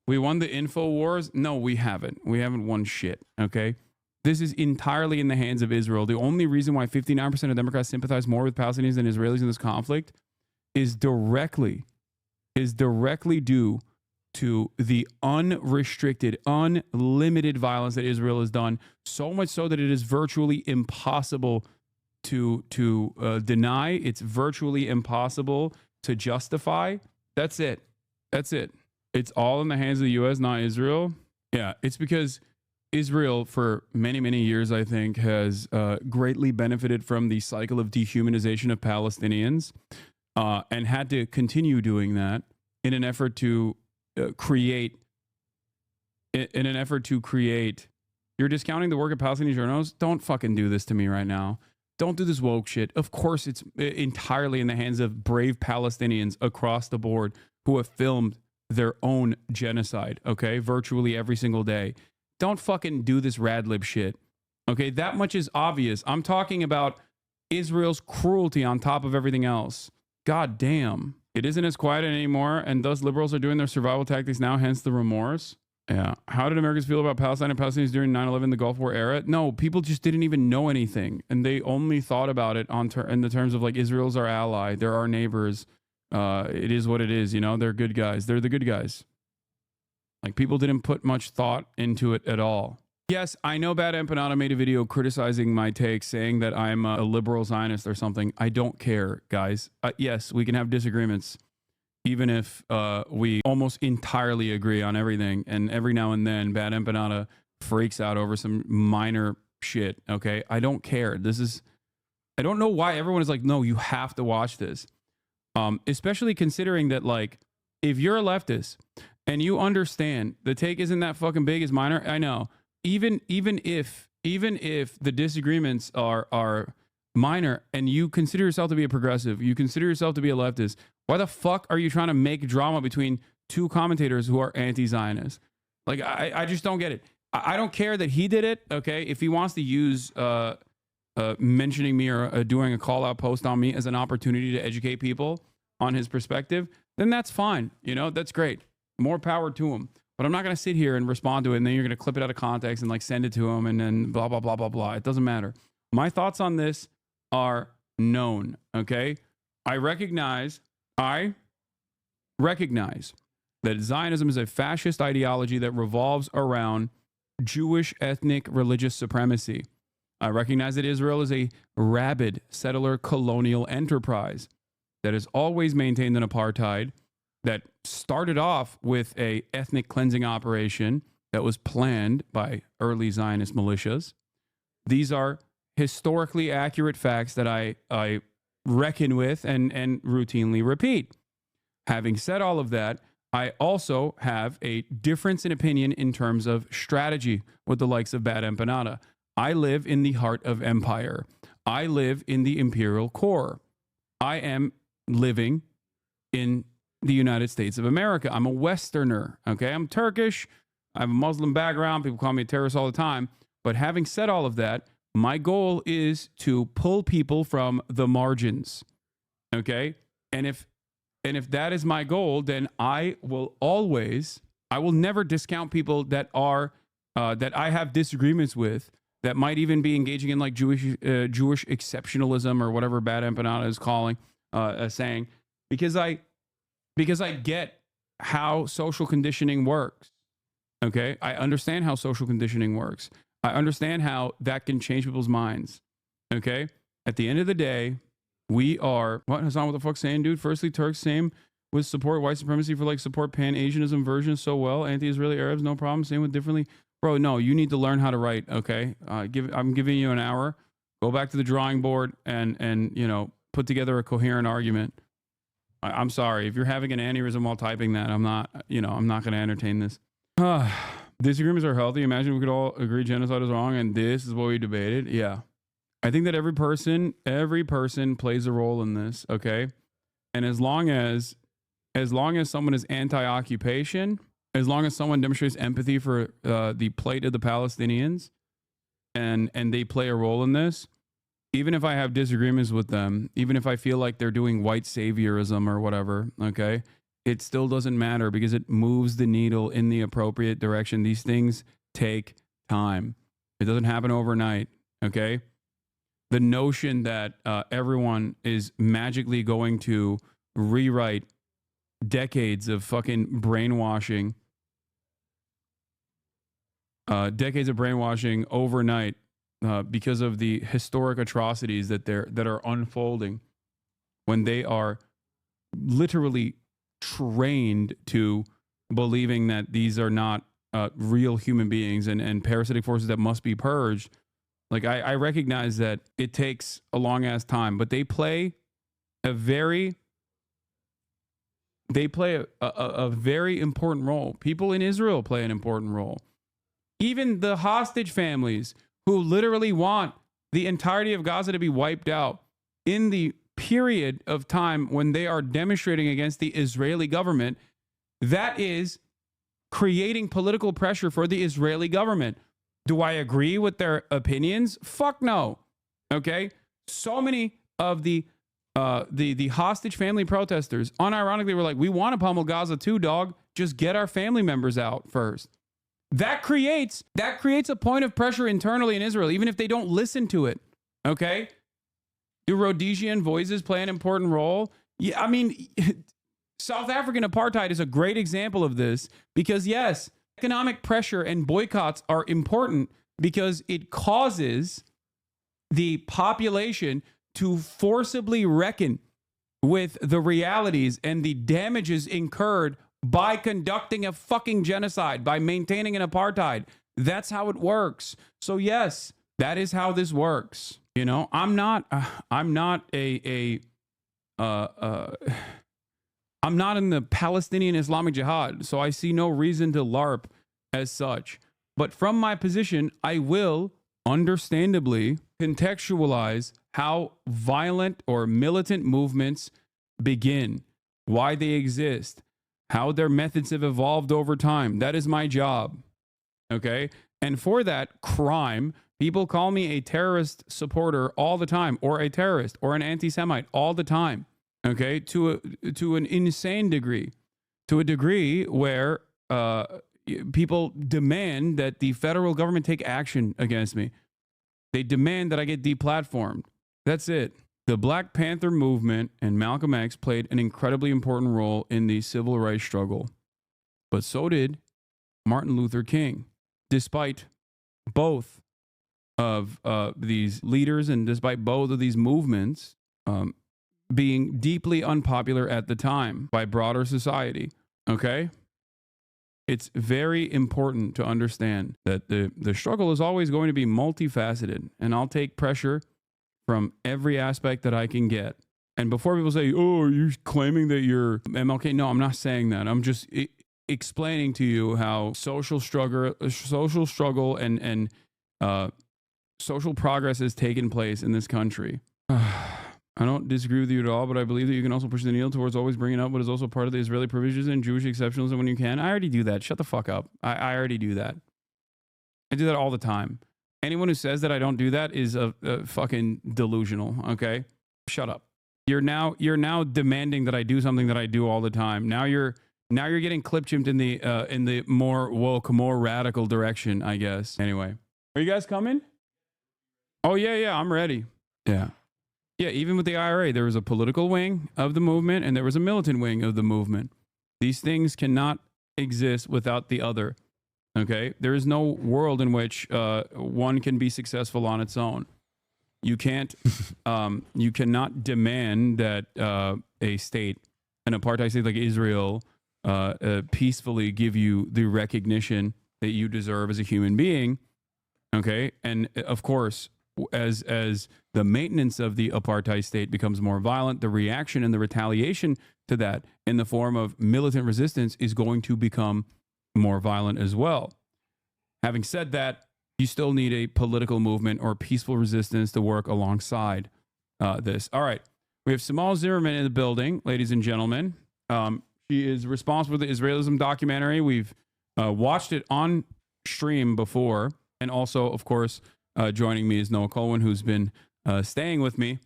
we won the info wars. No, we haven't. We haven't won shit. Okay, this is entirely in the hands of Israel. The only reason why 59% of Democrats sympathize more with Palestinians than Israelis in this conflict is directly due to the unrestricted, unlimited violence that Israel has done, so much so that it is virtually impossible to deny. It's virtually impossible to justify. That's it. It's all in the hands of the U.S., not Israel. Yeah, it's because Israel, for many, many years, I think, has greatly benefited from the cycle of dehumanization of Palestinians and had to continue doing that in an effort to create. You're discounting the work of Palestinian journalists? Don't fucking do this to me right now. Don't do this woke shit. Of course, it's entirely in the hands of brave Palestinians across the board who have filmed their own genocide, okay? Virtually every single day. Don't fucking do this rad lib shit, okay? That much is obvious. I'm talking about Israel's cruelty on top of everything else. God damn. It isn't as quiet anymore, and thus liberals are doing their survival tactics now, hence the remorse. Yeah. How did Americans feel about Palestine and Palestinians during 9/11, the Gulf War era? No, people just didn't even know anything, and they only thought about it in the terms of like Israel's our ally, they're our neighbors. It is what it is, you know. They're good guys. They're the good guys. Like people didn't put much thought into it at all. Yes, I know Bad Empanada made a video criticizing my take, saying that I'm a liberal Zionist or something. I don't care, guys. Yes, we can have disagreements, even if we almost entirely agree on everything. And every now and then, Bad Empanada freaks out over some minor shit, okay? I don't care. I don't know why everyone is like, no, you have to watch this. Especially considering that, like, if you're a leftist and you understand the take isn't that fucking big, it's minor. I know. Even if the disagreements are minor and you consider yourself to be a progressive, you consider yourself to be a leftist, why the fuck are you trying to make drama between two commentators who are anti-Zionist? Like, I just don't get it. I don't care that he did it, okay? If he wants to use mentioning me or doing a call-out post on me as an opportunity to educate people on his perspective, then that's fine. You know, that's great. More power to him. But I'm not going to sit here and respond to it, and then you're going to clip it out of context and like send it to him and then blah, blah, blah, blah, blah. It doesn't matter. My thoughts on this are known, okay? I recognize that Zionism is a fascist ideology that revolves around Jewish ethnic religious supremacy. I recognize that Israel is a rabid settler colonial enterprise that has always maintained an apartheid that started off with a ethnic cleansing operation that was planned by early Zionist militias. These are historically accurate facts that I reckon with and routinely repeat. Having said all of that, I also have a difference in opinion in terms of strategy with the likes of Bad Empanada. I live in the heart of empire. I live in the imperial core. I am living in the United States of America. I'm a Westerner, okay? I'm Turkish. I have a Muslim background. People call me a terrorist all the time. But having said all of that, my goal is to pull people from the margins, okay? And if that is my goal, then I will never discount people that are that I have disagreements with, that might even be engaging in like Jewish exceptionalism or whatever Bad Empanada is saying, because I get how social conditioning works. Okay, I understand how social conditioning works. I understand how that can change people's minds. Okay, at the end of the day, we are Hassan, what the fuck saying, dude? Firstly, Turks same with support white supremacy for like support Pan-Asianism versions so well. Anti-Israeli Arabs, no problem. Same with differently. Bro, no, you need to learn how to write, okay? I'm giving you an hour. Go back to the drawing board and you know, put together a coherent argument. I'm sorry. If you're having an aneurysm while typing that, I'm not going to entertain this. Disagreements are healthy. Imagine we could all agree genocide is wrong and this is what we debated. Yeah. I think that every person plays a role in this, okay? And as long as someone is anti-occupation, as long as someone demonstrates empathy for the plight of the Palestinians and they play a role in this, even if I have disagreements with them, even if I feel like they're doing white saviorism or whatever, okay, it still doesn't matter because it moves the needle in the appropriate direction. These things take time. It doesn't happen overnight, okay? The notion that everyone is magically going to rewrite decades of fucking brainwashing, overnight because of the historic atrocities that are unfolding when they are literally trained to believing that these are not real human beings and parasitic forces that must be purged. Like I recognize that it takes a long ass time, but they play a very important role. People in Israel play an important role. Even the hostage families who literally want the entirety of Gaza to be wiped out in the period of time when they are demonstrating against the Israeli government, that is creating political pressure for the Israeli government. Do I agree with their opinions? Fuck no. Okay? So many of the hostage family protesters unironically were like, we want to pummel Gaza too, dog. Just get our family members out first. that creates a point of pressure internally in Israel, even if they don't listen to it. Okay? Do Rhodesian voices play an important role? Yeah, I mean, South African apartheid is a great example of this because, yes, economic pressure and boycotts are important because it causes the population to forcibly reckon with the realities and the damages incurred by conducting a fucking genocide, by maintaining an apartheid. That's how it works. So yes, that is how this works. You know, I'm not I'm not in the Palestinian Islamic Jihad, so I see no reason to LARP as such. But from my position, I will understandably contextualize how violent or militant movements begin, why they exist, how their methods have evolved over time. That is my job. Okay? And for that crime, people call me a terrorist supporter all the time, or a terrorist, or an anti-Semite all the time. Okay? To an insane degree. To a degree where people demand that the federal government take action against me. They demand that I get deplatformed. That's it. The Black Panther movement and Malcolm X played an incredibly important role in the civil rights struggle. But so did Martin Luther King. Despite both of these leaders and despite both of these movements being deeply unpopular at the time by broader society, okay? It's very important to understand that the struggle is always going to be multifaceted, and I'll take pressure from every aspect that I can get. And before people say, oh, are you claiming that you're MLK? No, I'm not saying that. I'm just explaining to you how social struggle and social progress has taken place in this country. I don't disagree with you at all, but I believe that you can also push the needle towards always bringing up what is also part of the Israeli provisions and Jewish exceptionalism when you can. I already do that. Shut the fuck up. I already do that. I do that all the time. Anyone who says that I don't do that is a fucking delusional, okay? Shut up. You're now demanding that I do something that I do all the time. Now you're getting clip-chimped in the more woke, more radical direction, I guess. Anyway. Are you guys coming? Oh, yeah, I'm ready. Yeah. Yeah, even with the IRA, there was a political wing of the movement and there was a militant wing of the movement. These things cannot exist without the other. Okay? There is no world in which one can be successful on its own. You can't, you cannot demand that a state, an apartheid state like Israel, peacefully give you the recognition that you deserve as a human being. Okay? And of course, as the maintenance of the apartheid state becomes more violent, the reaction and the retaliation to that in the form of militant resistance is going to become more violent as well. Having said that, you still need a political movement or peaceful resistance to work alongside this. All right. We have Samal Zimmerman in the building, ladies and gentlemen. She is responsible for the Israelism documentary. We've watched it on stream before. And also, of course, joining me is Noah Colwin, who's been staying with me.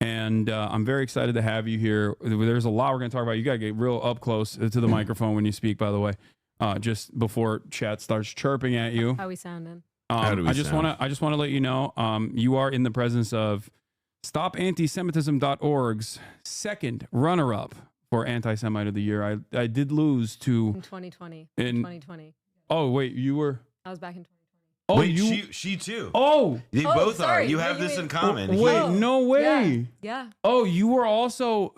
And I'm very excited to have you here. There's a lot we're going to talk about. You got to get real up close to the microphone when you speak, by the way, just before chat starts chirping at you. How we sounding? I just want to let you know, you are in the presence of StopAntisemitism.org's second runner-up for Anti-Semite of the Year. I did lose to... In 2020. In 2020. Oh, wait, you were... I was back in 2020. Oh, wait, she too. Oh, they both are. You have this in common. Wait, no way. Yeah. Oh, you were also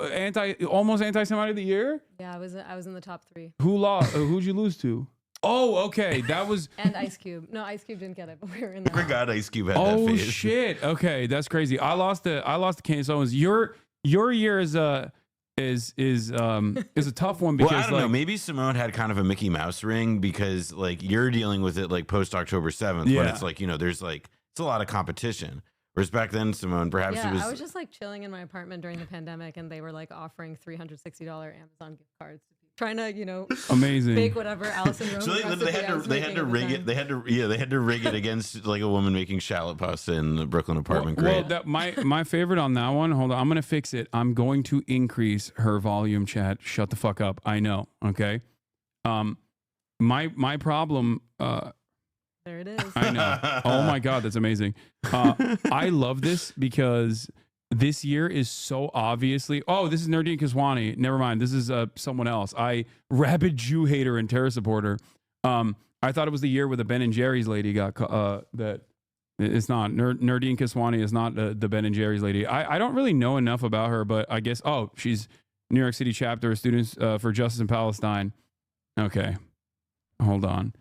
almost anti-Semite of the year. Yeah, I was in the top 3. Who lost? Who'd you lose to? Oh, okay, that was. And Ice Cube. No, Ice Cube didn't get it, but we were in there. I forgot Ice Cube had that Oh face. shit. Okay, that's crazy. I lost to Candace Owens. Your year is a tough one because well, I don't know. Maybe Simone had kind of a Mickey Mouse ring because like you're dealing with it like post October 7th, yeah. but it's like, you know, there's like it's a lot of competition. Whereas back then, Simone, perhaps it was. I was just like chilling in my apartment during the pandemic, and they were like offering $360 Amazon gift cards. Trying to, you know, amazing bake whatever Allison Roman so they had to rig it. They had to rig it against like a woman making shallot pasta in the Brooklyn apartment. Well, my favorite on that one. Hold on, I'm gonna fix it. I'm going to increase her volume. Chat, shut the fuck up. I know. Okay. My problem There it is. I know. Oh my God, that's amazing. I love this because this year is so obviously. Oh, this is Nardine Kiswani. Never mind. This is someone else. Rabid Jew hater and terror supporter. I thought it was the year where the Ben and Jerry's lady got that. It's not. Nardine Kiswani is not the Ben and Jerry's lady. I don't really know enough about her, but I guess, she's New York City chapter of Students for Justice in Palestine. Okay. Hold on.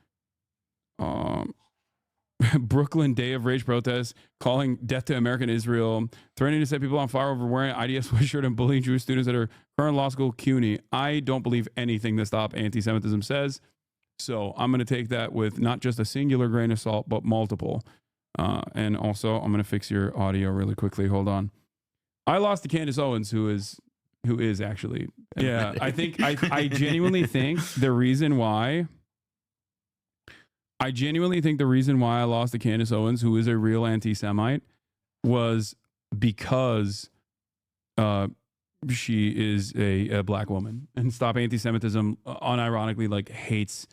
Brooklyn Day of Rage protests, calling death to American Israel, threatening to set people on fire over wearing IDF sweatshirt and bullying Jewish students at her current law school, CUNY. I don't believe anything the Stop Anti-Semitism says. So I'm going to take that with not just a singular grain of salt, but multiple. And also, I'm going to fix your audio really quickly. Hold on. I lost to Candace Owens, who is actually, yeah, I think, I genuinely think the reason why I lost to Candace Owens, who is a real anti-Semite, was because she is a black woman. And Stop Anti-Semitism unironically like hates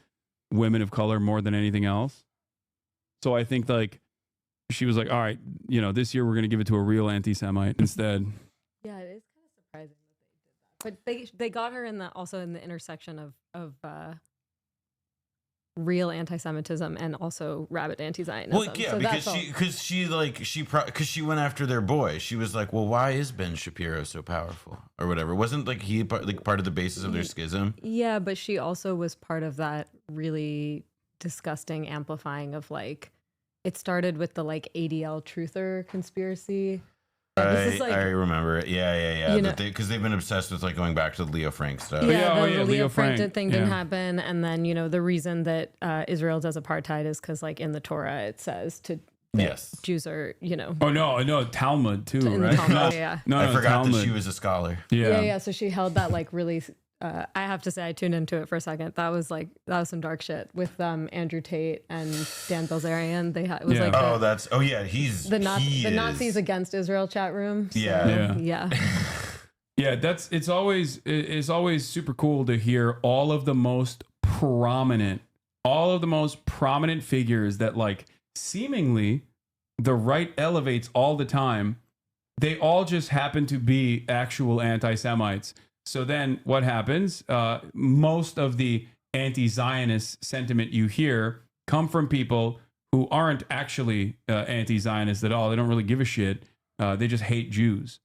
women of color more than anything else. So I think like she was like, all right, this year we're going to give it to a real anti-Semite instead. Yeah, it is kind of surprising that they did that. But they got her in the intersection of real anti-Semitism and also rabid anti-Zionism. Well, yeah, because she went after their boy. She was like, well, why is Ben Shapiro so powerful or whatever? Wasn't like he part of the basis of their schism? Yeah, but she also was part of that really disgusting amplifying of like, it started with the like ADL truther conspiracy. I remember it. Yeah. Because they've been obsessed with like going back to the Leo Frank stuff. Yeah, the Leo Frank thing didn't happen. And then, the reason that Israel does apartheid is because like in the Torah it says Jews are, Oh, no, Talmud too, right? Talmud, yeah. No, I forgot that she was a scholar. Yeah. So she held that like really... I have to say, I tuned into it for a second. That was some dark shit with Andrew Tate and Dan Bilzerian. It was he's the Nazis against Israel chat room. So, yeah. It's always super cool to hear all of the most prominent figures that like seemingly the right elevates all the time. They all just happen to be actual anti-Semites. So then what happens? Most of the anti-Zionist sentiment you hear come from people who aren't actually anti-Zionist at all. They don't really give a shit. They just hate Jews,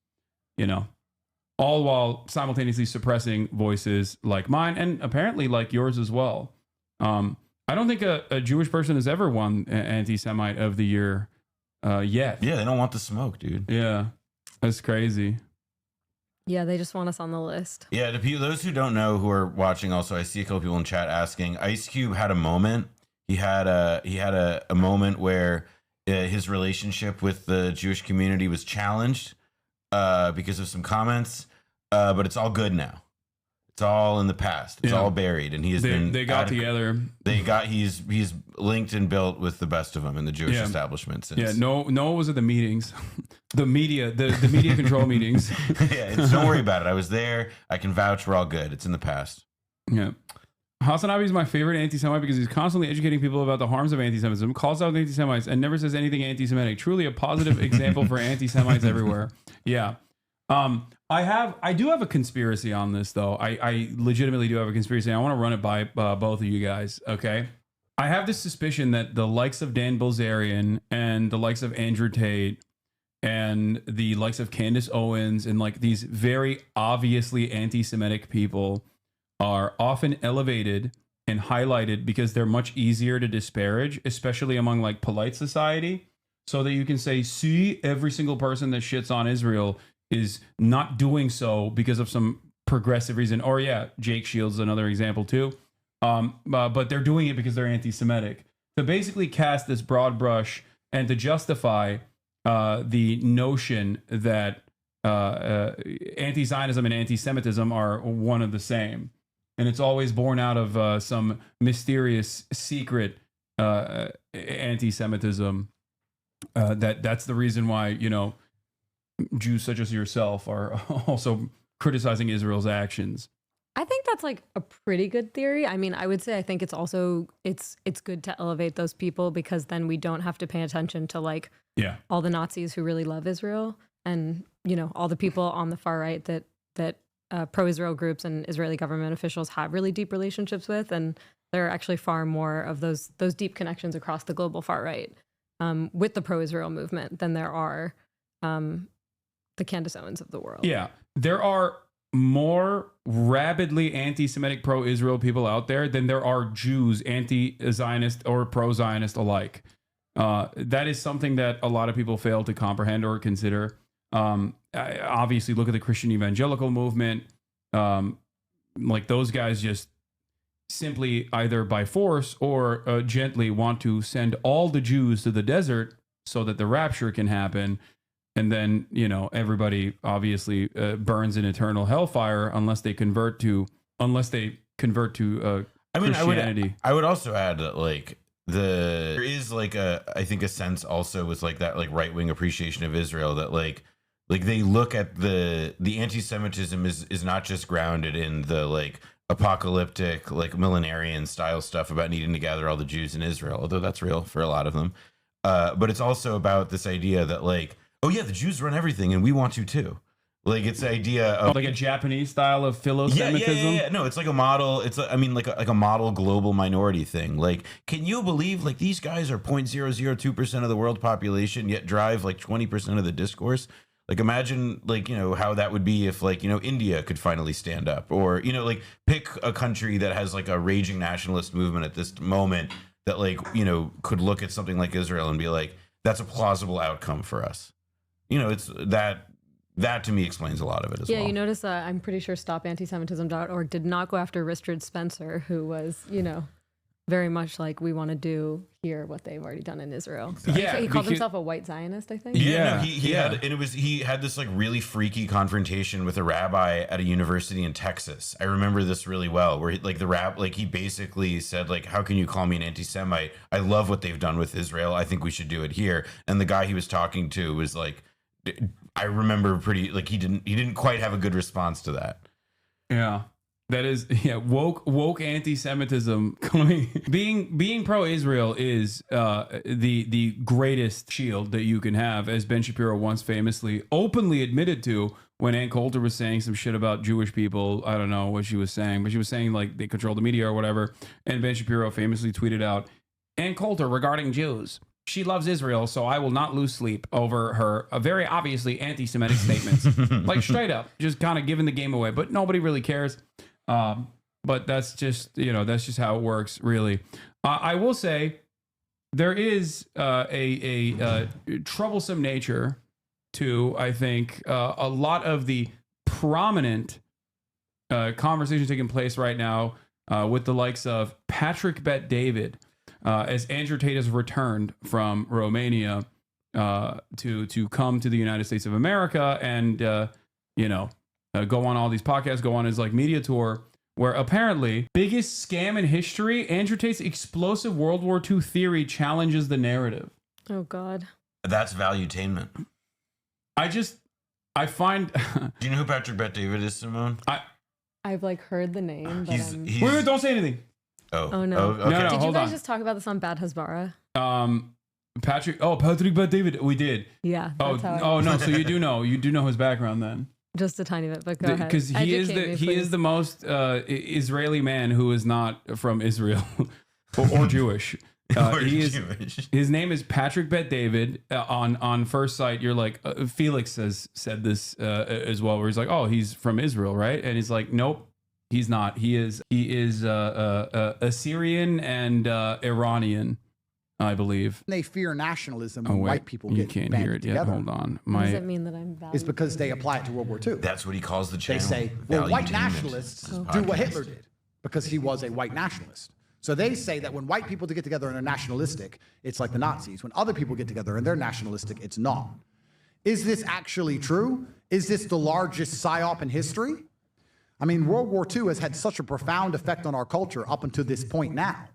all while simultaneously suppressing voices like mine and apparently like yours as well. I don't think a Jewish person has ever won Anti-Semite of the Year yet. Yeah, they don't want the smoke, dude. Yeah, that's crazy. Yeah, they just want us on the list. Yeah, those who don't know who are watching, also, I see a couple people in chat asking. Ice Cube had a moment. He had a moment where his relationship with the Jewish community was challenged because of some comments, but it's all good now. It's all in the past. It's all buried, and they got together. He's linked and built with the best of them in the Jewish establishment. Since. Noah was at the meetings, the media control meetings. Don't worry about it. I was there. I can vouch. We're all good. It's in the past. Yeah. Hasanabi is my favorite anti-Semite because he's constantly educating people about the harms of anti-Semitism, calls out anti-Semites, and never says anything anti-Semitic. Truly a positive example for anti-Semites everywhere. Yeah. I do have a conspiracy on this, though. I legitimately do have a conspiracy. I want to run it by both of you guys, okay? I have this suspicion that the likes of Dan Bilzerian and the likes of Andrew Tate and the likes of Candace Owens and like these very obviously anti-Semitic people are often elevated and highlighted because they're much easier to disparage, especially among like polite society, so that you can say, see, every single person that shits on Israel is not doing so because of some progressive reason. Or Jake Shields is another example too. But they're doing it because they're anti-Semitic. To basically cast this broad brush and to justify the notion that anti-Zionism and anti-Semitism are one of the same. And it's always born out of some mysterious secret anti-Semitism. That's the reason why, Jews such as yourself are also criticizing Israel's actions. I think that's like a pretty good theory. I mean, I would say I think it's also it's good to elevate those people because then we don't have to pay attention to like all the Nazis who really love Israel and all the people on the far right that pro-Israel groups and Israeli government officials have really deep relationships with, and there are actually far more of those deep connections across the global far right with the pro-Israel movement than there are the Candace Owens of the world. Yeah, there are more rabidly anti-Semitic pro-Israel people out there than there are Jews anti-Zionist or pro-Zionist alike. That is something that a lot of people fail to comprehend or consider. Obviously, look at the Christian evangelical movement. Like those guys just simply either by force or gently want to send all the Jews to the desert so that the rapture can happen. And then, everybody obviously burns in eternal hellfire unless they convert to Christianity. I would also add that like there is like I think a sense also with like that like right wing appreciation of Israel that like they look at the anti-Semitism is not just grounded in the like apocalyptic like millenarian style stuff about needing to gather all the Jews in Israel, although that's real for a lot of them. But it's also about this idea that like, oh yeah, the Jews run everything and we want to too. Like it's the idea of like a Japanese style of philo-Semitism. Yeah. No, it's like a model. It's like a model global minority thing. Like, can you believe like these guys are 0.002% of the world population yet drive like 20% of the discourse? Like imagine like, how that would be if like, India could finally stand up or, like pick a country that has like a raging nationalist movement at this moment that like, could look at something like Israel and be like, that's a plausible outcome for us. It's that to me explains a lot of it as well. Yeah, you notice I'm pretty sure StopAntisemitism.org did not go after Richard Spencer, who was, very much like we want to do here what they've already done in Israel. So yeah, he called himself a white Zionist, I think. He had this like really freaky confrontation with a rabbi at a university in Texas. I remember this really well, where he basically said like, "How can you call me an anti-Semite? I love what they've done with Israel. I think we should do it here." And the guy he was talking to was like, I remember pretty like he didn't quite have a good response to that. Yeah. That is, woke anti-Semitism being pro-Israel is the greatest shield that you can have, as Ben Shapiro once famously openly admitted to when Ann Coulter was saying some shit about Jewish people. I don't know what she was saying, but she was saying like they control the media or whatever. And Ben Shapiro famously tweeted out, Ann Coulter regarding Jews. She loves Israel, so I will not lose sleep over her very obviously anti-Semitic statements. Like straight up, just kind of giving the game away, but nobody really cares. But that's just, how it works, really. I will say there is a troublesome nature to, I think, a lot of the prominent conversations taking place right now with the likes of Patrick Bet-David, as Andrew Tate has returned from Romania to come to the United States of America and, go on all these podcasts, go on his like media tour, where apparently biggest scam in history, Andrew Tate's explosive World War II theory challenges the narrative. Oh God. That's valuetainment. I find. Do you know who Patrick Bet-David is, Simone? I've like heard the name. But wait, don't say anything. Oh no. Okay. No, did you guys just talk about this on Bad Hasbara? Patrick Bet-David. We did. Yeah. No. So you do know his background then. Just a tiny bit, but go ahead. Because he is the most Israeli man who is not from Israel or Jewish. Jewish. His name is Patrick Bet-David. On first sight, you're like Felix has said this as well, where he's like, oh, he's from Israel, right? And he's like, nope, he's not. He is Assyrian and Iranian, I believe. They fear nationalism when white people get you can't hear it together. yet. Hold on. What does that mean that I'm valued? It's because they apply it to World War II. That's what he calls the channel. They say, well, white nationalists do what Hitler did because he was a white nationalist. So they say that when white people get together and they're nationalistic, it's like the Nazis. When other people get together and they're nationalistic, it's not. Is this actually true? Is this the largest psyop in history? I mean, World War II has had such a profound effect on our culture up until this point now.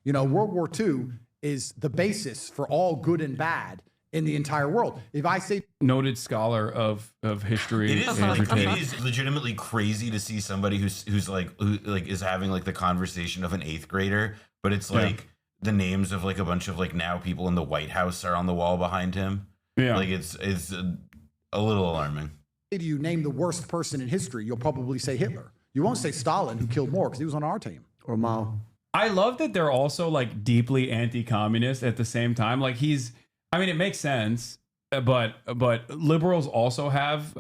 World War II is the basis for all good and bad in the entire world. If I say noted scholar of history, it is legitimately crazy to see somebody who is having like the conversation of an 8th grader, but it's like the names of like a bunch of like now people in the White House are on the wall behind him. Yeah, like it's a little alarming. If you name the worst person in history, you'll probably say Hitler. You won't say Stalin, who killed more, because he was on our team, or Mao. I love that they're also like deeply anti-communist at the same time. Like it makes sense, but liberals also have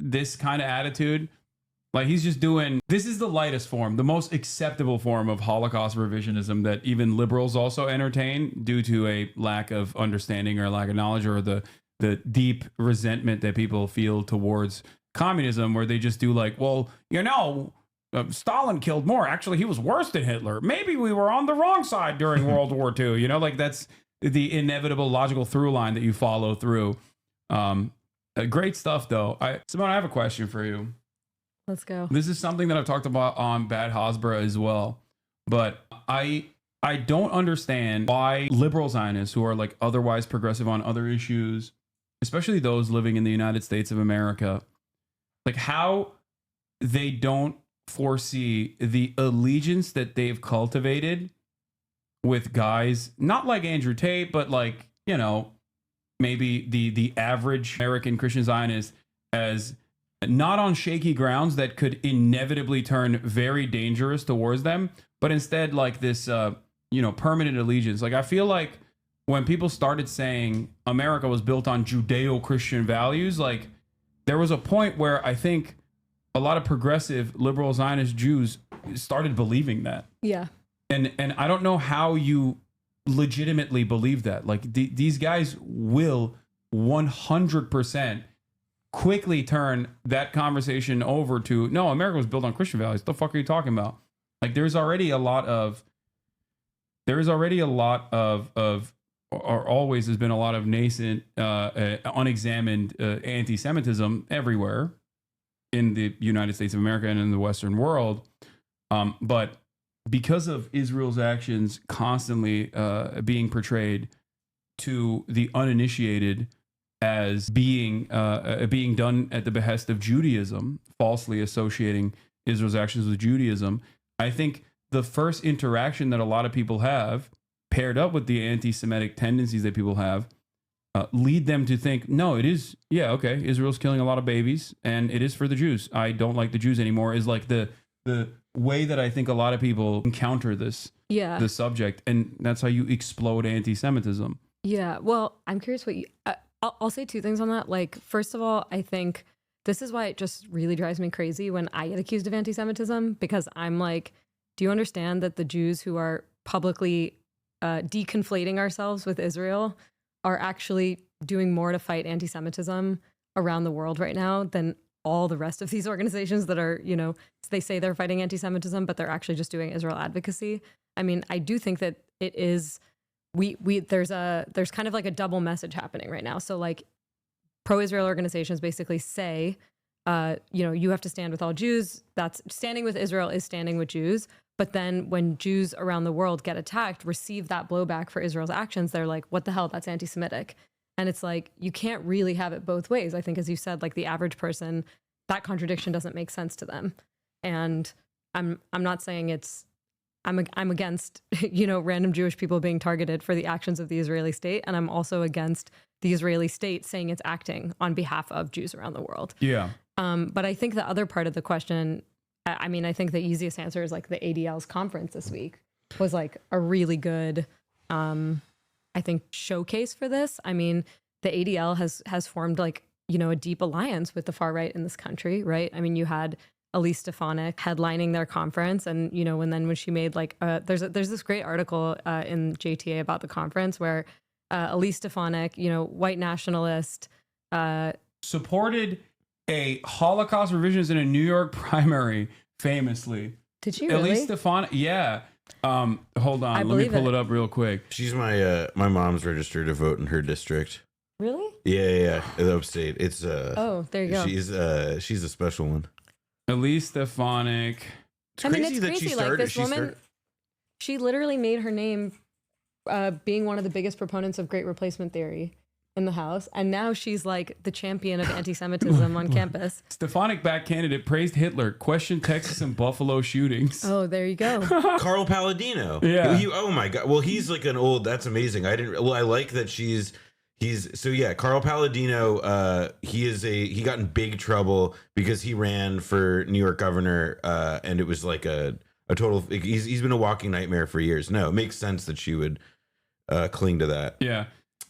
this kind of attitude. Like he's just this is the lightest form, the most acceptable form of Holocaust revisionism that even liberals also entertain due to a lack of understanding or lack of knowledge or the deep resentment that people feel towards communism, where they just do like, well, Stalin killed more. Actually, he was worse than Hitler. Maybe we were on the wrong side during World War II. Like that's the inevitable logical through line that you follow through. Great stuff, though. Simone, I have a question for you. Let's go. This is something that I've talked about on Bad Hasbara as well, but I don't understand why liberal Zionists who are like otherwise progressive on other issues, especially those living in the United States of America, like how they don't foresee the allegiance that they've cultivated with guys not like Andrew Tate, but like, maybe the average American Christian Zionist as not on shaky grounds that could inevitably turn very dangerous towards them, but instead like this, permanent allegiance. Like I feel like when people started saying America was built on Judeo-Christian values, like there was a point where I think a lot of progressive liberal Zionist Jews started believing that. Yeah. And I don't know how you legitimately believe that. Like these guys will 100% quickly turn that conversation over to, no, America was built on Christian values. What the fuck are you talking about? Like there is already a lot of, or always has been a lot of nascent, unexamined anti-Semitism everywhere in the United States of America and in the Western world. But because of Israel's actions constantly being portrayed to the uninitiated as being done at the behest of Judaism, falsely associating Israel's actions with Judaism, I think the first interaction that a lot of people have, paired up with the anti-Semitic tendencies that people have, lead them to think, no, it is, okay, Israel's killing a lot of babies, and it is for the Jews. I don't like the Jews anymore, is like the way that I think a lot of people encounter this subject, and that's how you explode anti-Semitism. Yeah, well, I'm curious what you... I'll say two things on that. Like, first of all, I think this is why it just really drives me crazy when I get accused of anti-Semitism, because I'm like, do you understand that the Jews who are publicly deconflating ourselves with Israel are actually doing more to fight anti-Semitism around the world right now than all the rest of these organizations that are, they say they're fighting anti-Semitism, but they're actually just doing Israel advocacy. I mean, I do think that it is, there's kind of like a double message happening right now. So like pro-Israel organizations basically say, you have to stand with all Jews. That's standing with Israel is standing with Jews. But then when Jews around the world get attacked, receive that blowback for Israel's actions, they're like, what the hell? That's anti-Semitic. And it's like, you can't really have it both ways. I think, as you said, like the average person, that contradiction doesn't make sense to them. And I'm not saying I'm against, random Jewish people being targeted for the actions of the Israeli state. And I'm also against the Israeli state saying it's acting on behalf of Jews around the world. Yeah. But I think the other part of the question, I think the easiest answer is like the ADL's conference this week was like a really good, showcase for this. I mean, the ADL has formed like, a deep alliance with the far right in this country, right? I mean, you had Elise Stefanik headlining their conference, and when she made like there's this great article in JTA about the conference where Elise Stefanik, white nationalist, supported a Holocaust revisionist in a New York primary, famously. Did she really? Elise Stefanik, yeah. Hold on, let me pull it up real quick. She's my mom's registered to vote in her district. Really? Yeah, the upstate. It's oh, there you go. She's a special one. Elise Stefanik. It's crazy. Like this woman, she literally made her name being one of the biggest proponents of Great Replacement theory. in the House, and now she's like the champion of anti-Semitism on campus. Stefanik back candidate praised Hitler, questioned Texas and Buffalo shootings. Oh, there you go. Carl Palladino. Yeah. Oh my God. Well, he's like an old. That's amazing. I like that he's. So yeah, Carl Palladino. He got in big trouble because he ran for New York governor, and it was like a total. He's been a walking nightmare for years. No, it makes sense that she would cling to that. Yeah.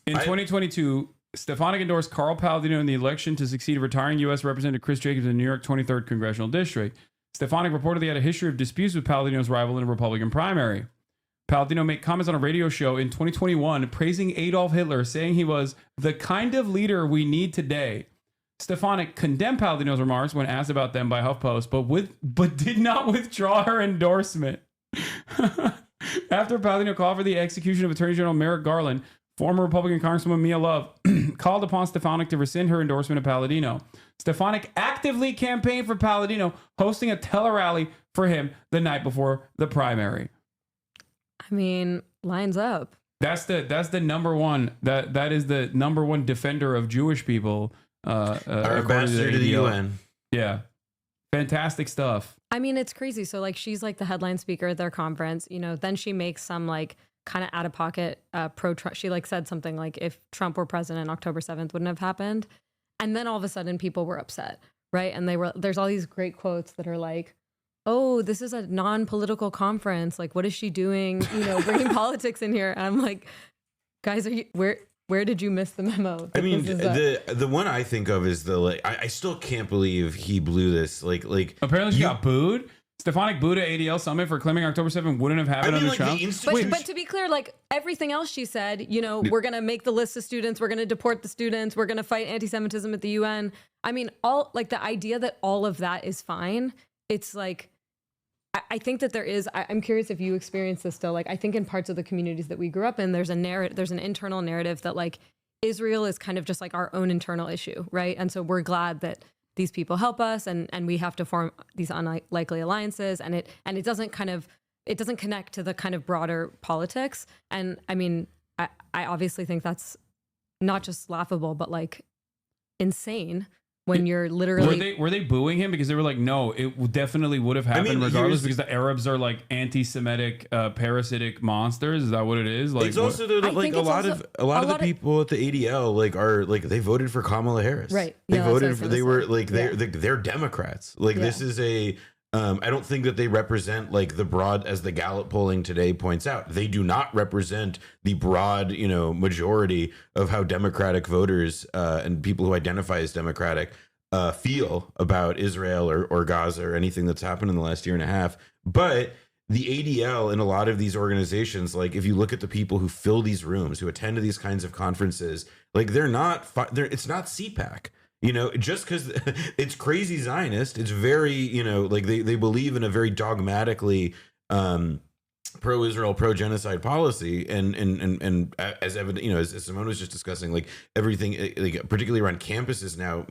In 2022, Stefanik endorsed Carl Palladino in the election to succeed retiring U.S. Representative Chris Jacobs in the New York 23rd Congressional District. Stefanik reportedly had a history of disputes with Palladino's rival in a Republican primary. Palladino made comments on a radio show in 2021 praising Adolf Hitler, saying he was the kind of leader we need today. Stefanik condemned Palladino's remarks when asked about them by HuffPost, but did not withdraw her endorsement. After Palladino called for the execution of Attorney General Merrick Garland, former Republican Congresswoman Mia Love called upon Stefanik to rescind her endorsement of Palladino. Stefanik actively campaigned for Palladino, hosting a tele-rally for him the night before the primary. I mean, lines up. That's the number one. That is the number one defender of Jewish people. Our ambassador to the UN. Yeah, fantastic stuff. I mean, it's crazy. So like, she's like the headline speaker at their conference. You know, then she makes some like kind of out of pocket pro-Trump. She like said something like, if Trump were president, October 7th wouldn't have happened. And then all of a sudden, people were upset, right? And there's all these great quotes that are like, oh, this is a non-political conference. Like, what is she doing? You know, bringing politics in here. And I'm like, guys, where did you miss the memo? I mean, the one I think of is the like. I still can't believe he blew this. Like apparently she got booed. Stefanik booed at ADL summit for claiming October 7th wouldn't have happened under Trump. But to be clear, like everything else she said, you know, we're going to make the list of students. We're going to deport the students. We're going to fight anti-Semitism at the UN. I mean, all like the idea that all of that is fine. It's like, I think that there is, I'm curious if you experience this still. Like, I think in parts of the communities that we grew up in, there's an internal narrative that like Israel is kind of just like our own internal issue, right? And so we're glad that these people help us and we have to form these unlikely alliances, and it doesn't connect to the kind of broader politics. And I mean, I obviously think that's not just laughable, but like insane when you're literally... Were they booing him because they were like, no, it definitely would have happened regardless because the Arabs are like anti-Semitic, parasitic monsters? Is that what it is? Like, it's also like a lot of the people at the ADL like are like they voted for Kamala Harris, right? They voted for they're Democrats. Like this is a. I don't think that they represent like the broad, as the Gallup polling today points out. They do not represent the broad, majority of how Democratic voters and people who identify as Democratic feel about Israel or Gaza or anything that's happened in the last year and a half. But the ADL and a lot of these organizations, like if you look at the people who fill these rooms, who attend to these kinds of conferences, like it's not CPAC. Just because it's crazy Zionist, it's very, like they believe in a very dogmatically pro-Israel, pro-genocide policy. And as evident, as Simone was just discussing, like everything, like particularly around campuses now,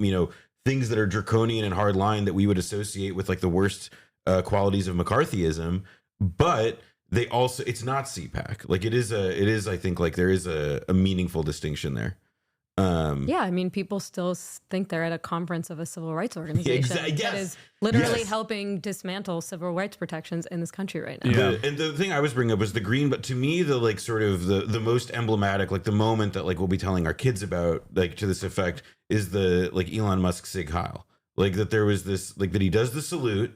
things that are draconian and hard line that we would associate with like the worst qualities of McCarthyism. But they also, it's not CPAC. Like it is, I think like there is a meaningful distinction there. Yeah, I mean, people still think they're at a conference of a civil rights organization that is literally helping dismantle civil rights protections in this country right now. Yeah. And the thing I was bringing up was the green, but to me, the like sort of the most emblematic, like the moment that like we'll be telling our kids about, like to this effect, is the like Elon Musk Sig Heil. Like that there was this, like that he does the salute.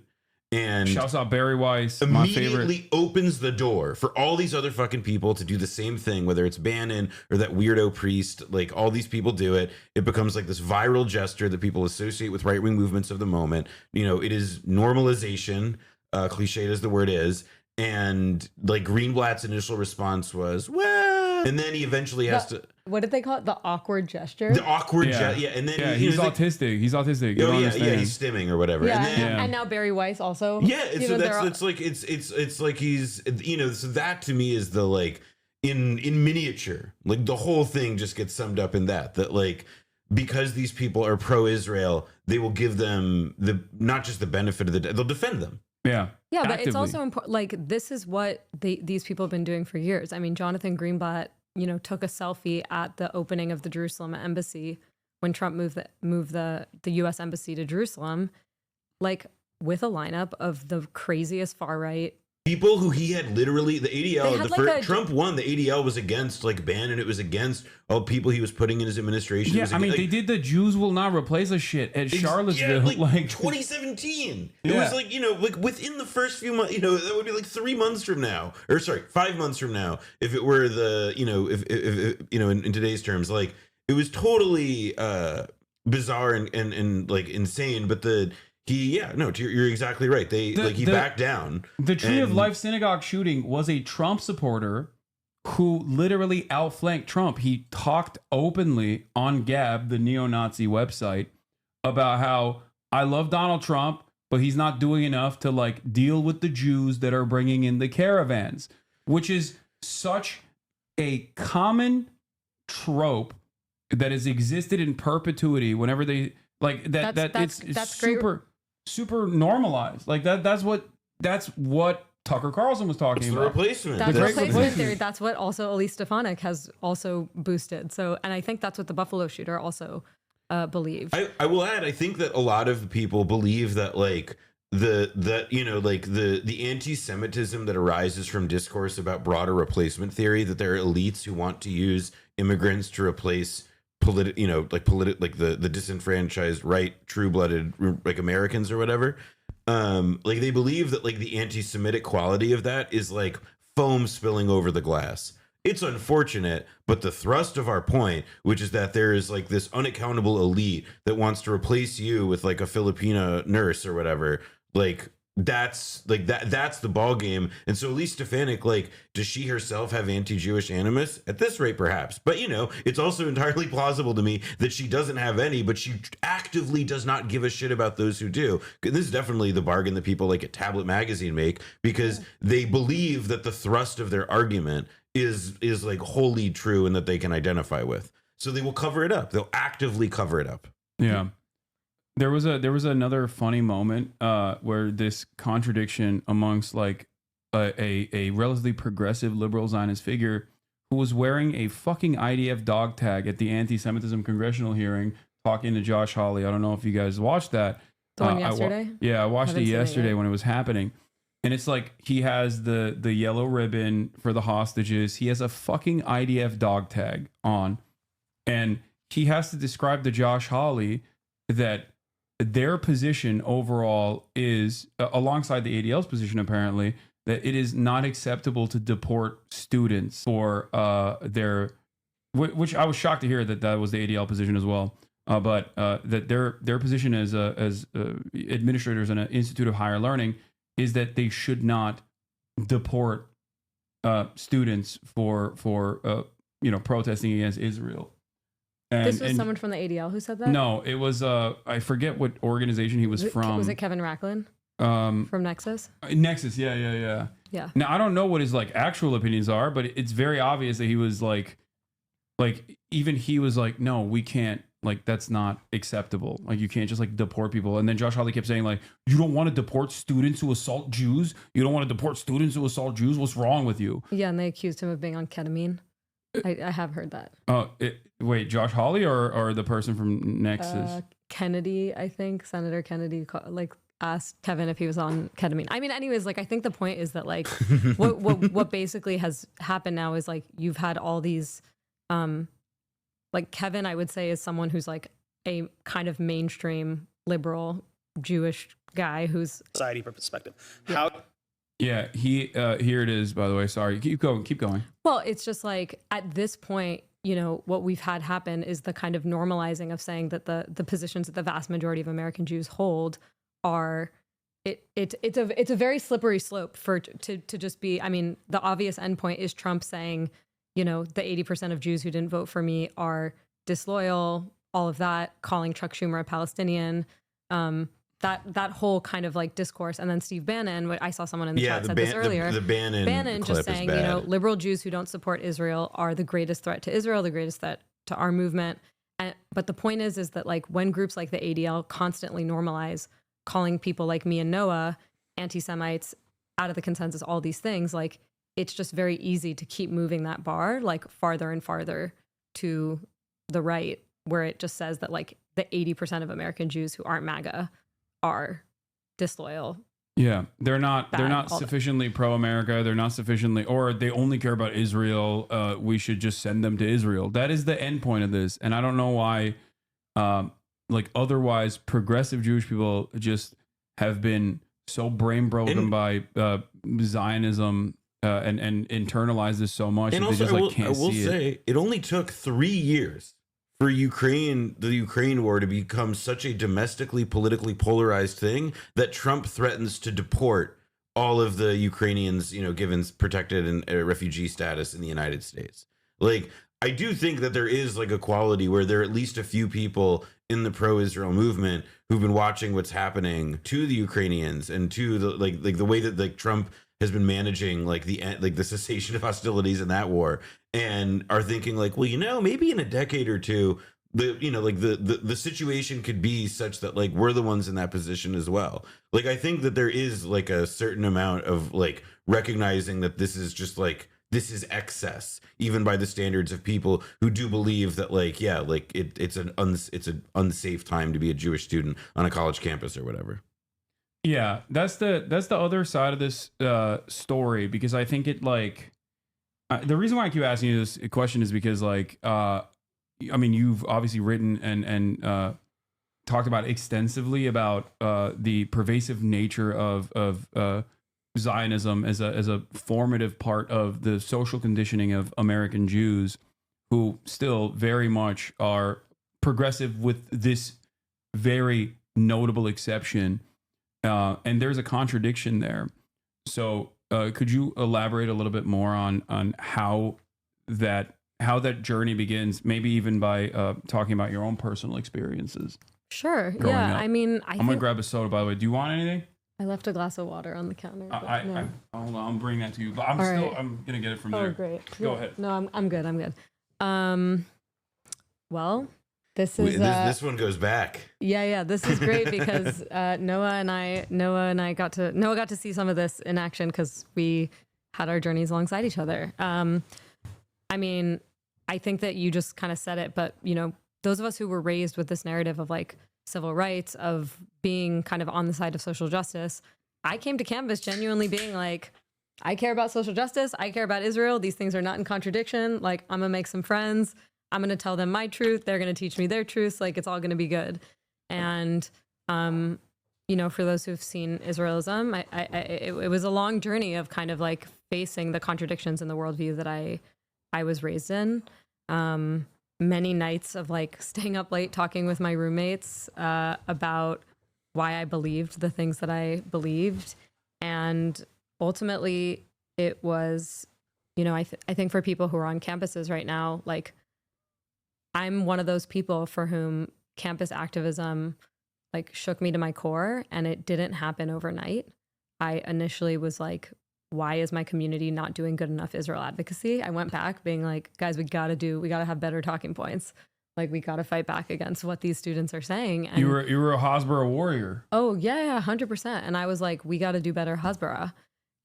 And shouts out Barry Weiss, immediately opens the door for all these other fucking people to do the same thing, whether it's Bannon or that weirdo priest. Like all these people do it. It becomes like this viral gesture that people associate with right-wing movements of the moment. It is normalization, cliched as the word is. And like Greenblatt's initial response was, well, and then he eventually has to. What did they call it? The awkward gesture? The awkward gesture. Yeah. And then he's autistic. He's autistic. Oh, yeah. He's stimming or whatever. Yeah. And then, and now Barry Weiss also. Yeah. So it's like he's, so that to me is the like in miniature, like the whole thing just gets summed up in that like, because these people are pro-Israel, they will give them not just the benefit of they'll defend them. Yeah. Yeah, but it's also important. Like, this is what these people have been doing for years. I mean, Jonathan Greenblatt took a selfie at the opening of the Jerusalem embassy when Trump moved the U.S. embassy to Jerusalem, like with a lineup of the craziest far right people who he had literally the ADL. Trump won. The ADL was against like Bannon. It was against all people he was putting in his administration. Yeah, they did the Jews will not replace us shit at Charlottesville, like 2017. It was like like within the first few months. That would be like 3 months from now, or sorry, 5 months from now, if it were the if in today's terms, like it was totally bizarre and like insane. But you're exactly right. He backed down. The Tree of Life synagogue shooting was a Trump supporter who literally outflanked Trump. He talked openly on Gab, the neo-Nazi website, about how I love Donald Trump, but he's not doing enough to like deal with the Jews that are bringing in the caravans, which is such a common trope that has existed in perpetuity whenever they like that. That's super normalized. Like that's what Tucker Carlson was talking about. The replacement. That's replacement theory. That's what also Elise Stefanik has also boosted. So, and I think that's what the Buffalo shooter also believed. I will add, I think that a lot of people believe that like the anti-Semitism that arises from discourse about broader replacement theory, that there are elites who want to use immigrants to replace the disenfranchised right, true-blooded like Americans or whatever. Like they believe that like the anti-Semitic quality of that is like foam spilling over the glass. It's unfortunate, but the thrust of our point, which is that there is like this unaccountable elite that wants to replace you with like a Filipina nurse or whatever, like that's the ball game. And so Elise Stefanik, like, does she herself have anti-Jewish animus? At this rate, perhaps. But it's also entirely plausible to me that she doesn't have any, but she actively does not give a shit about those who do. This is definitely the bargain that people like at Tablet Magazine make, because they believe that the thrust of their argument is like wholly true and that they can identify with. So they will cover it up. They'll actively cover it up. Yeah. There was another funny moment where this contradiction amongst like a relatively progressive liberal Zionist figure who was wearing a fucking IDF dog tag at the anti-Semitism congressional hearing, talking to Josh Hawley. I don't know if you guys watched that. The one yesterday? I watched it yesterday when it was happening. And it's like he has the yellow ribbon for the hostages. He has a fucking IDF dog tag on. And he has to describe to Josh Hawley that their position overall is, alongside the ADL's position apparently, that it is not acceptable to deport students for which I was shocked to hear that was the ADL position as well. But that their position as administrators in an institute of higher learning is that they should not deport students for protesting against Israel. This was someone from the ADL who said that? No, it was I forget what organization he was from. Was it Kevin Racklin? From Nexus? Nexus, yeah. Now I don't know what his like actual opinions are, but it's very obvious that he was like even he was like, no, we can't, like that's not acceptable. Like you can't just like deport people. And then Josh Hawley kept saying like, you don't want to deport students who assault Jews? You don't want to deport students who assault Jews? What's wrong with you? Yeah, and they accused him of being on ketamine. I have heard that. Wait, Josh Hawley or the person from Nexus? Kennedy, I think. Senator Kennedy asked Kevin if he was on ketamine. I mean, anyways, like I think the point is that like what basically has happened now is like you've had all these like Kevin, I would say, is someone who's like a kind of mainstream liberal Jewish guy who's society perspective. Yeah, he here it is, by the way. Sorry. Keep going. Well, it's just like at this point, what we've had happen is the kind of normalizing of saying that the positions that the vast majority of American Jews hold are it's a very slippery slope to just be. I mean, the obvious endpoint is Trump saying, the 80% of Jews who didn't vote for me are disloyal, all of that, calling Chuck Schumer a Palestinian, that whole kind of like discourse. And then Steve Bannon, I saw someone in the chat said this earlier. The Bannon clip just saying, is bad. Liberal Jews who don't support Israel are the greatest threat to Israel, the greatest threat to our movement. But the point is that like when groups like the ADL constantly normalize calling people like me and Noah anti-Semites, out of the consensus, all these things, like it's just very easy to keep moving that bar like farther and farther to the right, where it just says that like the 80% of American Jews who aren't MAGA are disloyal. Yeah, they're not sufficiently pro-America. They're not sufficiently, or they only care about Israel. We should just send them to Israel. That is the end point of this. And I don't know why, like otherwise progressive Jewish people just have been so brain broken by Zionism and internalize this so much. And that also, they just, can't I will say it only took 3 years for the Ukraine war to become such a domestically politically polarized thing that Trump threatens to deport all of the Ukrainians, given protected and refugee status in the United States. Like, I do think that there is like a quality where there are at least a few people in the pro-Israel movement who've been watching what's happening to the Ukrainians and to the way that like Trump has been managing the cessation of hostilities in that war, and are thinking like, well, maybe in a decade or two, the situation could be such that like we're the ones in that position as well. Like, I think that there is like a certain amount of like recognizing that this is just like, this is excess, even by the standards of people who do believe that it's an unsafe time to be a Jewish student on a college campus or whatever. Yeah, that's the other side of this story, because I think it the reason why I keep asking you this question is because you've obviously written and talked about extensively about the pervasive nature of Zionism as a formative part of the social conditioning of American Jews, who still very much are progressive with this very notable exception. And there's a contradiction there. So could you elaborate a little bit more on how that journey begins, maybe even by talking about your own personal experiences? Sure. Yeah. Up? I mean, I'm going to grab a soda, by the way. Do you want anything? I left a glass of water on the counter. Hold on, I'm bringing that to you. But I'm going to get it from there. Oh, great. Go ahead. No, I'm good. Well, this is this one goes back. Yeah. This is great because Noah got to see some of this in action because we had our journeys alongside each other. I mean, I think that you just kind of said it, but those of us who were raised with this narrative of like civil rights, of being kind of on the side of social justice, I came to Canvas genuinely being like, I care about social justice. I care about Israel. These things are not in contradiction. Like, I'm gonna make some friends. I'm going to tell them my truth. They're going to teach me their truths. Like, it's all going to be good. And, for those who've seen Israelism, it was a long journey of kind of like facing the contradictions in the worldview that I was raised in. Many nights of like staying up late, talking with my roommates about why I believed the things that I believed. And ultimately it was, I think for people who are on campuses right now, like, I'm one of those people for whom campus activism like shook me to my core, and it didn't happen overnight. I initially was like, why is my community not doing good enough Israel advocacy? I went back being like, guys, we got to have better talking points. Like, we got to fight back against what these students are saying. And you were a Hasbara warrior. Oh yeah, 100%. And I was like, we got to do better Hasbara.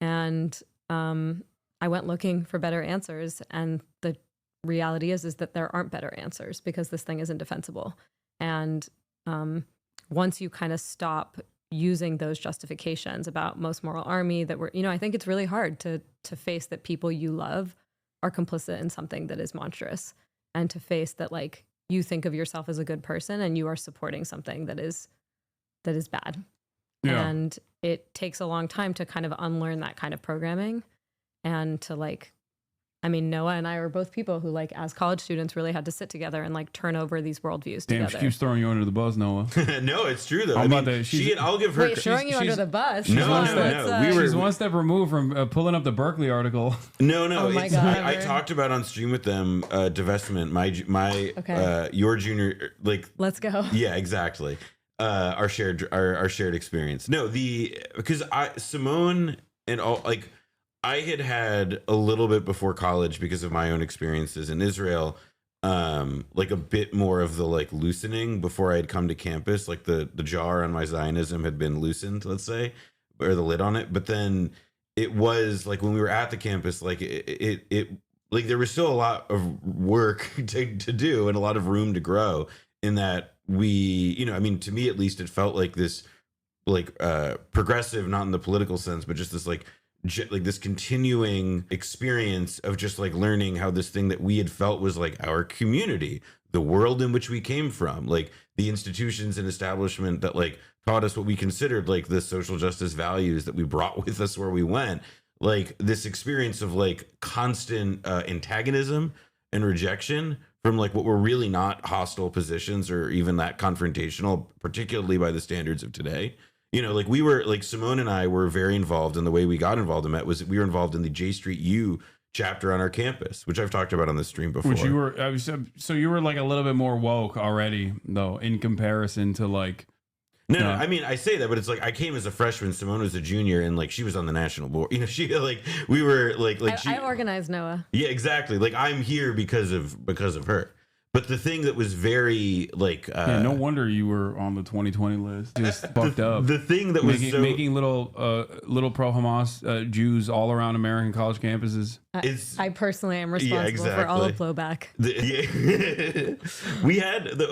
And I went looking for better answers, and the reality is that there aren't better answers because this thing is indefensible. And once you kind of stop using those justifications about most moral army that we're, I think it's really hard to face that people you love are complicit in something that is monstrous, and to face that like you think of yourself as a good person and you are supporting something that is bad. Yeah. And it takes a long time to kind of unlearn that kind of programming, and to like, Noah and I were both people who, like, as college students, really had to sit together and like turn over these worldviews together. Damn, she keeps throwing you under the bus, Noah. No, it's true though. I'll give her. Wait, throwing you under the bus? No. She's one step removed from pulling up the Berkeley article. No. Oh my God. I talked about on stream with them divestment. Your junior, like. Let's go. Yeah, exactly. Our shared experience. No, because Simone and all, like, I had a little bit before college, because of my own experiences in Israel, like a bit more of the like loosening before I had come to campus. Like the jar on my Zionism had been loosened, let's say, or the lid on it. But then it was like when we were at the campus, like it like there was still a lot of work to do and a lot of room to grow in that we, you know, I mean, to me at least, it felt like this like progressive, not in the political sense, but just this like this continuing experience of just like learning how this thing that we had felt was like our community, the world in which we came from, like the institutions and establishment that like taught us what we considered like the social justice values that we brought with us where we went, like this experience of like constant antagonism and rejection from like what were really not hostile positions or even that confrontational, particularly by the standards of today. You know, like we were like Simone and I were very involved, and the way we got involved in that was we were involved in the J Street U chapter on our campus, which I've talked about on the stream before. Which you were, so you were like a little bit more woke already, though, in comparison to like. No, I mean, I say that, but it's like I came as a freshman. Simone was a junior, and like she was on the national board. You know, she like we were like I organized Noah. Yeah, exactly. Like I'm here because of her. But the thing that was very like no wonder you were on the 2020 list, just fucked up. The thing that was making little pro Hamas Jews all around American college campuses. I personally am responsible for all the blowback. We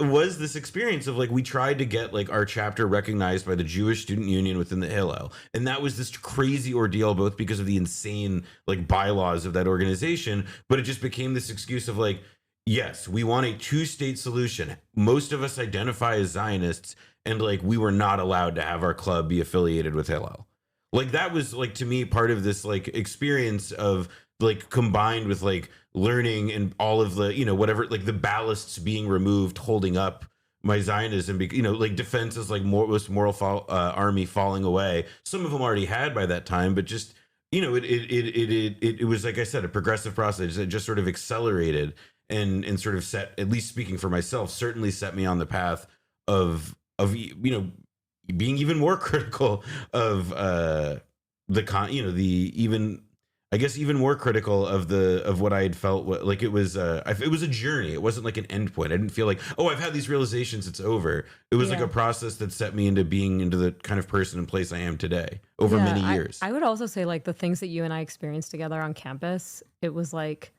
was this experience of like we tried to get like our chapter recognized by the Jewish Student Union within the Hillel, and that was this crazy ordeal, both because of the insane like bylaws of that organization, but it just became this excuse of like, yes, we want a two-state solution. Most of us identify as Zionists, and like we were not allowed to have our club be affiliated with Hillel. Like that was like to me part of this like experience of like combined with like learning and all of the, you know, whatever, like the ballasts being removed, holding up my Zionism, you know, like defense is like most moral army falling away. Some of them already had by that time, but just, you know, it was, like I said, a progressive process that just sort of accelerated and sort of set, at least speaking for myself, certainly set me on the path of you know, being even more critical of even more critical of what I had felt like it was a journey. It wasn't like an end point. I didn't feel like, oh, I've had these realizations, it's over. It was like a process that set me into the kind of person and place I am today over many years. I would also say like the things that you and I experienced together on campus, it was like,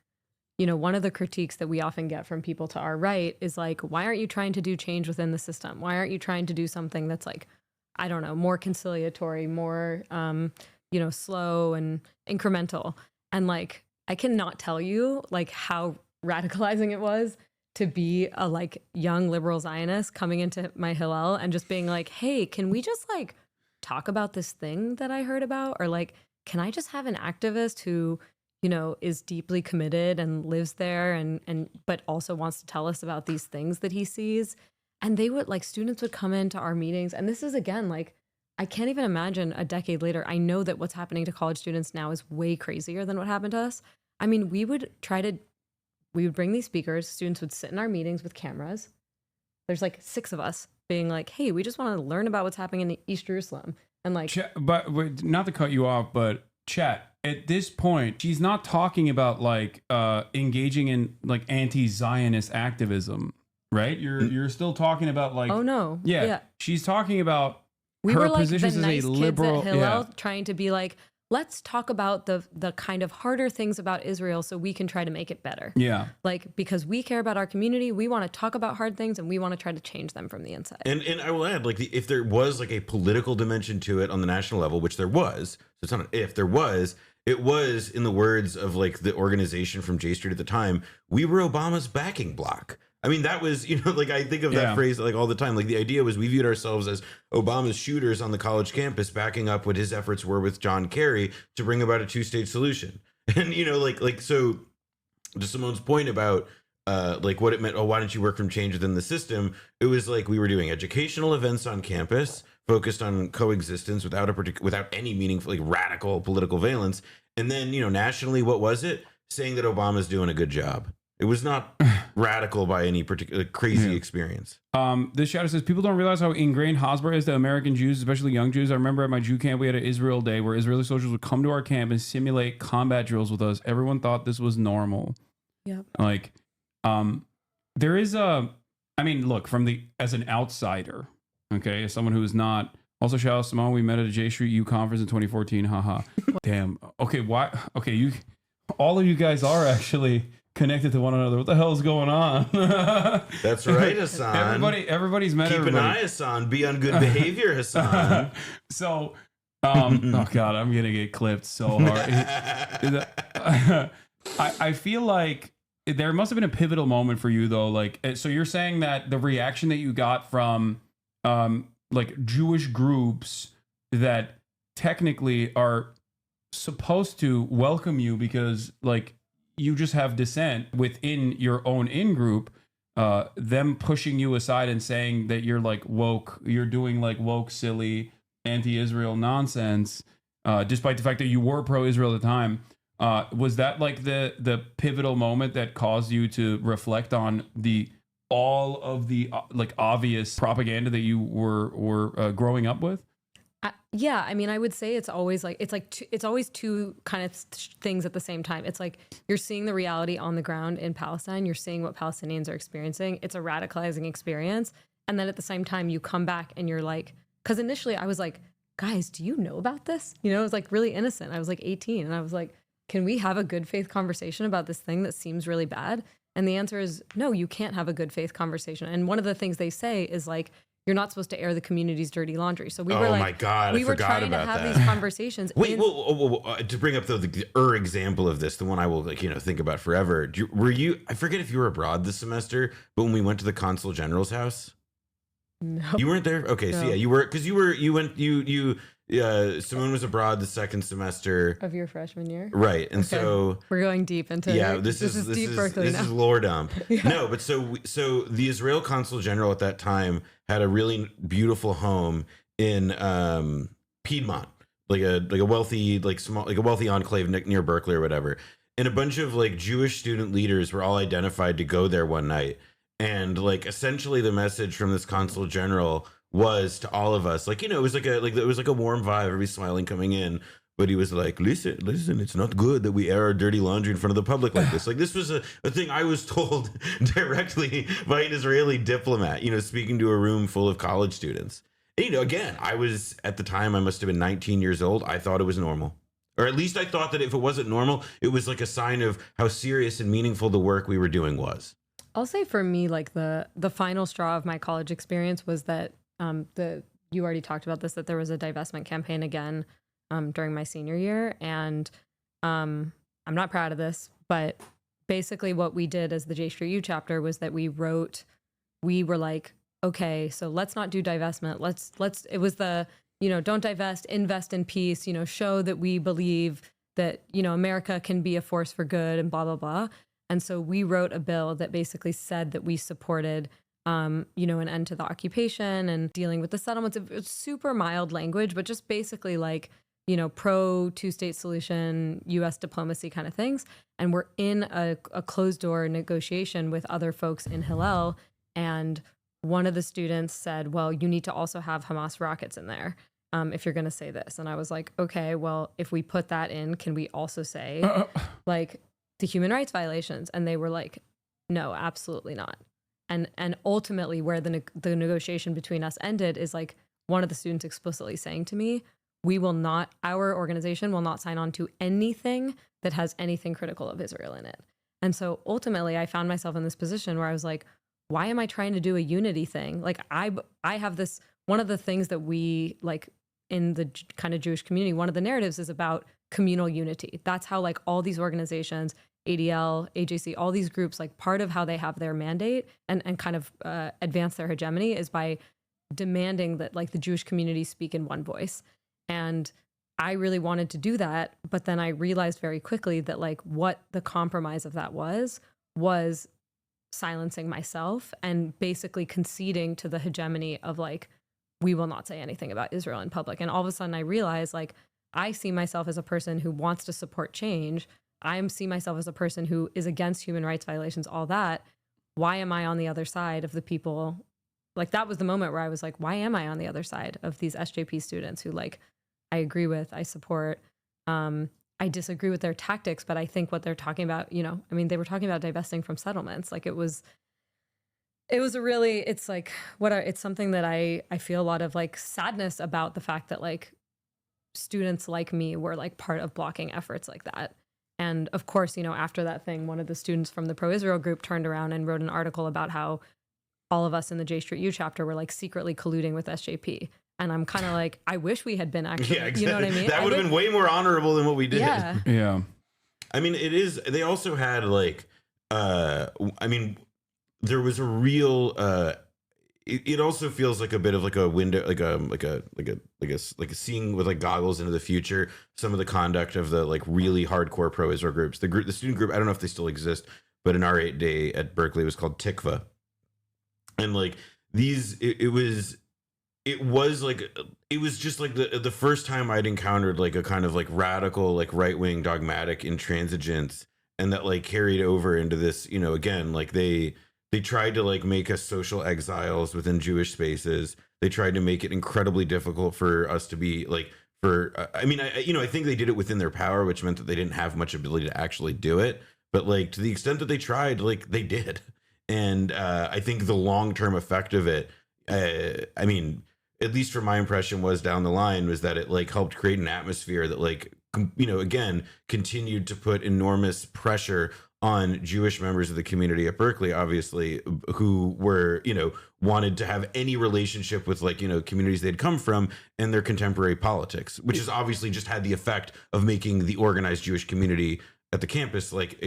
you know, one of the critiques that we often get from people to our right is like, why aren't you trying to do change within the system? Why aren't you trying to do something that's like, I don't know, more conciliatory, more, you know, slow and incremental? And like, I cannot tell you like how radicalizing it was to be a like young liberal Zionist coming into my Hillel and just being like, hey, can we just like talk about this thing that I heard about? Or like, can I just have an activist who, you know, is deeply committed and lives there and but also wants to tell us about these things that he sees? And they would like, students would come into our meetings, and this is again like, I can't even imagine a decade later. I know that what's happening to college students now is way crazier than what happened to us. I mean, we would bring these speakers, students would sit in our meetings with cameras. There's like 6 of us being like, hey, we just want to learn about what's happening in East Jerusalem. And like, but not to cut you off, but chat, at this point, she's not talking about like engaging in like anti-Zionist activism, right? You're still talking about like, oh no, yeah. She's talking about we her were like positions the nice as a liberal, kids at Hillel trying to be like, let's talk about the kind of harder things about Israel so we can try to make it better. Yeah. Like, because we care about our community, we want to talk about hard things and we want to try to change them from the inside. And I will add, like, if there was like a political dimension to it on the national level, which there was, so it's not an if, there was, it was, in the words of like the organization from J Street at the time, we were Obama's backing bloc. I mean, that was, you know, like I think of that phrase like all the time. Like the idea was we viewed ourselves as Obama's shooters on the college campus, backing up what his efforts were with John Kerry to bring about a 2-state solution. And, you know, like so to Simone's point about like what it meant, oh, why don't you work from change within the system? It was like we were doing educational events on campus focused on coexistence without any meaningful, like radical political valence. And then, you know, nationally, what was it? Saying that Obama's doing a good job. It was not radical by any particular crazy experience. This shadow says, people don't realize how ingrained Hasbro is to American Jews, especially young Jews. I remember at my Jew camp, we had an Israel day where Israeli soldiers would come to our camp and simulate combat drills with us. Everyone thought this was normal. Yep. Like, there is I mean, look, as an outsider, okay, as someone who is not Also, shout out Simone. We met at a J Street U conference in 2014. Haha. Damn. Okay. Why? Okay. All of you guys are actually connected to one another. What the hell is going on? That's right, Hassan. Everybody's met Keep everybody. an eye, Hassan. Be on good behavior, Hassan. So, oh God, I'm going to get clipped so hard. I feel like there must have been a pivotal moment for you though. Like, so you're saying that the reaction that you got from, like Jewish groups that technically are supposed to welcome you because like you just have dissent within your own in-group, them pushing you aside and saying that you're like woke, you're doing like woke, silly, anti-Israel nonsense, despite the fact that you were pro-Israel at the time. Was that like the pivotal moment that caused you to reflect on all of the like obvious propaganda that you were growing up with? Yeah, I mean, I would say it's always two kind of things at the same time. It's like you're seeing the reality on the ground in Palestine. You're seeing what Palestinians are experiencing. It's a radicalizing experience. And then at the same time, you come back and you're like, because initially I was like, guys, do you know about this? You know, it was like really innocent. I was like 18 and I was like, can we have a good faith conversation about this thing that seems really bad? And the answer is no, you can't have a good faith conversation. And one of the things they say is like, you're not supposed to air the community's dirty laundry. So we were like, my God, we I were forgot trying to about have that. these conversations. Wait, to bring up the example of this, the one I will think about forever. Were you? I forget if you were abroad this semester, but when we went to the consul general's house, no, you weren't there. Okay, no. So yeah, you were because Simone was abroad the second semester of your freshman year, right? And okay. So we're going deep into this is deep Berkeley this now. is lore dump. Yeah. No, but so the Israel consul general at that time had a really beautiful home in Piedmont, like a wealthy wealthy enclave near Berkeley or whatever. And a bunch of like Jewish student leaders were all identified to go there one night. And like essentially the message from this consul general was to all of us, like, it was like a warm vibe, everybody smiling coming in. But he was like, listen, it's not good that we air our dirty laundry in front of the public like this. Like, this was a thing I was told directly by an Israeli diplomat, speaking to a room full of college students. And, again, I was, at the time, I must have been 19 years old. I thought it was normal. Or at least I thought that if it wasn't normal, it was like a sign of how serious and meaningful the work we were doing was. I'll say for me, like the final straw of my college experience was that you already talked about this, that there was a divestment campaign again during my senior year. And I'm not proud of this, but basically what we did as the J Street U chapter was that we were like, okay, so let's not do divestment. It was don't divest, invest in peace, show that we believe that, America can be a force for good and blah, blah, blah. And so we wrote a bill that basically said that we supported an end to the occupation and dealing with the settlements. It's super mild language, but just basically like, pro two-state solution, U.S. diplomacy kind of things. And we're in a closed door negotiation with other folks in Hillel. And one of the students said, well, you need to also have Hamas rockets in there if you're going to say this. And I was like, okay, well, if we put that in, can we also say like the human rights violations? And they were like, no, absolutely not. And ultimately where the negotiation between us ended is like one of the students explicitly saying to me, our organization will not sign on to anything that has anything critical of Israel in it. And so ultimately I found myself in this position where I was like, why am I trying to do a unity thing? Like I have this, one of the things that we like in the kind of Jewish community, one of the narratives is about communal unity. That's how like all these organizations, ADL, AJC, all these groups, like part of how they have their mandate and kind of advance their hegemony is by demanding that like the Jewish community speak in one voice. And I really wanted to do that, but then I realized very quickly that like what the compromise of that was silencing myself and basically conceding to the hegemony of like, we will not say anything about Israel in public. And all of a sudden I realized like, I see myself as a person who wants to support change. I see myself as a person who is against human rights violations, all that. Why am I on the other side of the people? Like that was the moment where I was like, why am I on the other side of these SJP students who like, I agree with, I support, I disagree with their tactics, but I think what they're talking about, they were talking about divesting from settlements. Like it was It was it's like it's something that I feel a lot of like sadness about, the fact that like students like me were like part of blocking efforts like that. And of course, you know, after that thing, one of the students from the pro-Israel group turned around and wrote an article about how all of us in the J Street U chapter were like secretly colluding with SJP. And I'm kind of like, I wish we had been actually, Yeah, exactly. You know what I mean? That would have been way more honorable than what we did. Yeah. Yeah. I mean, it is. They also had like, I mean, there was a real. It also feels like a bit of like a window, like a seeing with like goggles into the future. Some of the conduct of the like really hardcore pro-Israel groups. The student group. I don't know if they still exist, but in our 8 day at Berkeley, it was called Tikva, and like these, it was just like the first time I'd encountered like a kind of like radical, like right-wing dogmatic intransigence, and that like carried over into this, you know, again, like they tried to like make us social exiles within Jewish spaces. They tried to make it incredibly difficult for us to be like, I think they did it within their power, which meant that they didn't have much ability to actually do it. But like to the extent that they tried, like they did. And I think the long-term effect of it, I mean, at least from my impression was down the line, was that it like helped create an atmosphere that like, you know, again, continued to put enormous pressure on Jewish members of the community at Berkeley, obviously, who were, you know, wanted to have any relationship with like, you know, communities they'd come from and their contemporary politics, which has obviously just had the effect of making the organized Jewish community at the campus like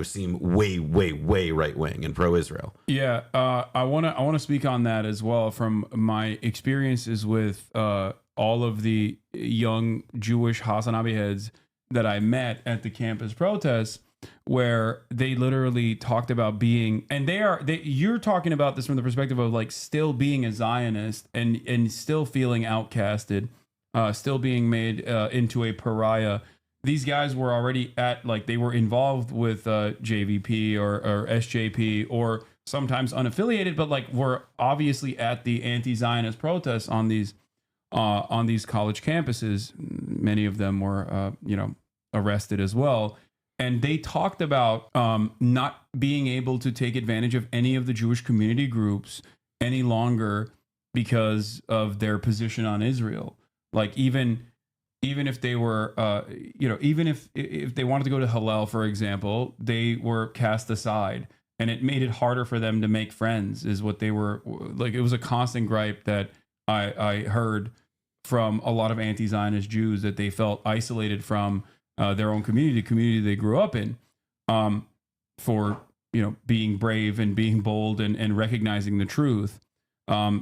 seem way right wing and pro-Israel. Yeah, I want to speak on that as well from my experiences with all of the young Jewish Hasanabi heads that I met at the campus protests, where they literally talked about being, and you're talking about this from the perspective of like still being a Zionist and still feeling outcasted, still being made into a pariah. These guys were already they were involved with JVP or SJP, or sometimes unaffiliated, but like were obviously at the anti-Zionist protests on these college campuses. Many of them were, arrested as well. And they talked about not being able to take advantage of any of the Jewish community groups any longer because of their position on Israel. Like even if they were, even if they wanted to go to Hillel, for example, they were cast aside, and it made it harder for them to make friends, is what they were like. It was a constant gripe that I heard from a lot of anti-Zionist Jews, that they felt isolated from their own community, the community they grew up in, for, being brave and being bold and recognizing the truth.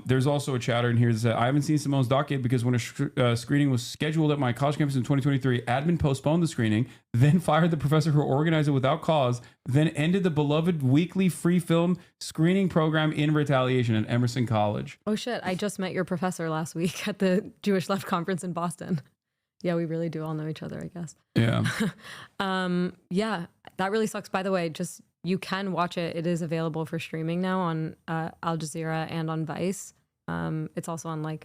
There's also a chatter in here that said, I haven't seen Simone's doc yet because when a screening was scheduled at my college campus in 2023, admin postponed the screening, then fired the professor who organized it without cause, then ended the beloved weekly free film screening program in retaliation at Emerson College. Oh shit, I just met your professor last week at the Jewish Left Conference in Boston. Yeah, we really do all know each other, I guess. Yeah. Yeah, that really sucks. By the way, you can watch it. It is available for streaming now on Al Jazeera and on Vice. It's also on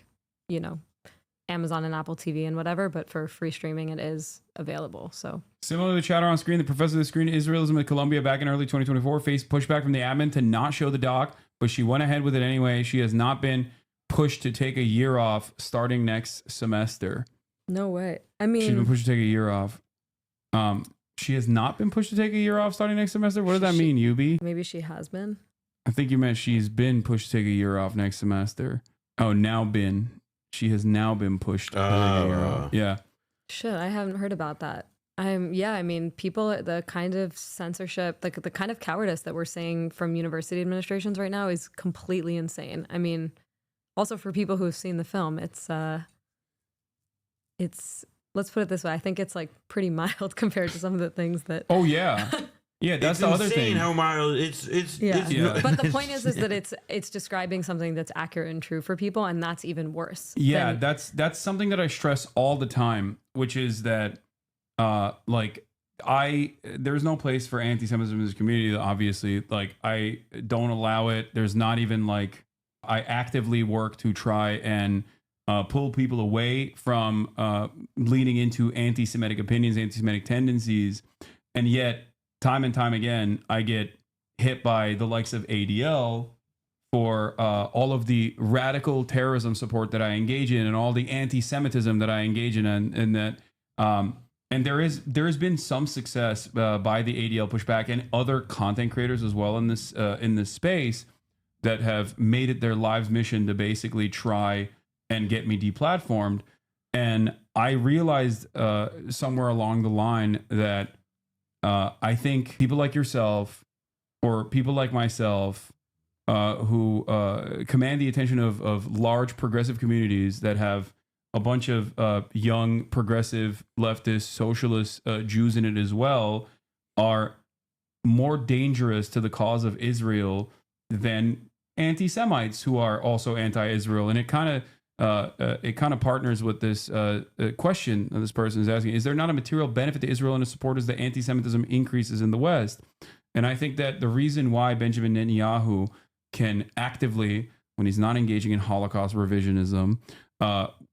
Amazon and Apple TV and whatever, but for free streaming, it is available. So similar to the chatter on screen, the professor that screened Israelism in Colombia back in early 2024 faced pushback from the admin to not show the doc, but she went ahead with it anyway. She has not been pushed to take a year off starting next semester. No way. I mean, she's been pushed to take a year off. She has not been pushed to take a year off starting next semester. What does that mean, Yubi? Maybe she has been. I think you meant she's been pushed to take a year off next semester. Oh, she has now been pushed to take a year off. Yeah. Shit, I haven't heard about that. I mean, people, the kind of censorship, the kind of cowardice that we're seeing from university administrations right now is completely insane. I mean, also for people who have seen the film, it's let's put it this way. I think it's like pretty mild compared to some of the things that. Oh yeah, yeah. That's the other thing. How mild it's. Yeah. But the point is that it's describing something that's accurate and true for people, and that's even worse. Yeah, that's something that I stress all the time, which is that, there's no place for anti-Semitism in this community. Obviously, I don't allow it. There's not even I actively work to try and pull people away from leaning into anti-Semitic opinions, anti-Semitic tendencies. And yet, time and time again, I get hit by the likes of ADL for all of the radical terrorism support that I engage in, and all the anti-Semitism that I engage in, and that and there has been some success by the ADL pushback and other content creators as well in this space that have made it their lives mission to basically try and get me deplatformed. And I realized somewhere along the line that I think people like yourself or people like myself who command the attention of large progressive communities that have a bunch of young progressive leftist socialist Jews in it as well are more dangerous to the cause of Israel than anti-Semites who are also anti-Israel. And it kind of partners with this question that this person is asking: is there not a material benefit to Israel and its supporters that anti-Semitism increases in the West? And I think that the reason why Benjamin Netanyahu can actively, when he's not engaging in Holocaust revisionism,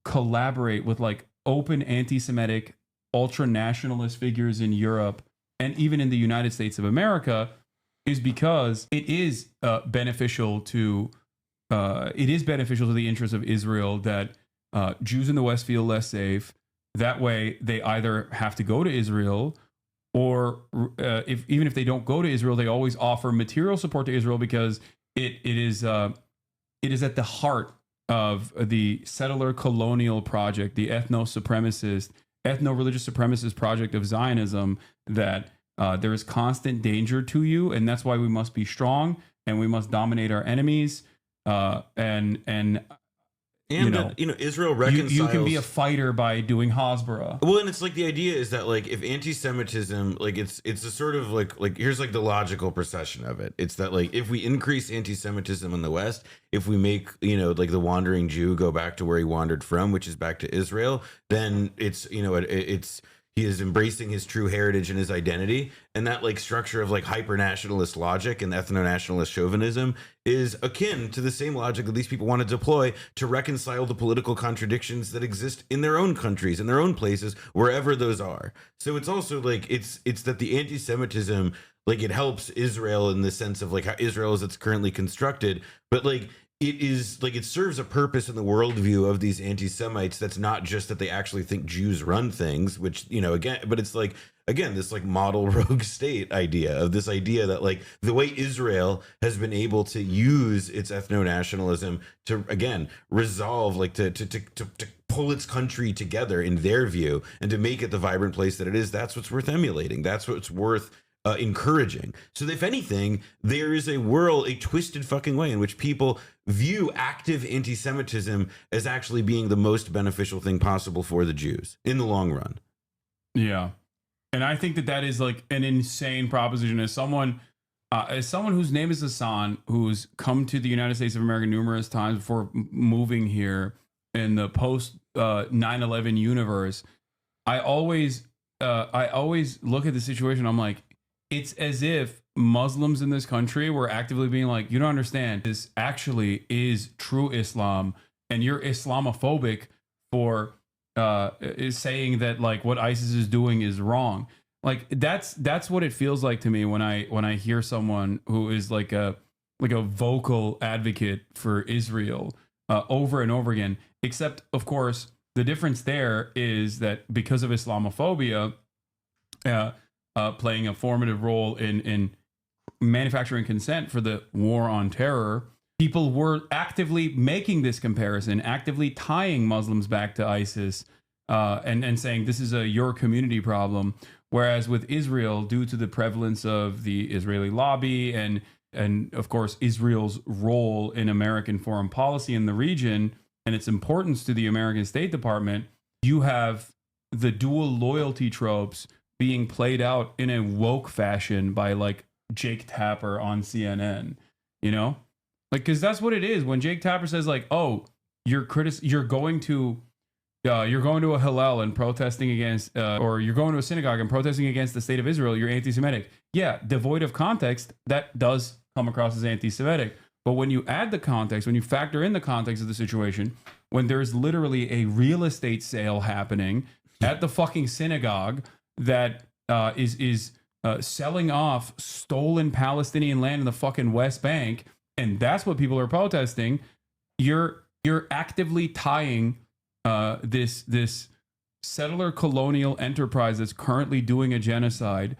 collaborate with like open anti-Semitic ultra-nationalist figures in Europe and even in the United States of America is because it is beneficial to the interests of Israel that Jews in the West feel less safe. That way, they either have to go to Israel, or even if they don't go to Israel, they always offer material support to Israel because it is at the heart of the settler colonial project, the ethno-religious supremacist project of Zionism, that there is constant danger to you, and that's why we must be strong and we must dominate our enemies. Israel reconciles. You can be a fighter by doing Hasbara. Well, and it's like the idea is that like if anti-Semitism, like it's a sort of like here's like the logical procession of it. It's that like if we increase anti-Semitism in the West, if we make like the wandering Jew go back to where he wandered from, which is back to Israel, then it's he is embracing his true heritage and his identity. And that like structure of like hyper-nationalist logic and ethno-nationalist chauvinism is akin to the same logic that these people want to deploy to reconcile the political contradictions that exist in their own countries, in their own places, wherever those are. So it's also like, it's that the anti-Semitism, like it helps Israel in the sense of like how Israel is it's currently constructed, but like, it is like it serves a purpose in the worldview of these anti-Semites that's not just that they actually think Jews run things, which, again, but it's like, again, this like model rogue state idea of this idea that like the way Israel has been able to use its ethno-nationalism to, again, resolve, like to pull its country together in their view and to make it the vibrant place that it is, that's what's worth emulating. That's what's worth encouraging. So if anything, there is a twisted fucking way in which people view active anti-Semitism as actually being the most beneficial thing possible for the Jews in the long run. Yeah. And I think that is like an insane proposition. As someone whose name is Hassan, who's come to the United States of America numerous times before moving here in the post 9/11 universe, I always look at the situation. I'm like, it's as if Muslims in this country were actively being like, you don't understand, this actually is true Islam, and you're Islamophobic for is saying that like what ISIS is doing is wrong. Like that's what it feels like to me when I hear someone who is like a vocal advocate for Israel over and over again. Except, of course, the difference there is that because of Islamophobia playing a formative role in manufacturing consent for the war on terror, people were actively making this comparison, actively tying Muslims back to ISIS, and saying this is your community problem. Whereas with Israel, due to the prevalence of the Israeli lobby and of course Israel's role in American foreign policy in the region and its importance to the American State Department, you have the dual loyalty tropes being played out in a woke fashion by like Jake Tapper on CNN, like, because that's what it is when Jake Tapper says like, oh, you're going to a Hillel and protesting against, or you're going to a synagogue and protesting against the state of Israel, you're anti-Semitic. Yeah, devoid of context, that does come across as anti-Semitic. But when you add the context, when you factor in the context of the situation, when there's literally a real estate sale happening at the fucking synagogue that is selling off stolen Palestinian land in the fucking West Bank, and that's what people are protesting. You're actively tying this settler colonial enterprise that's currently doing a genocide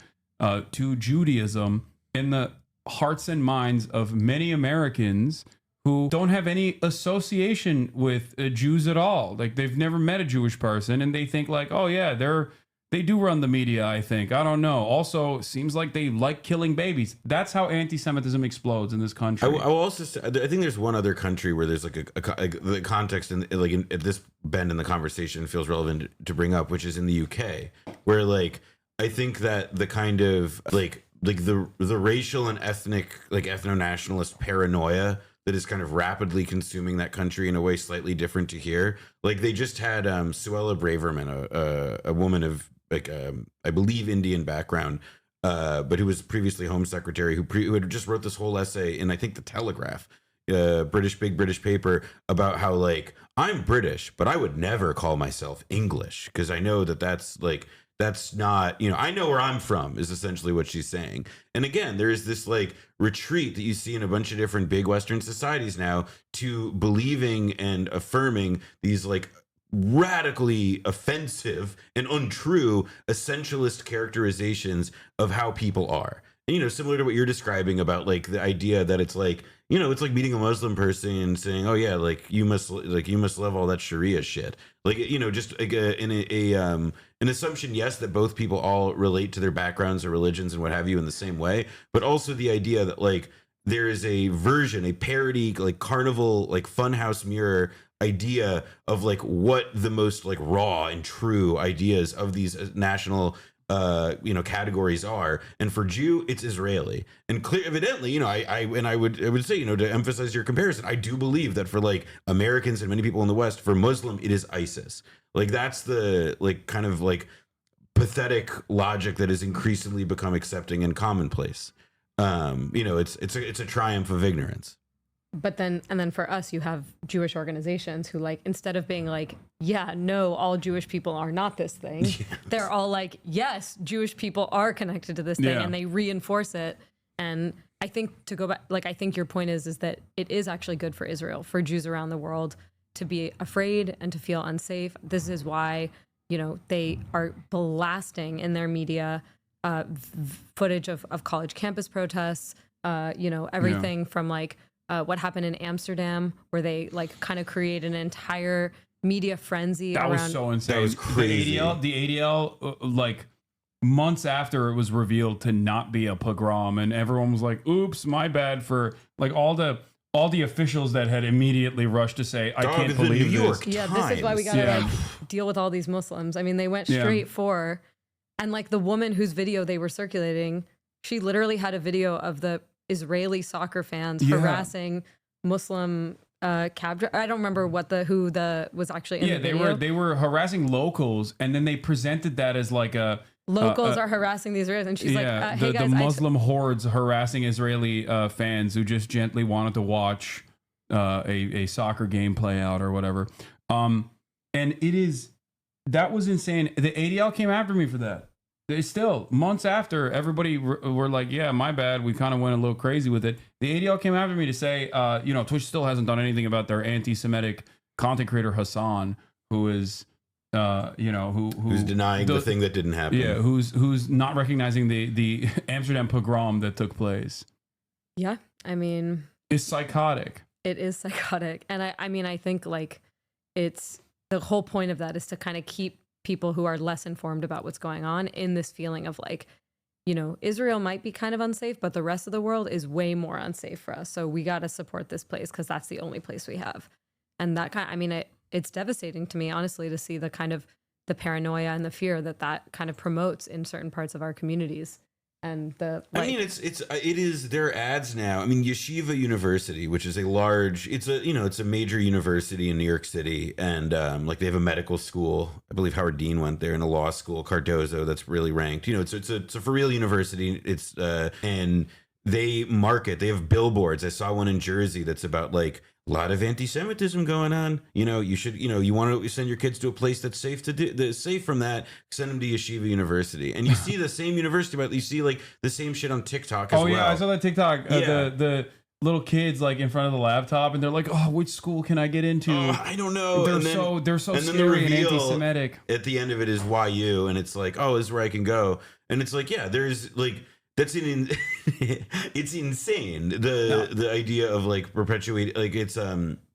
to Judaism in the hearts and minds of many Americans who don't have any association with Jews at all. Like, they've never met a Jewish person, and they think like, oh yeah, they do run the media, I think. I don't know. Also, seems like they like killing babies. That's how anti-Semitism explodes in this country. I will also say, I think there's one other country where there's like the context and like at this bend in the conversation feels relevant to bring up, which is in the UK, where like I think that the kind of like the racial and ethnic, like ethno-nationalist paranoia that is kind of rapidly consuming that country in a way slightly different to here. Like, they just had Suella Braverman, a woman of like I believe Indian background, but who was previously Home Secretary, who had just wrote this whole essay in, I think, the Telegraph, big British paper, about how like, I'm British, but I would never call myself English because I know that's not, I know where I'm from, is essentially what she's saying. And again, there is this like retreat that you see in a bunch of different big Western societies now to believing and affirming these like radically offensive and untrue essentialist characterizations of how people are. And, similar to what you're describing about like the idea that it's like, it's like meeting a Muslim person and saying, oh yeah, like you must love all that Sharia shit. Like, just like an assumption, yes, that both people all relate to their backgrounds or religions and what have you in the same way, but also the idea that like there is a version, a parody, like carnival, like funhouse mirror idea of like what the most like raw and true ideas of these national categories are. And for Jew, it's Israeli. And evidently, I would say, to emphasize your comparison, I do believe that for like Americans and many people in the West, for Muslim, it is ISIS. Like, that's the like kind of like pathetic logic that has increasingly become accepting and commonplace. It's a triumph of ignorance. But then for us, you have Jewish organizations who, like, instead of being like, yeah, no, all Jewish people are not this thing, they're all like, yes, Jewish people are connected to this thing, and they reinforce it. And I think, to go back, like, I think your point is that it is actually good for Israel, for Jews around the world to be afraid and to feel unsafe. This is why, they are blasting in their media footage of college campus protests, everything from like, what happened in Amsterdam, where they like kind of create an entire media frenzy. That was so insane. That was crazy. The ADL, like months after it was revealed to not be a pogrom, and everyone was like, "Oops, my bad." For like all the officials that had immediately rushed to say, "I can't believe this." Yeah, this is why we gotta like deal with all these Muslims. I mean, they went straight for, and like the woman whose video they were circulating, she literally had a video of the Israeli soccer fans harassing Muslim cab. I don't remember who was actually in the video. they were harassing locals, and then they presented that as like a locals are harassing the Israelis, and she's like, hey guys, the Muslim hordes harassing Israeli fans who just gently wanted to watch a soccer game play out or whatever. And that was insane. The ADL came after me for that. They still, months after, everybody were like, yeah, my bad. We kind of went a little crazy with it. The ADL came after me to say, Twitch still hasn't done anything about their anti-Semitic content creator Hassan, who is, who's denying the thing that didn't happen. Yeah, who's not recognizing the Amsterdam pogrom that took place. Yeah, I mean, it's psychotic. It is psychotic, and I think like it's the whole point of that is to kind of keep people who are less informed about what's going on in this feeling of like, Israel might be kind of unsafe, but the rest of the world is way more unsafe for us. So we got to support this place because that's the only place we have. And that it's devastating to me, honestly, to see the kind of the paranoia and the fear that kind of promotes in certain parts of our communities. And it is their ads now. I mean, Yeshiva University, which is it's a major university in New York City, and like they have a medical school. I believe Howard Dean went there, and a law school, Cardozo, that's really ranked. It's a for real university. It's and they have billboards. I saw one in Jersey that's about like a lot of anti-Semitism going on. You should, you want to send your kids to a place that's safe from that. Send them to Yeshiva University, and you see the same university, but you see like the same shit on TikTok as well. Oh yeah, I saw that TikTok. little kids like in front of the laptop, and they're like, "Oh, which school can I get into?" I don't know. They're so scary and anti-Semitic. At the end of it is YU, and it's like, oh, this is where I can go, and it's like, yeah, there's like it's insane. The idea of like perpetuating, like it's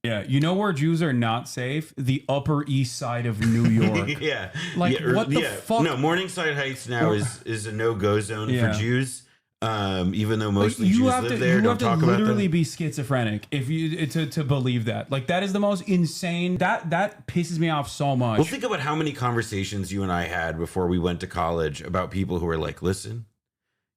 Yeah, you know where Jews are not safe? The Upper East Side of New York. Yeah, like what the fuck? No, Morningside Heights now is a no-go zone for Jews. Even though mostly you Jews have live to, there, you don't have talk to about literally them. be schizophrenic if you to believe that. Like that is the most insane. That pisses me off so much. Well, think about how many conversations you and I had before we went to college about people who were like, "Listen,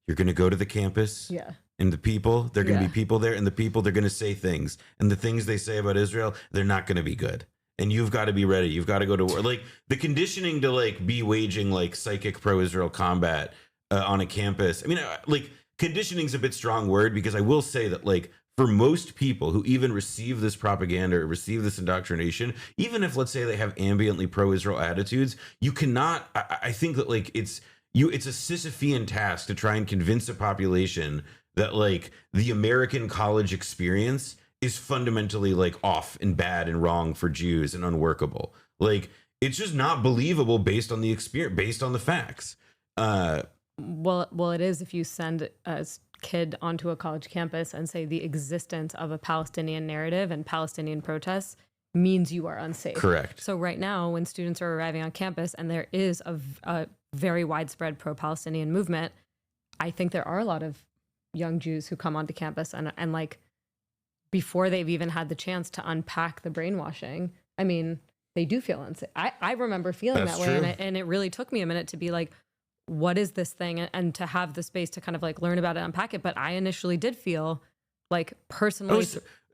you're going to go to the campus, and the people, they're going to be people there, and the people, they're going to say things, and the things they say about Israel, they're not going to be good." And you've got to be ready. You've got to go to war. Like the conditioning to like be waging like psychic pro-Israel combat on a campus. I mean, like conditioning's a bit strong word, because I will say that like for most people who even receive this propaganda or receive this indoctrination, even if let's say they have ambiently pro-Israel attitudes, you cannot. I think that like it's a Sisyphean task to try and convince a population that like the American college experience is fundamentally like off and bad and wrong for Jews and unworkable. Like it's just not believable based on the experience, based on the facts. Well, it is if you send a kid onto a college campus and say the existence of a Palestinian narrative and Palestinian protests means you are unsafe. Correct. So right now, when students are arriving on campus and there is a very widespread pro-Palestinian movement, I think there are a lot of young Jews who come onto campus and like before they've even had the chance to unpack the brainwashing, I mean, they do feel unsafe. I remember feeling That's that way, true. and it really took me a minute to be like, what is this thing? And to have the space to kind of like learn about it, unpack it. But I initially did feel like personally.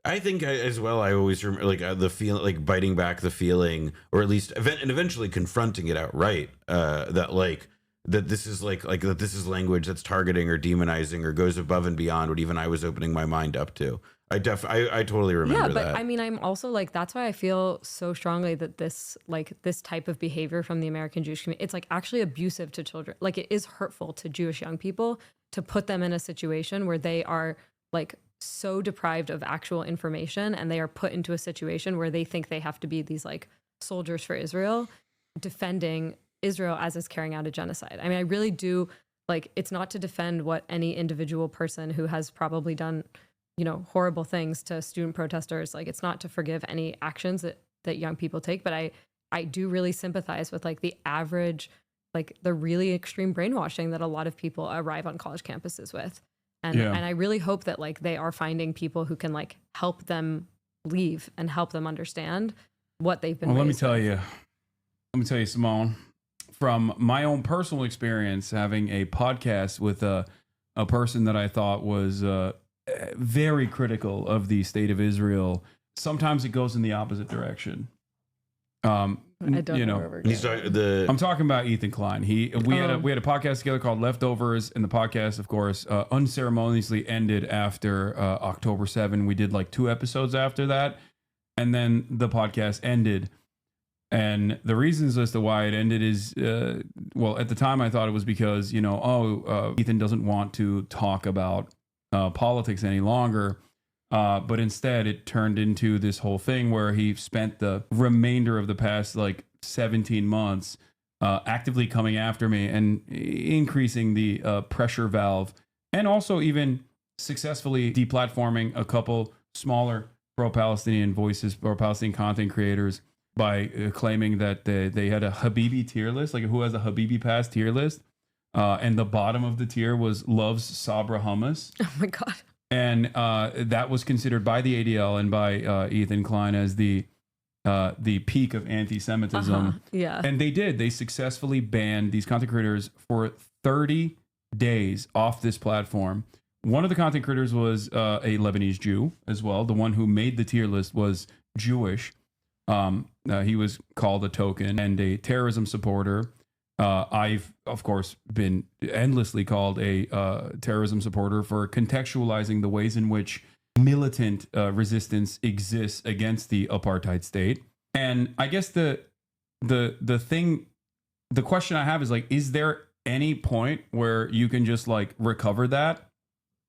I think as well, I always remember like the feeling, like biting back the feeling, or at least and eventually confronting it outright. That like that this is like that this is language that's targeting or demonizing or goes above and beyond what even I was opening my mind up to. I totally remember that. Yeah, but I mean, I'm also like, that's why I feel so strongly that this type of behavior from the American Jewish community, it's like actually abusive to children. Like it is hurtful to Jewish young people to put them in a situation where they are like so deprived of actual information, and they are put into a situation where they think they have to be these like soldiers for Israel, defending Israel as is carrying out a genocide. I mean, I really do, like, it's not to defend what any individual person who has probably done, you know, horrible things to student protesters. Like, it's not to forgive any actions that young people take, but I do really sympathize with like the average, like the really extreme brainwashing that a lot of people arrive on college campuses with. And I really hope that like they are finding people who can like help them leave and help them understand what they've been. Well, let me tell you, Simone, from my own personal experience, having a podcast with a person that I thought was very critical of the state of Israel. Sometimes it goes in the opposite direction. I don't know where we're going. I'm talking about Ethan Klein. We had a podcast together called Leftovers, and the podcast, of course, unceremoniously ended after October 7. We did like 2 episodes after that, and then the podcast ended. And the reasons as to why it ended is, well, at the time I thought it was because, you know, Ethan doesn't want to talk about politics any longer. But instead it turned into this whole thing where he spent the remainder of the past like 17 months actively coming after me and increasing the pressure valve, and also even successfully deplatforming a couple smaller pro-Palestinian voices, pro-Palestinian content creators, by claiming that they had a Habibi tier list, like who has a Habibi pass tier list. And the bottom of the tier was loves Sabra hummus. Oh my God. And that was considered by the ADL and by Ethan Klein as the peak of anti-Semitism. Yeah. And they successfully banned these content creators for 30 days off this platform. One of the content creators was a Lebanese Jew as well. The one who made the tier list was Jewish. He was called a token and a terrorism supporter. I've, of course, been endlessly called a terrorism supporter for contextualizing the ways in which militant resistance exists against the apartheid state. And I guess the question I have is like, is there any point where you can just like recover that?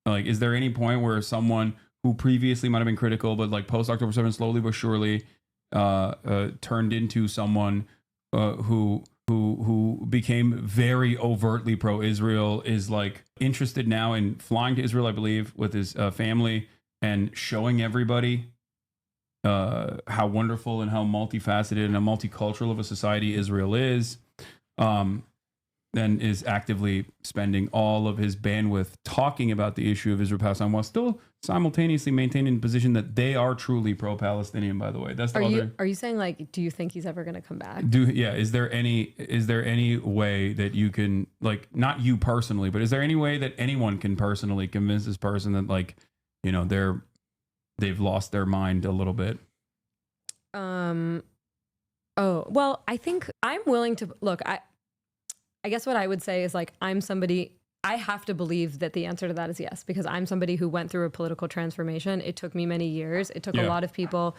Like, is there any point where someone who previously might have been critical, but like post October 7th, slowly but surely turned into someone who became very overtly pro-Israel, is like interested now in flying to Israel, I believe, with his family and showing everybody how wonderful and how multifaceted and how multicultural of a society Israel is. And is actively spending all of his bandwidth talking about the issue of Israel-Palestine while still simultaneously maintaining the position that they are truly pro-Palestinian, by the way. That's the Are you saying, like, do you think he's ever going to come back? Is there any way that you can, like, not you personally, but is there any way that anyone can personally convince this person that, like, you know, they've lost their mind a little bit? Oh, well, I think I'm willing to look. I guess what I would say is, like, I have to believe that the answer to that is yes, because I'm somebody who went through a political transformation. It took me many years. It took a lot of people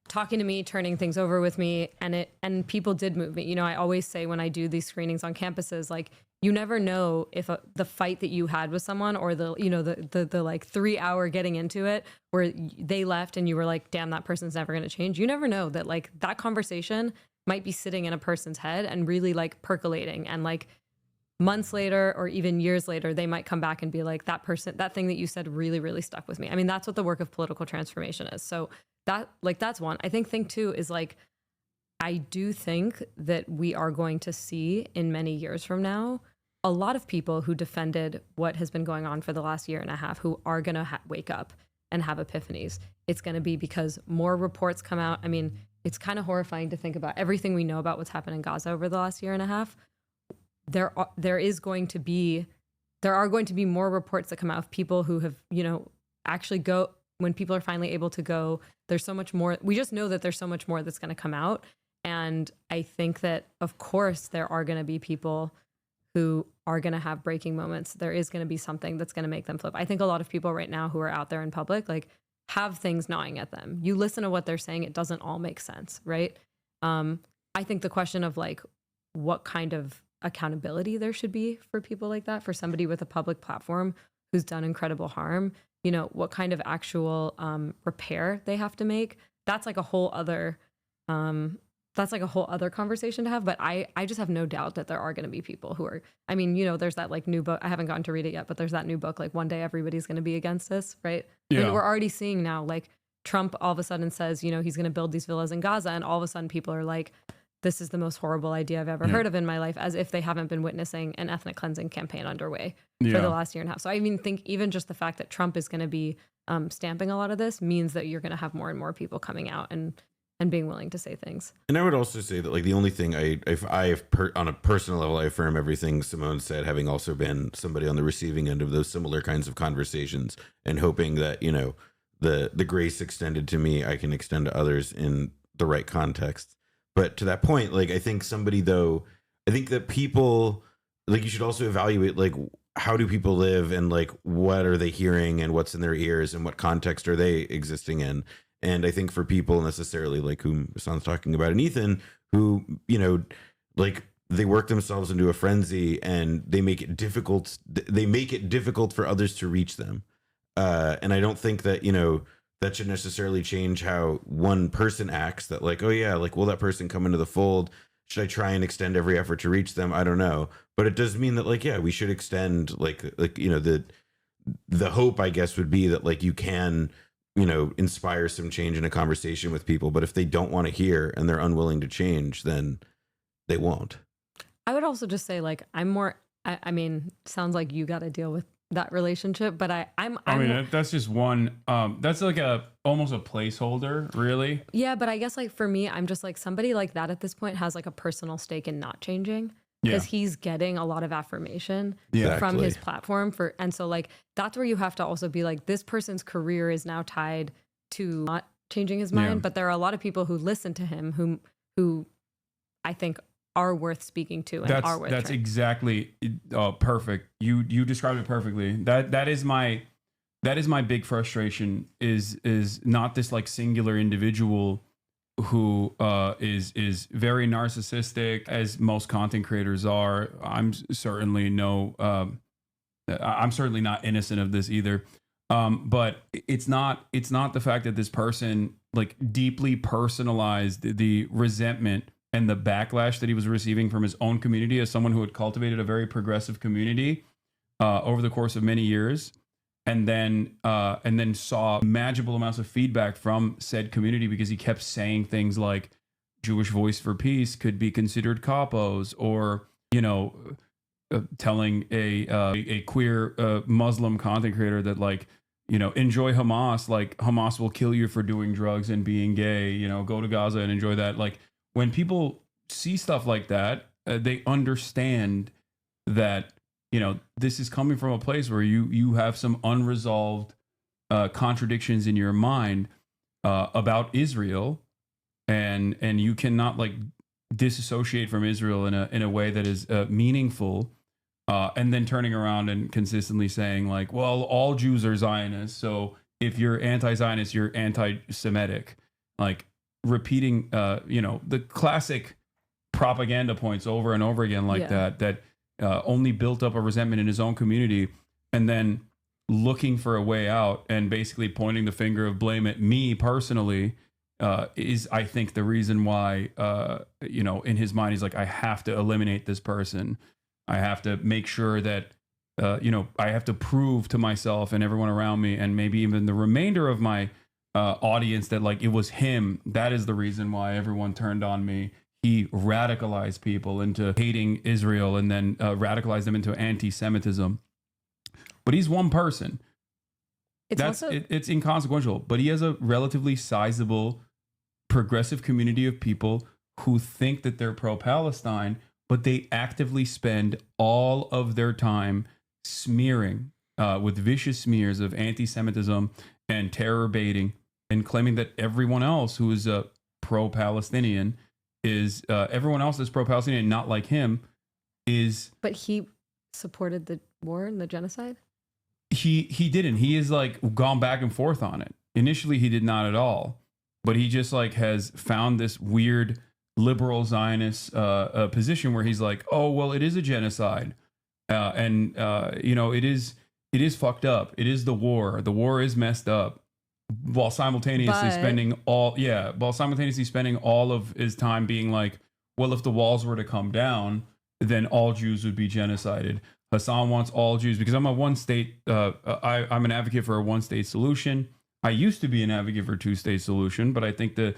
talking to me, turning things over with me, and people did move me. You know, I always say when I do these screenings on campuses, like, you never know if the fight that you had with someone, or the like 3-hour getting into it where they left and you were like, damn, that person's never going to change. You never know that, like, that conversation might be sitting in a person's head and really, like, percolating, and, like, months later or even years later, they might come back and be like, that thing that you said really, really stuck with me. I mean, that's what the work of political transformation is. So that's one. I think thing two is, like, I do think that we are going to see in many years from now a lot of people who defended what has been going on for the last year and a half who are going to wake up and have epiphanies. It's going to be because more reports come out. I mean, it's kind of horrifying to think about everything we know about what's happened in Gaza over the last year and a half. There are going to be more reports that come out of people who have, you know, actually go, when people are finally able to go, there's so much more. We just know that there's so much more that's going to come out. And I think that, of course, there are going to be people who are going to have breaking moments. There is going to be something that's going to make them flip. I think a lot of people right now who are out there in public, like, have things gnawing at them. You listen to what they're saying, it doesn't all make sense, right? I think the question of, like, what kind of accountability there should be for people like that, for somebody with a public platform who's done incredible harm, you know, what kind of actual repair they have to make, that's like a whole other conversation to have. But I just have no doubt that there are going to be people who are, I mean, you know, there's that, like, new book, I haven't gotten to read it yet, but there's that new book, like, one day everybody's going to be against this, right? Yeah. I mean, we're already seeing now, like, Trump all of a sudden says, you know, he's going to build these villas in Gaza, and all of a sudden people are like, this is the most horrible idea I've ever heard of in my life, as if they haven't been witnessing an ethnic cleansing campaign underway for the last year and a half. So I mean, think even just the fact that Trump is going to be stamping a lot of this means that you're going to have more and more people coming out and being willing to say things. And I would also say that, like, the only thing on a personal level, I affirm everything Simone said, having also been somebody on the receiving end of those similar kinds of conversations, and hoping that, you know, the grace extended to me, I can extend to others in the right context. But to that point, like, I think that people, like, you should also evaluate, like, how do people live, and, like, what are they hearing, and what's in their ears, and what context are they existing in. And I think for people necessarily, like, whom Hassan's talking about, and Ethan, who, you know, like, they work themselves into a frenzy, and they make it difficult for others to reach them. And I don't think that, you know, that should necessarily change how one person acts, that, like, oh yeah, like, will that person come into the fold? Should I try and extend every effort to reach them? I don't know. But it does mean that, like, yeah, we should extend, like, you know, the hope, I guess, would be that, like, you can, you know, inspire some change in a conversation with people. But if they don't want to hear and they're unwilling to change, then they won't. I would also just say, like, I mean, sounds like you got to deal with that relationship, but I mean, that's just one, that's like almost a placeholder, really. Yeah, but I guess, like, for me, I'm just like, somebody like that at this point has, like, a personal stake in not changing, because he's getting a lot of affirmation from his platform and so, like, that's where you have to also be like, this person's career is now tied to not changing his mind. But there are a lot of people who listen to him who I think are worth speaking to and are worth that's exactly perfect. You described it perfectly. That is my big frustration, is not this, like, singular individual who is very narcissistic, as most content creators are. I'm certainly not innocent of this either. But it's not the fact that this person like deeply personalized the resentment and the backlash that he was receiving from his own community as someone who had cultivated a very progressive community over the course of many years, and then saw manageable amounts of feedback from said community because he kept saying things like Jewish Voice for Peace could be considered capos, or telling a queer Muslim content creator that like, enjoy Hamas, like Hamas will kill you for doing drugs and being gay, go to Gaza and enjoy that. Like when people see stuff like that, they understand that, this is coming from a place where you have some unresolved contradictions in your mind about Israel, and you cannot like disassociate from Israel in a way that is meaningful. And then turning around and consistently saying like, well, all Jews are Zionists, so if you're anti-Zionist, you're anti-Semitic. Like repeating, the classic propaganda points over and over again like that only built up a resentment in his own community, and then looking for a way out and basically pointing the finger of blame at me personally is, I think, the reason why, in his mind, he's like, I have to eliminate this person. I have to make sure that, I have to prove to myself and everyone around me, and maybe even the remainder of my audience, that like it was him. That is the reason why everyone turned on me. He radicalized people into hating Israel and then radicalized them into anti-Semitism. But he's one person. It's inconsequential, but he has a relatively sizable progressive community of people who think that they're pro-Palestine, but they actively spend all of their time smearing with vicious smears of anti-Semitism and terror baiting, and claiming that everyone else who is pro-Palestinian is everyone else that's pro-Palestinian, not like him, is. But he supported the war and the genocide? He didn't. He has like gone back and forth on it. Initially, he did not at all, but he just like has found this weird liberal Zionist position where he's like, oh well, it is a genocide, and it is fucked up. It is the war. The war is messed up, while simultaneously spending all of his time being like, well, if the walls were to come down, then all Jews would be genocided. Hassan wants all Jews because I'm a one state. I'm an advocate for a one state solution. I used to be an advocate for a 2-state solution, but I think the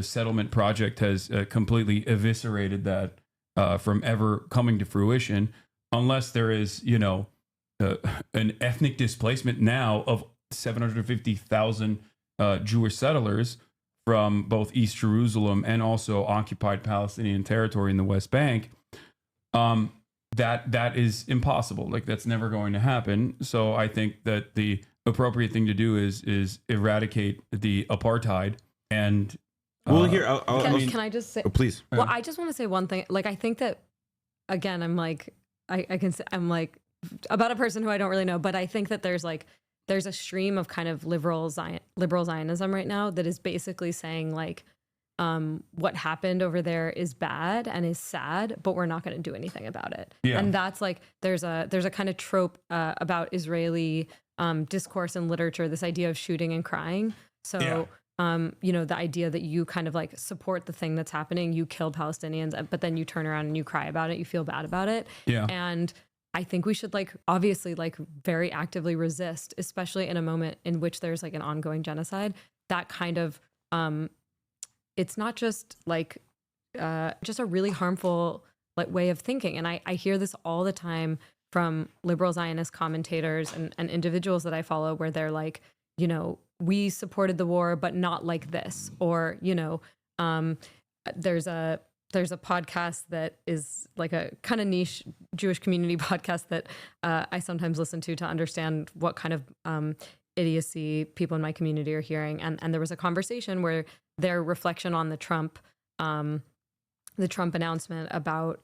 settlement project has completely eviscerated that from ever coming to fruition, unless there is an ethnic displacement now of 750,000 Jewish settlers from both East Jerusalem and also occupied Palestinian territory in the West Bank. That is impossible. Like that's never going to happen. So I think that the appropriate thing to do is eradicate the apartheid. And can I just say? Oh, please. Well, I just want to say one thing. Like I think that again, I'm like about a person who I don't really know, but I think that there's a stream of kind of liberal Zionism right now that is basically saying like, what happened over there is bad and is sad, but we're not going to do anything about it. Yeah. And that's like, there's a kind of trope about Israeli discourse and literature, this idea of shooting and crying. So, the idea that you kind of like support the thing that's happening, you kill Palestinians, but then you turn around and you cry about it, you feel bad about it. Yeah. And I think we should obviously very actively resist, especially in a moment in which there's like an ongoing genocide, that kind of, it's not just just a really harmful way of thinking. And I hear this all the time from liberal Zionist commentators and individuals that I follow where they're like, we supported the war, but not like this. Or, there's a podcast that is like a kind of niche Jewish community podcast that I sometimes listen to understand what kind of idiocy people in my community are hearing. And there was a conversation where their reflection on the Trump announcement about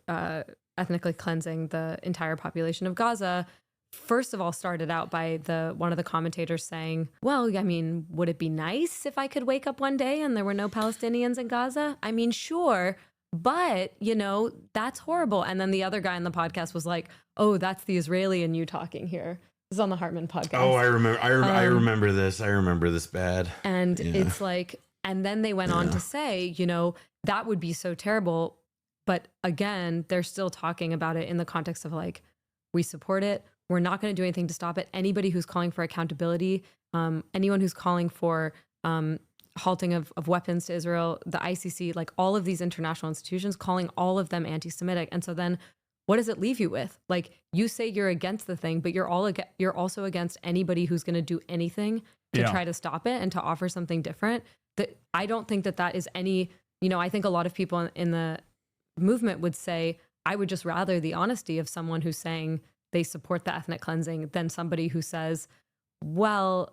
ethnically cleansing the entire population of Gaza, first of all, started out by one of the commentators saying, well, I mean, would it be nice if I could wake up one day and there were no Palestinians in Gaza? I mean, sure, but, that's horrible. And then the other guy in the podcast was like, oh, that's the Israeli in you talking here. This is on the Hartman podcast. Oh, I remember this. I remember this bad. And it's like, and then they went on to say, that would be so terrible. But again, they're still talking about it in the context of like, we support it. We're not going to do anything to stop it. Anybody who's calling for accountability, anyone who's calling for halting of weapons to Israel, the ICC, like all of these international institutions, calling all of them anti-Semitic. And so then what does it leave you with? Like, you say you're against the thing, but you're also against anybody who's going to do anything to try to stop it and to offer something different. That I don't think that is any, I think a lot of people in the movement would say, I would just rather the honesty of someone who's saying they support the ethnic cleansing than somebody who says, well,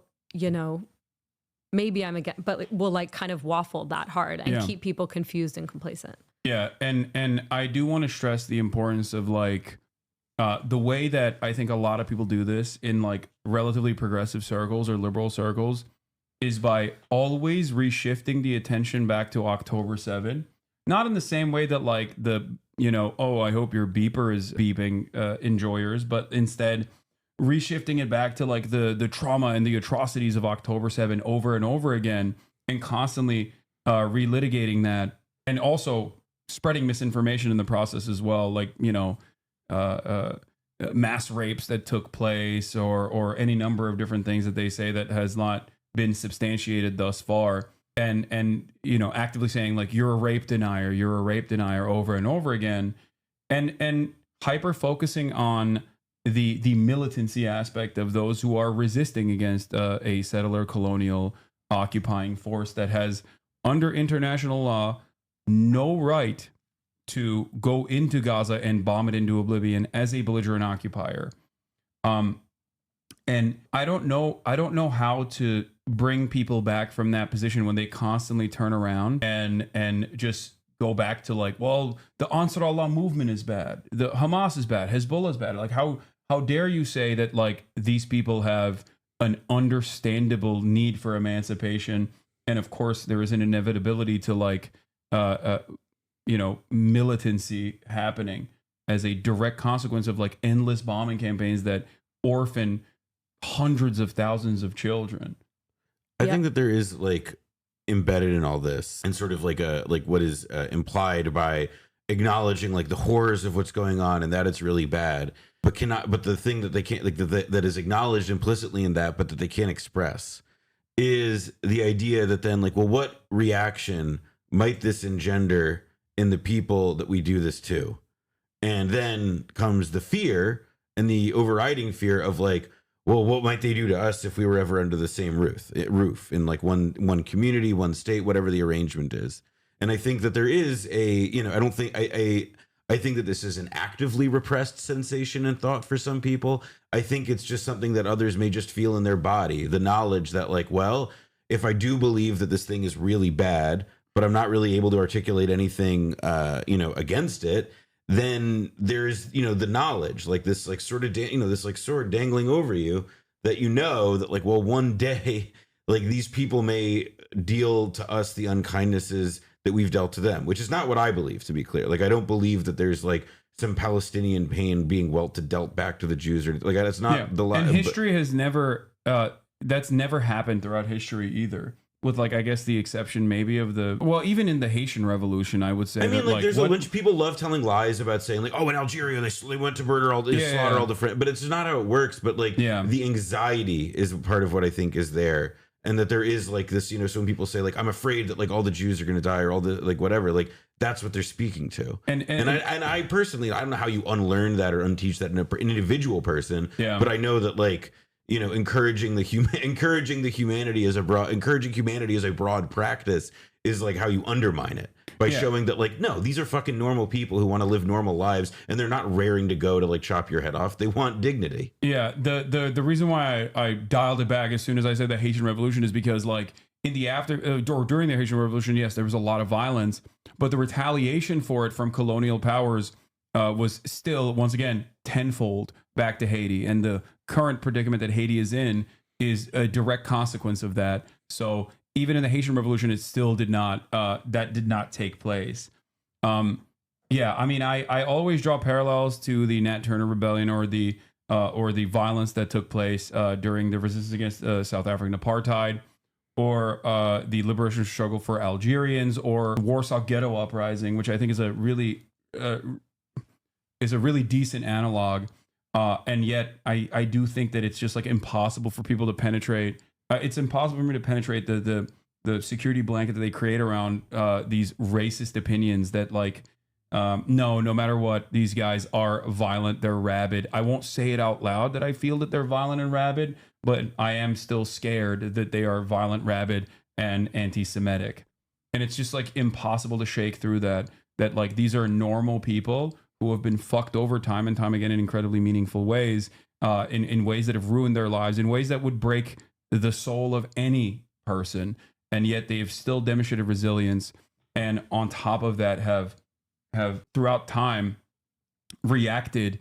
maybe I'm against, but will like kind of waffle that hard and keep people confused and complacent. Yeah. And I do want to stress the importance of like the way that I think a lot of people do this in like relatively progressive circles or liberal circles is by always reshifting the attention back to October 7. Not in the same way that like I hope your beeper is beeping enjoyers, but instead reshifting it back to like the trauma and the atrocities of October 7 over and over again, and constantly relitigating that, and also spreading misinformation in the process as well, like mass rapes that took place or any number of different things that they say that has not been substantiated thus far. And actively saying like you're a rape denier over and over again, and hyper focusing on the militancy aspect of those who are resisting against a settler colonial occupying force that has, under international law, no right to go into Gaza and bomb it into oblivion as a belligerent occupier. And I don't know how to bring people back from that position when they constantly turn around and just go back to like, well, the Ansar Allah movement is bad, the Hamas is bad, Hezbollah is bad. Like how dare you say that like these people have an understandable need for emancipation, and of course there is an inevitability to like militancy happening as a direct consequence of like endless bombing campaigns that orphan hundreds of thousands of children. I think that there is like embedded in all this, and sort of like what is implied by acknowledging like the horrors of what's going on and that it's really bad, but the thing that they can't like that is acknowledged implicitly in that, but that they can't express, is the idea that then like, well, what reaction might this engender in the people that we do this to? And then comes the fear and the overriding fear of like, well, what might they do to us if we were ever under the same roof in like one community, one state, whatever the arrangement is. And I think that there is I think that this is an actively repressed sensation and thought for some people. I think it's just something that others may just feel in their body, the knowledge that like, well, if I do believe that this thing is really bad, but I'm not really able to articulate anything, against it, then there's, the knowledge, like this, like sort of, this like sword dangling over you that, that like, well, one day, like these people may deal to us the unkindnesses that we've dealt to them, which is not what I believe, to be clear. Like, I don't believe that there's like some Palestinian pain being dealt back to the Jews, or like that's not the line. And history has never, that's never happened throughout history either. With like, I guess the exception maybe of even in the Haitian Revolution, I would say. I mean, like there's a bunch of people love telling lies about saying like, oh, in Algeria they went to murder slaughter all the friends, but it's not how it works. But like the anxiety is part of what I think is there, and that there is like this, so when people say like, I'm afraid that like all the Jews are going to die or all the like whatever, like that's what they're speaking to. And I personally, I don't know how you unlearn that or unteach that in an individual person. Yeah. But I know that like, encouraging humanity as a broad practice is like how you undermine it by showing that like, no, these are fucking normal people who want to live normal lives, and they're not raring to go to like chop your head off. They want dignity. Yeah. The reason why I dialed it back as soon as I said the Haitian Revolution is because like in the during the Haitian Revolution, yes, there was a lot of violence, but the retaliation for it from colonial powers was still, once again, tenfold back to Haiti, and the current predicament that Haiti is in is a direct consequence of that. So even in the Haitian Revolution, it still did not take place. I mean, I always draw parallels to the Nat Turner Rebellion or the or the violence that took place during the resistance against South African apartheid, or the liberation struggle for Algerians, or Warsaw Ghetto Uprising, which I think is a really decent analog. And yet I do think that it's just like impossible for people to penetrate. It's impossible for me to penetrate the security blanket that they create around these racist opinions that like, no matter what, these guys are violent, they're rabid. I won't say it out loud that I feel that they're violent and rabid, but I am still scared that they are violent, rabid, and anti-Semitic. And it's just like impossible to shake through that like these are normal people who have been fucked over time and time again in incredibly meaningful ways, in ways that have ruined their lives, in ways that would break the soul of any person. And yet they've still demonstrated resilience. And on top of that have throughout time reacted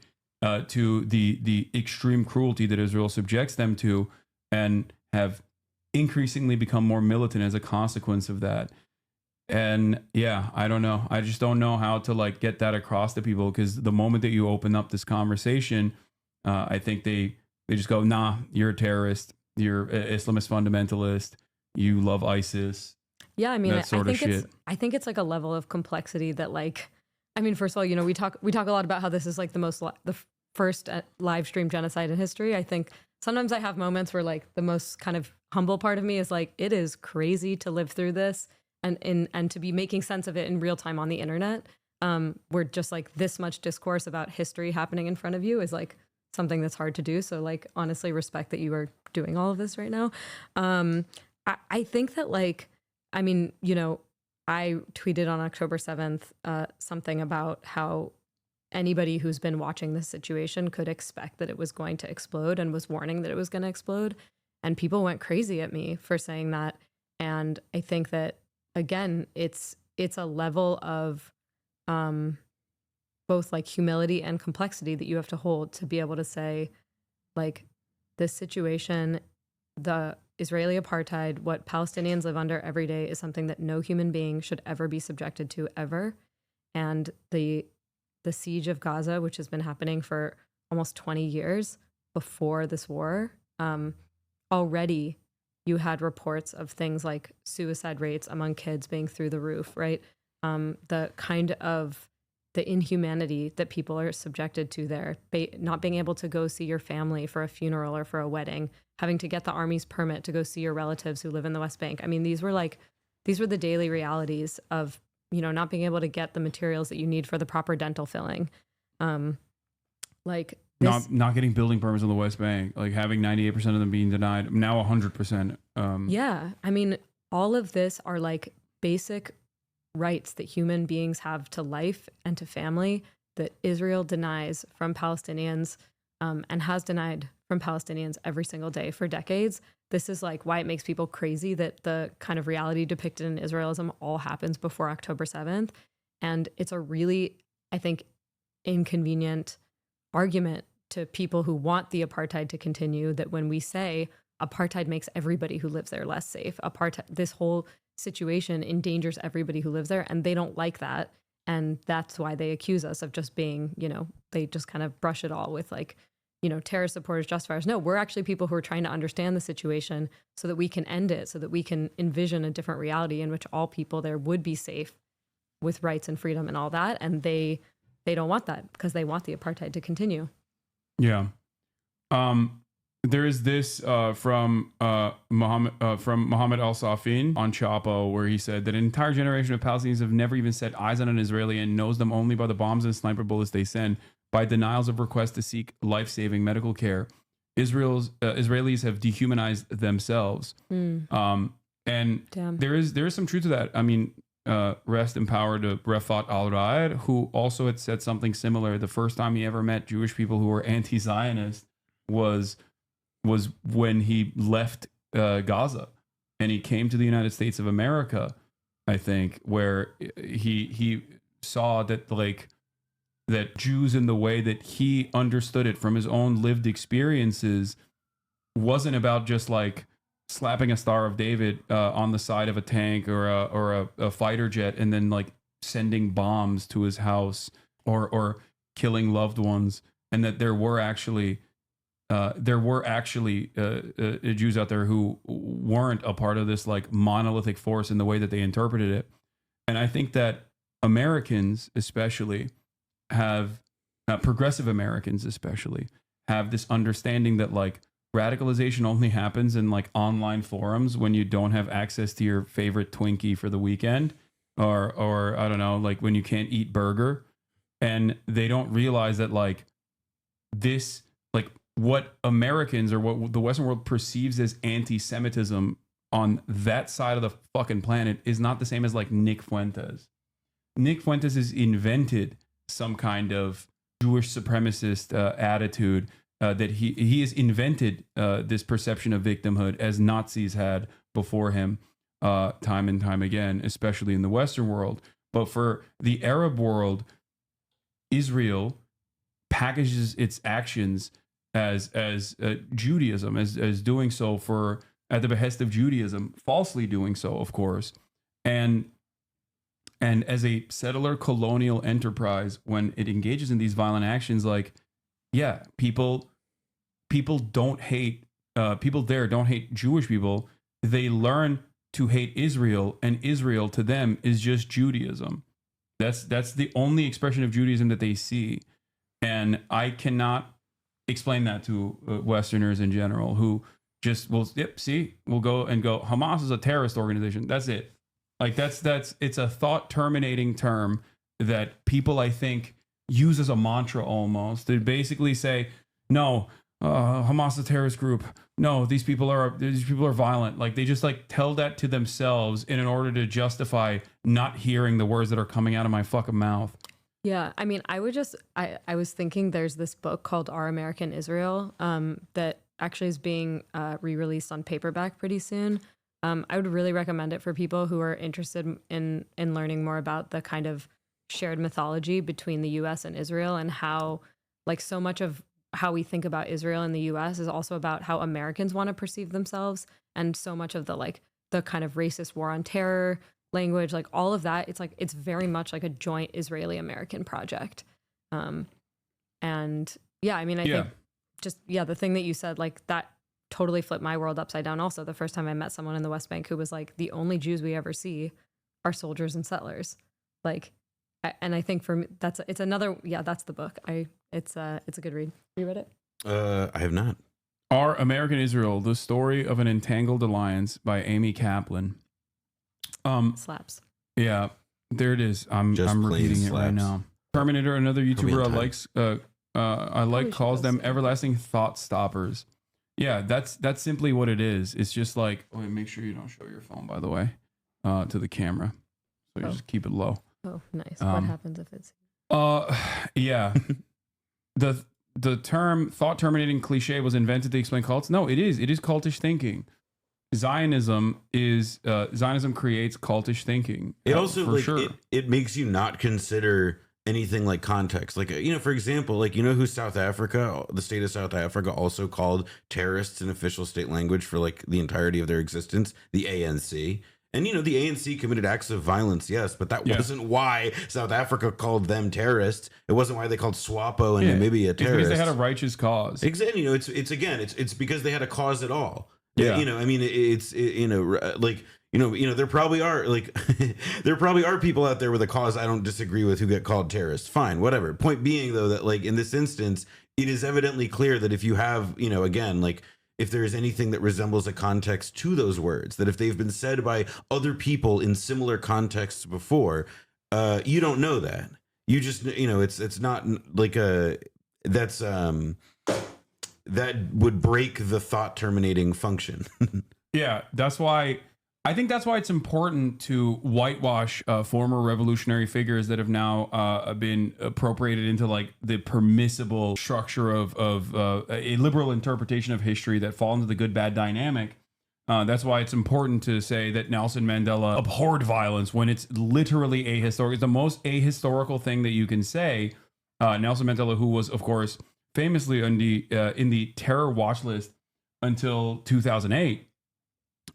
to the extreme cruelty that Israel subjects them to, and have increasingly become more militant as a consequence of that. And yeah, I don't know. I just don't know how to like get that across to people, because the moment that you open up this conversation, I think they just go, nah, you're a terrorist, you're an Islamist fundamentalist, you love ISIS. Yeah, I mean, I think it's like a level of complexity that like, I mean, first of all, you know, we talk a lot about how this is like the first live stream genocide in history. I think sometimes I have moments where like the most kind of humble part of me is like, it is crazy to live through this. And to be making sense of it in real time on the internet, where just like this much discourse about history happening in front of you is like something that's hard to do. So like, honestly, respect that you are doing all of this right now. I think that like, I mean, you know, I tweeted on October 7th something about how anybody who's been watching this situation could expect that it was going to explode, and was warning that it was going to explode. And people went crazy at me for saying that. And I think that, again, it's a level of both like humility and complexity that you have to hold to be able to say, like, this situation, the Israeli apartheid, what Palestinians live under every day, is something that no human being should ever be subjected to, ever. And the siege of Gaza, which has been happening for almost 20 years before this war, already you had reports of things like suicide rates among kids being through the roof, right? The kind of the inhumanity that people are subjected to there, not being able to go see your family for a funeral or for a wedding, having to get the army's permit to go see your relatives who live in the West Bank. I mean, these were the daily realities of, you know, not being able to get the materials that you need for the proper dental filling. Not getting building permits on the West Bank, like having 98% of them being denied, now 100%. Yeah, I mean, all of this are like basic rights that human beings have to life and to family that Israel denies from Palestinians, and has denied from Palestinians every single day for decades. This is like why it makes people crazy that the kind of reality depicted in Israelism all happens before October 7th. And it's a really, I think, inconvenient argument to people who want the apartheid to continue, that when we say apartheid makes everybody who lives there less safe, this whole situation endangers everybody who lives there, and they don't like that. And that's why they accuse us of just being, you know, they just kind of brush it all with like, you know, terrorist supporters, justifiers. No, we're actually people who are trying to understand the situation so that we can end it, so that we can envision a different reality in which all people there would be safe with rights and freedom and all that. And they don't want that, because they want the apartheid to continue. Yeah. There is this from Mohammed Al-Safin on Chapo, where he said that an entire generation of Palestinians have never even set eyes on an Israeli and knows them only by the bombs and sniper bullets they send, by denials of requests to seek life-saving medical care. Israelis have dehumanized themselves. And Damn. there is some truth to that. I mean, rest in power to Refat al-Raed, who also had said something similar. The first time he ever met Jewish people who were anti-Zionist was when he left Gaza, and he came to the United States of America, I think, where he saw that that Jews, in the way that he understood it from his own lived experiences, wasn't about just like slapping a Star of David on the side of a tank or a fighter jet and then like sending bombs to his house or killing loved ones, and that there were actually there were actually Jews out there who weren't a part of this like monolithic force in the way that they interpreted it. And I think that Americans especially have, progressive Americans especially, have this understanding that like radicalization only happens in like online forums when you don't have access to your favorite Twinkie for the weekend, or I don't know, like when you can't eat burger. And they don't realize that like this, like what Americans or what the Western world perceives as anti-Semitism on that side of the fucking planet is not the same as like Nick Fuentes. Nick Fuentes has invented some kind of Jewish supremacist attitude that he has invented this perception of victimhood as Nazis had before him time and time again, especially in the Western world. But for the Arab world, Israel packages its actions as Judaism, as doing so for at the behest of Judaism, falsely doing so, of course, and as a settler colonial enterprise, when it engages in these violent actions, like, yeah, people don't hate people there don't hate Jewish people. They learn to hate Israel, and Israel to them is just Judaism. That's the only expression of Judaism that they see. And I cannot explain that to Westerners in general who just will, we'll go, Hamas is a terrorist organization. That's it. Like it's a thought terminating term that people, I think, use as a mantra almost. They basically say, no, Hamas is a terrorist group. No, these people are violent. Like they just like tell that to themselves in order to justify not hearing the words that are coming out of my fucking mouth. Yeah, I mean, I was thinking there's this book called Our American Israel that actually is being re-released on paperback pretty soon. I would really recommend it for people who are interested in learning more about the kind of shared mythology between the U.S. and Israel, and how like so much of how we think about Israel in the U.S. is also about how Americans want to perceive themselves, and so much of the kind of racist war on terror language, like all of that, it's very much like a joint Israeli-American project. And yeah, I mean, I think just, the thing that you said, like that totally flipped my world upside down. Also, the first time I met someone in the West Bank who was like, the only Jews we ever see are soldiers and settlers. Like, and I think for me, that's the book. It's a good read. You read it? I have not. Our American Israel, The Story of an Entangled Alliance by Amy Kaplan. Slaps. Yeah, there it is. I'm repeating it right now. Terminator, another YouTuber I like calls them everlasting thought stoppers. Yeah, that's simply what it is. It's just like, make sure you don't show your phone, by the way, to the camera. So you just keep it low. Oh, nice. What happens if it's... Yeah. The term thought terminating cliche was invented to explain cults. No, it is cultish thinking. Zionism creates cultish thinking. It also like sure. it makes you not consider anything like context. Like, for example, like, who South Africa, the state of South Africa also called terrorists an official state language for like the entirety of their existence, the ANC. And, the ANC committed acts of violence, yes, but that wasn't why South Africa called them terrorists. It wasn't why they called SWAPO and Namibia terrorists. It's because they had a righteous cause. Exactly. It's because they had a cause at all. Yeah. There probably are there probably are people out there with a cause I don't disagree with who get called terrorists. Fine, whatever. Point being, though, that like in this instance, it is evidently clear that if you have, if there is anything that resembles a context to those words, that if they've been said by other people in similar contexts before, you don't know that. You just, it's not like that would break the thought terminating function. Yeah, I think that's why it's important to whitewash former revolutionary figures that have now been appropriated into like the permissible structure of a liberal interpretation of history that fall into the good bad dynamic. That's why it's important to say that Nelson Mandela abhorred violence when it's literally ahistorical. It's the most ahistorical thing that you can say. Nelson Mandela, who was, of course, famously in the terror watch list until 2008.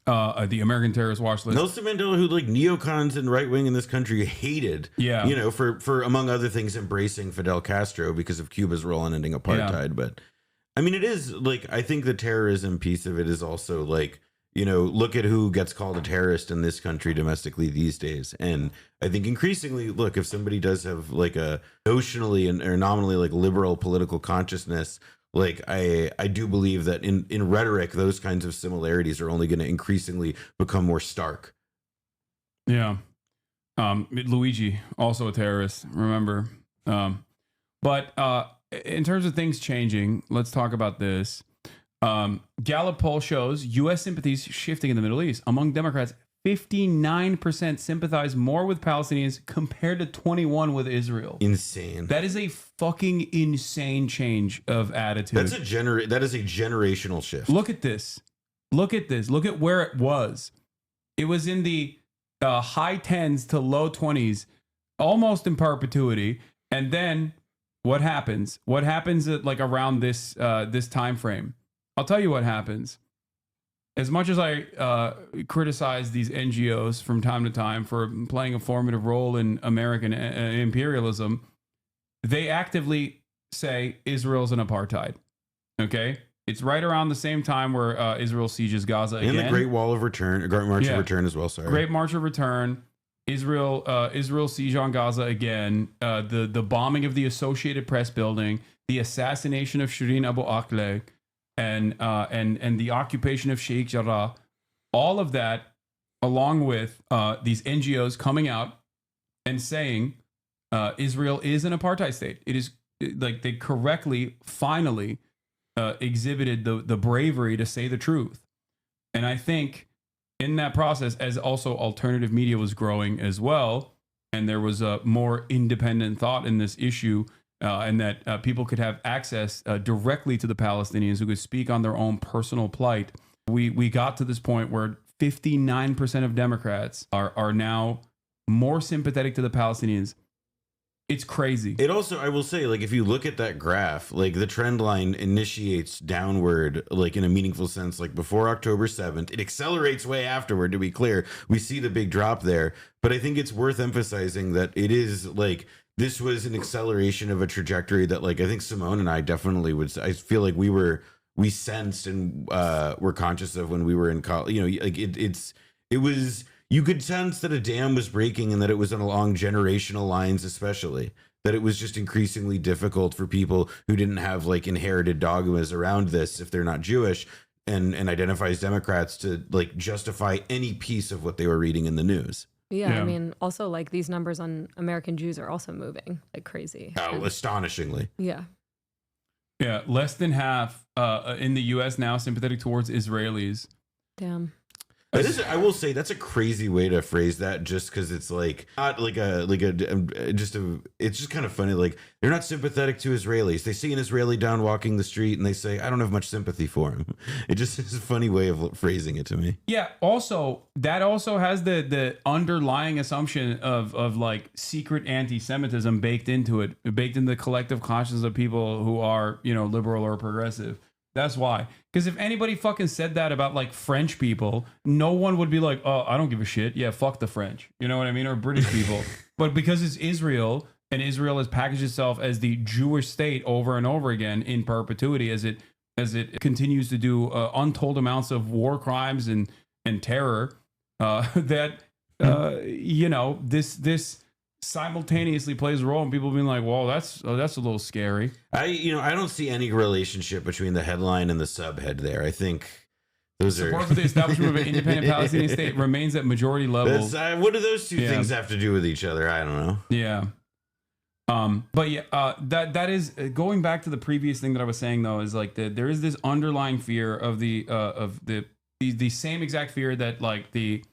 The American terrorist watch list. Nelson Mandela, who like neocons and right wing in this country hated, for among other things embracing Fidel Castro because of Cuba's role in ending apartheid. I mean, it is like, I think the terrorism piece of it is also like, you know, look at who gets called a terrorist in this country domestically these days. And I think increasingly, look, if somebody does have like a notionally or nominally like liberal political consciousness, like I do believe that in rhetoric, those kinds of similarities are only going to increasingly become more stark. Yeah. Luigi, also a terrorist, remember. But in terms of things changing, let's talk about this. Gallup poll shows U.S. sympathies shifting in the Middle East. Among Democrats, 59% sympathize more with Palestinians compared to 21% with Israel. Insane. That is a fucking insane change of attitude. That is a generational shift. Look at this. Look at this. Look at where it was. It was in the high 10s to low 20s, almost in perpetuity. And then what happens? What happens at like around this this time frame? I'll tell you what happens. As much as I criticize these NGOs from time to time for playing a formative role in American imperialism, they actively say Israel's an apartheid. Okay? It's right around the same time where Israel sieges Gaza again. And the Great Wall of Return, Great March of Return as well, sorry. Great March of Return. Israel siege on Gaza again. The bombing of the Associated Press building, the assassination of Shireen Abu Akleh, and the occupation of Sheikh Jarrah, all of that, along with these NGOs coming out and saying Israel is an apartheid state. It is like they correctly, finally exhibited the bravery to say the truth. And I think in that process, as also alternative media was growing as well, and there was a more independent thought in this issue, and that people could have access directly to the Palestinians who could speak on their own personal plight. We got to this point where 59% of Democrats are now more sympathetic to the Palestinians. It's crazy. It also, I will say, like, if you look at that graph, like the trend line initiates downward, like in a meaningful sense, like before October 7th, it accelerates way afterward, to be clear. We see the big drop there, but I think it's worth emphasizing that it is like, this was an acceleration of a trajectory that, like, I think Simone and I definitely would, I feel like we sensed and were conscious of when we were in college, you know, like it was, you could sense that a dam was breaking and that it was along generational lines, especially that it was just increasingly difficult for people who didn't have like inherited dogmas around this, if they're not Jewish and identify as Democrats, to like justify any piece of what they were reading in the news. Yeah, I mean, also like these numbers on American Jews are also moving like crazy. Oh, astonishingly. Yeah. Yeah, less than half in the U.S. now sympathetic towards Israelis. Damn. That is, I will say, that's a crazy way to phrase that, just because it's like not it's just kind of funny. Like, they're not sympathetic to Israelis. They see an Israeli down walking the street and they say, I don't have much sympathy for him. It just is a funny way of phrasing it to me. Yeah. Also, that also has the underlying assumption of like secret anti-Semitism baked into it, baked into the collective conscience of people who are, you know, liberal or progressive. That's why. Because if anybody fucking said that about like French people, no one would be like, oh, I don't give a shit. Yeah, fuck the French. You know what I mean? Or British people. But because it's Israel, and Israel has packaged itself as the Jewish state over and over again in perpetuity, as it continues to do untold amounts of war crimes and terror, you know, this simultaneously plays a role in people being like, well, that's a little scary. I don't see any relationship between the headline and the subhead there. I think those support for the establishment of an independent Palestinian state remains at majority levels. What do those two things have to do with each other? I don't know. Yeah. But yeah, that is going back to the previous thing that I was saying though, is like there is this underlying fear of the same exact fear that like the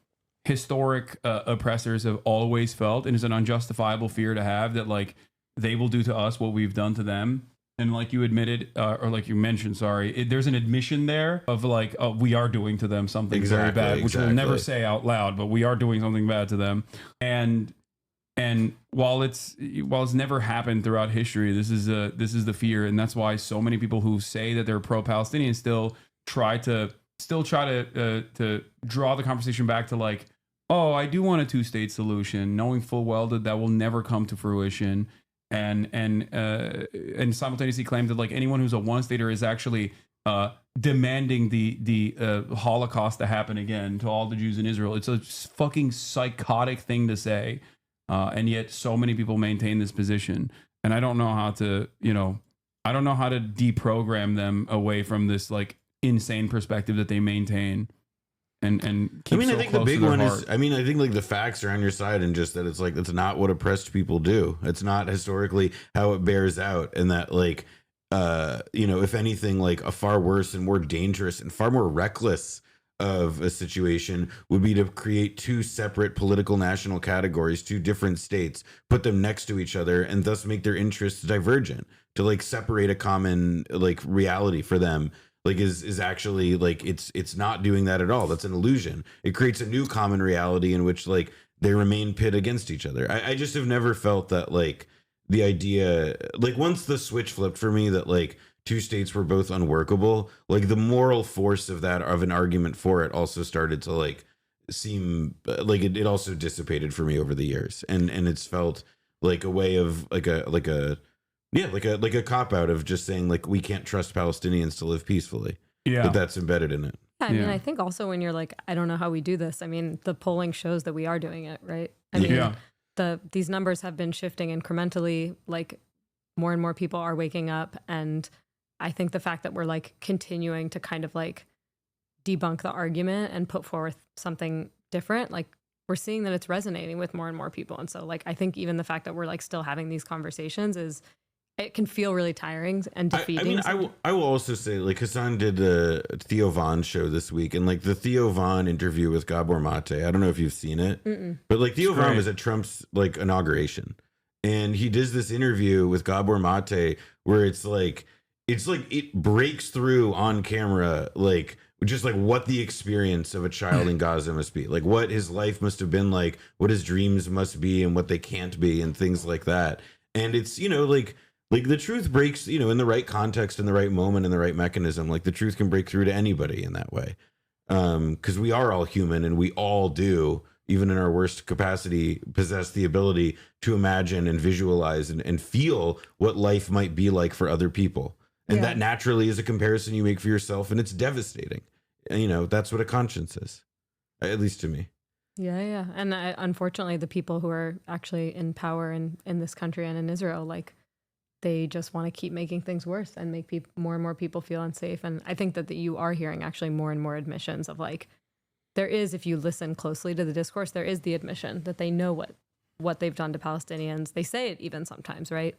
historic oppressors have always felt, and it's an unjustifiable fear to have, that like they will do to us what we've done to them. And like you admitted, or like you mentioned, sorry, there's an admission there of like, we are doing to them something very bad, which we'll never say out loud, but we are doing something bad to them. And while it's never happened throughout history, this is the fear, and that's why so many people who say that they're pro-Palestinian still try to draw the conversation back to like, oh, I do want a two-state solution, knowing full well that will never come to fruition. and simultaneously claim that like anyone who's a one-stater is actually demanding the Holocaust to happen again to all the Jews in Israel. It's a fucking psychotic thing to say, and yet so many people maintain this position. And I don't know how to, I don't know how to deprogram them away from this like insane perspective that they maintain. And keep I think the big one is, I think like the facts are on your side, and just that it's like, that's not what oppressed people do. It's not historically how it bears out. And that like, if anything, like a far worse and more dangerous and far more reckless of a situation would be to create two separate political national categories, two different states, put them next to each other, and thus make their interests divergent, to like separate a common like reality for them. Like is actually like it's not doing that at all. That's an illusion. It creates a new common reality in which like they remain pit against each other. I just have never felt that like the idea, like once the switch flipped for me that like two states were both unworkable, like the moral force of that, of an argument for it, also started to like seem like it also dissipated for me over the years, and it's felt like a way of like a cop out of just saying like we can't trust Palestinians to live peacefully. Yeah, but that's embedded in it. I mean, I think also when you're like, I don't know how we do this. I mean, the polling shows that we are doing it, right? I mean, these numbers have been shifting incrementally. Like more and more people are waking up, and I think the fact that we're like continuing to kind of like debunk the argument and put forth something different, like we're seeing that it's resonating with more and more people. And so like I think even the fact that we're like still having these conversations it can feel really tiring and defeating. I will also say, like, Hassan did the Theo Von show this week, and like the Theo Von interview with Gabor Mate. I don't know if you've seen it, but like Theo Von was at Trump's like inauguration, and he does this interview with Gabor Mate where it's like it breaks through on camera, like just like what the experience of a child in Gaza must be, like what his life must have been like, what his dreams must be, and what they can't be, and things like that. And it's like the truth breaks, in the right context, in the right moment, in the right mechanism. Like the truth can break through to anybody in that way. Because we are all human, and we all do, even in our worst capacity, possess the ability to imagine and visualize and feel what life might be like for other people. And that naturally is a comparison you make for yourself, and it's devastating. And, that's what a conscience is, at least to me. Yeah. And unfortunately, the people who are actually in power in this country and in Israel, like, they just want to keep making things worse and make more and more people feel unsafe. And I think that you are hearing actually more and more admissions of like, there is, if you listen closely to the discourse, there is the admission that they know what they've done to Palestinians. They say it even sometimes, right?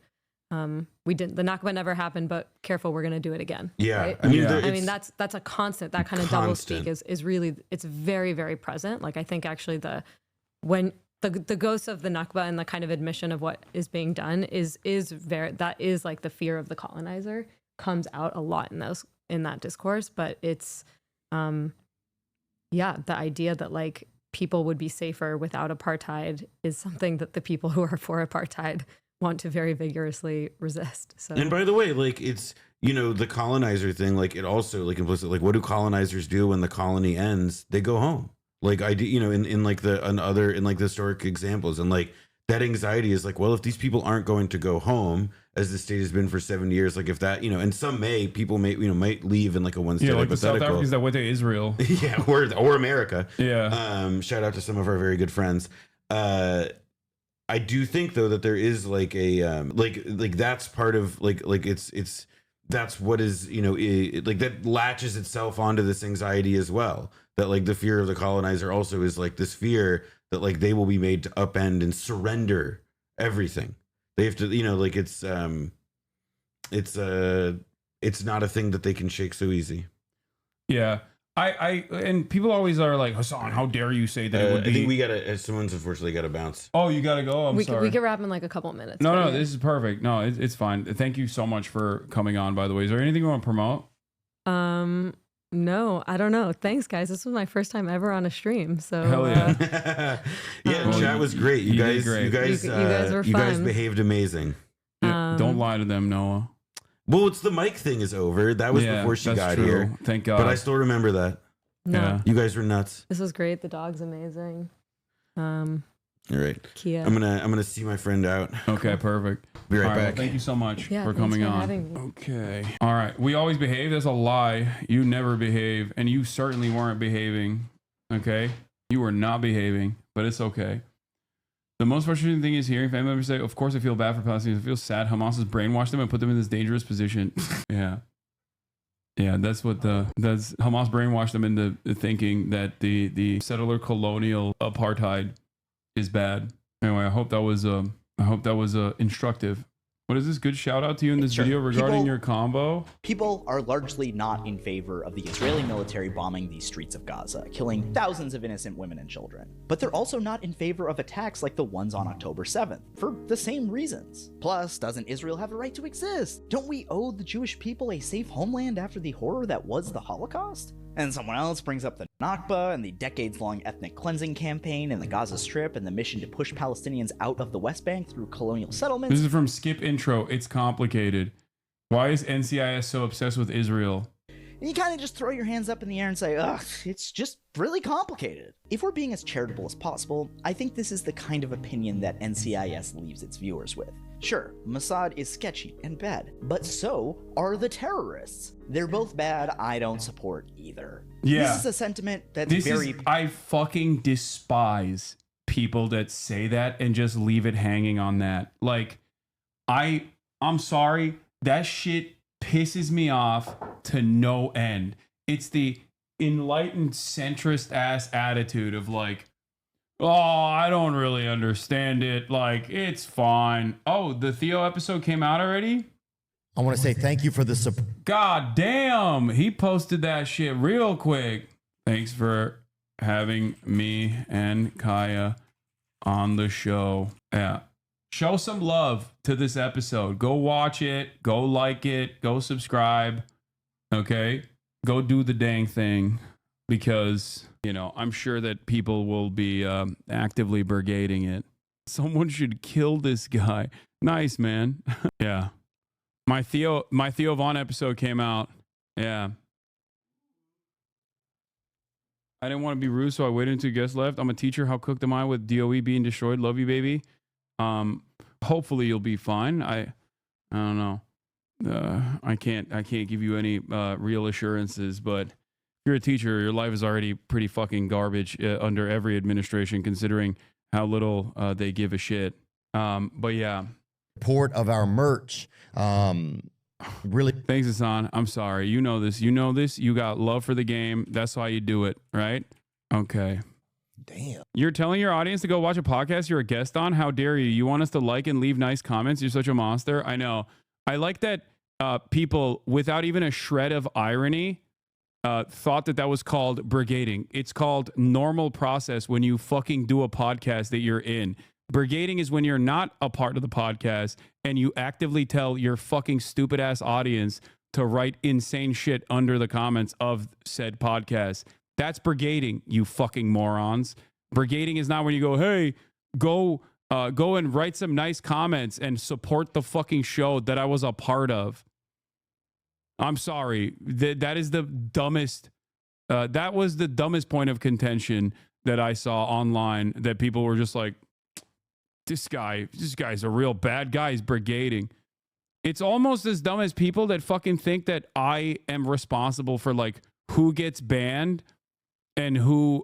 The Nakba never happened, but careful, we're going to do it again. Yeah. Right? I mean, that's a constant, that kind of double speak is really, it's very, very present. Like I think actually when the ghost of the Nakba and the kind of admission of what is being done is like the fear of the colonizer comes out a lot in that discourse. But it's, the idea that like people would be safer without apartheid is something that the people who are for apartheid want to very vigorously resist. So, and by the way, like it's, the colonizer thing, like it also like implicit, like what do colonizers do when the colony ends? They go home. Like I do, in like the historic examples, and like that anxiety is like, well, if these people aren't going to go home, as the state has been for 70 years, like if that, and people might leave in like a one-state like hypothetical. The South Africans that went to Israel. Yeah, or America. Yeah. Shout out to some of our very good friends. I do think though that there is like a like that's part of like it's that's what is like that latches itself onto this anxiety as well. That like the fear of the colonizer also is like this fear that like they will be made to upend and surrender everything. They have to, like it's not a thing that they can shake so easy. Yeah. And people always are like, Hassan, how dare you say that it would be? I think someone's unfortunately got to bounce. Oh, you got to go? I'm sorry. We can wrap in like a couple of minutes. No, this is perfect. No, it's fine. Thank you so much for coming on, by the way. Is there anything you want to promote? No, I don't know. Thanks, guys. This was my first time ever on a stream. So hell yeah. Chat was great. You guys were fun. You guys behaved amazing. Yeah, don't lie to them, Noah. Well, it's the mic thing is over. That was before she got here. Thank God. But I still remember that. No. Yeah. You guys were nuts. This was great. The dog's amazing. All right. Kia. I'm gonna see my friend out. Okay, perfect. Be right All back. Well, thank you so much Yeah, for thanks coming for on. having me. Okay. All right. We always behave. That's a lie. You never behave, and you certainly weren't behaving. Okay. You were not behaving, but it's okay. The most frustrating thing is hearing family members say, "Of course, I feel bad for Palestinians. I feel sad. Hamas has brainwashed them and put them in this dangerous position." Yeah. Yeah, that's Hamas brainwashed them into thinking that the settler colonial apartheid is bad. Anyway, I hope that was instructive. What is this? Good shout out to you in this video regarding your combo? People are largely not in favor of the Israeli military bombing the streets of Gaza, killing thousands of innocent women and children. But they're also not in favor of attacks like the ones on October 7th, for the same reasons. Plus, doesn't Israel have a right to exist? Don't we owe the Jewish people a safe homeland after the horror that was the Holocaust? And someone else brings up the Nakba and the decades-long ethnic cleansing campaign in the Gaza Strip and the mission to push Palestinians out of the West Bank through colonial settlements. This is from Skip Intro. It's complicated. Why is NCIS so obsessed with Israel? And you kind of just throw your hands up in the air and say, ugh, it's just really complicated. If we're being as charitable as possible, I think this is the kind of opinion that NCIS leaves its viewers with. Sure, Mossad is sketchy and bad, but so are the terrorists. They're both bad. I don't support either. Yeah. This is a sentiment that's I fucking despise people that say that and just leave it hanging on that. Like, I'm sorry, that shit pisses me off to no end. It's the enlightened centrist ass attitude of like, oh, I don't really understand it. Like, it's fine. Oh, the Theo episode came out already? I want to say thank you for the support. God damn, he posted that shit real quick. Thanks for having me and Kaya on the show. Yeah. Show some love to this episode. Go watch it. Go like it. Go subscribe. Okay? Go do the dang thing. Because, you know, I'm sure that people will be actively brigading it. Someone should kill this guy. Nice, man. Yeah. My Theo Vaughn episode came out. Yeah. I didn't want to be rude, so I waited until guests left. I'm a teacher. How cooked am I with DOE being destroyed? Love you, baby. Hopefully you'll be fine. I don't know. I can't give you any real assurances, but if you're a teacher, your life is already pretty fucking garbage under every administration, considering how little they give a shit. But yeah. Support of our merch. Really. Thanks, Hassan. I'm sorry. You know this. You got love for the game. That's why you do it, right? Okay. Damn. You're telling your audience to go watch a podcast you're a guest on? How dare you? You want us to like and leave nice comments? You're such a monster. I know. I like that people, without even a shred of irony, thought that was called brigading. It's called normal process when you fucking do a podcast that you're in. Brigading is when you're not a part of the podcast and you actively tell your fucking stupid ass audience to write insane shit under the comments of said podcast. That's brigading, you fucking morons. Brigading is not when you go, hey, go and write some nice comments and support the fucking show that I was a part of. I'm sorry. That is the dumbest. That was the dumbest point of contention that I saw online, that people were just like, this guy's a real bad guy. He's brigading. It's almost as dumb as people that fucking think that I am responsible for like who gets banned and who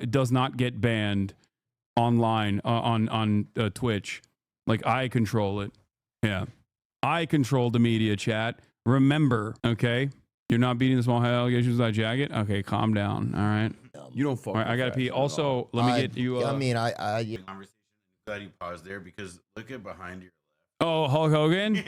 does not get banned online on Twitch. Like, I control it. Yeah. I control the media chat. Remember, okay? You're not beating the small head allegations with that jacket? Okay, calm down. All right. You don't fuck. All right, I gotta pee. Also, let me get you. Conversation. Glad you paused there because look at behind you. Oh, Hulk Hogan?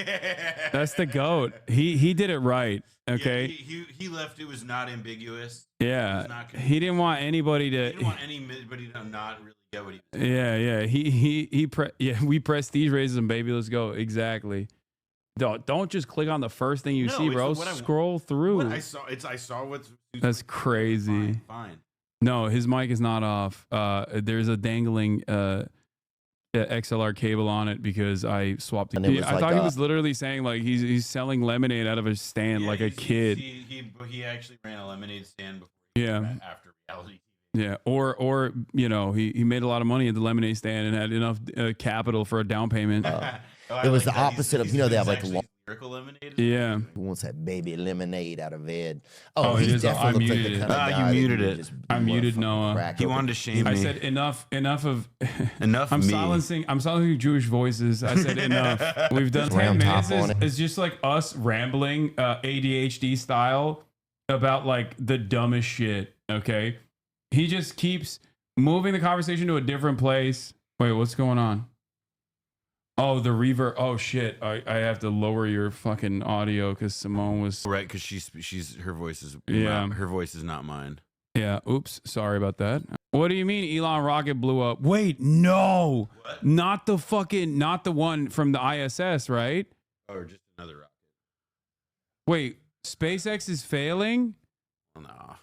That's the GOAT. He did it right. Okay. Yeah, he left. It was not ambiguous. Yeah. He didn't want anybody to. He didn't want anybody to not really get what he was saying. Yeah. We prestige racism, baby. Let's go. Exactly. Don't just click on the first thing you see, bro. Scroll through. I saw what's. That's crazy. Fine. No, his mic is not off. There's a dangling XLR cable on it because I swapped it. I thought he was literally saying like he's selling lemonade out of a stand like a kid. He actually ran a lemonade stand before. Yeah. After reality. Yeah, or you know, he made a lot of money at the lemonade stand and had enough capital for a down payment. It was the opposite of, you know, they have like the lyrical lemonade. Yeah. Who wants that baby lemonade out of Ed? Oh, he it is. definitely I looks like muted the it. kind of guy You that muted would it. just I wanna muted fucking Noah. crack He open. wanted to shame me. I said enough of Enough I'm me. silencing Jewish voices. I said enough. We've done 10 Round top minutes. on it. It's just like us rambling ADHD style about like the dumbest shit. Okay. He just keeps moving the conversation to a different place. Wait, what's going on? Oh, the reverb. Oh shit. I have to lower your fucking audio because Simone was Right, because she's her voice is her voice is not mine. Yeah. Oops. Sorry about that. What do you mean Elon rocket blew up? Wait, no. What? Not the one from the ISS, right? Or just another rocket. Wait, SpaceX is failing? Oh, no.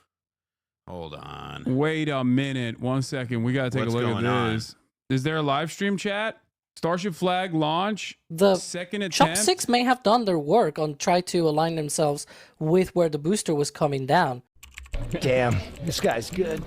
Hold on. Wait a minute. 1 second. We got to take What's a look going at on? this. Is there a live stream chat? Starship flag launch. The second attempt. Chopsticks may have done their work on try to align themselves with where the booster was coming down. Damn, this guy's good.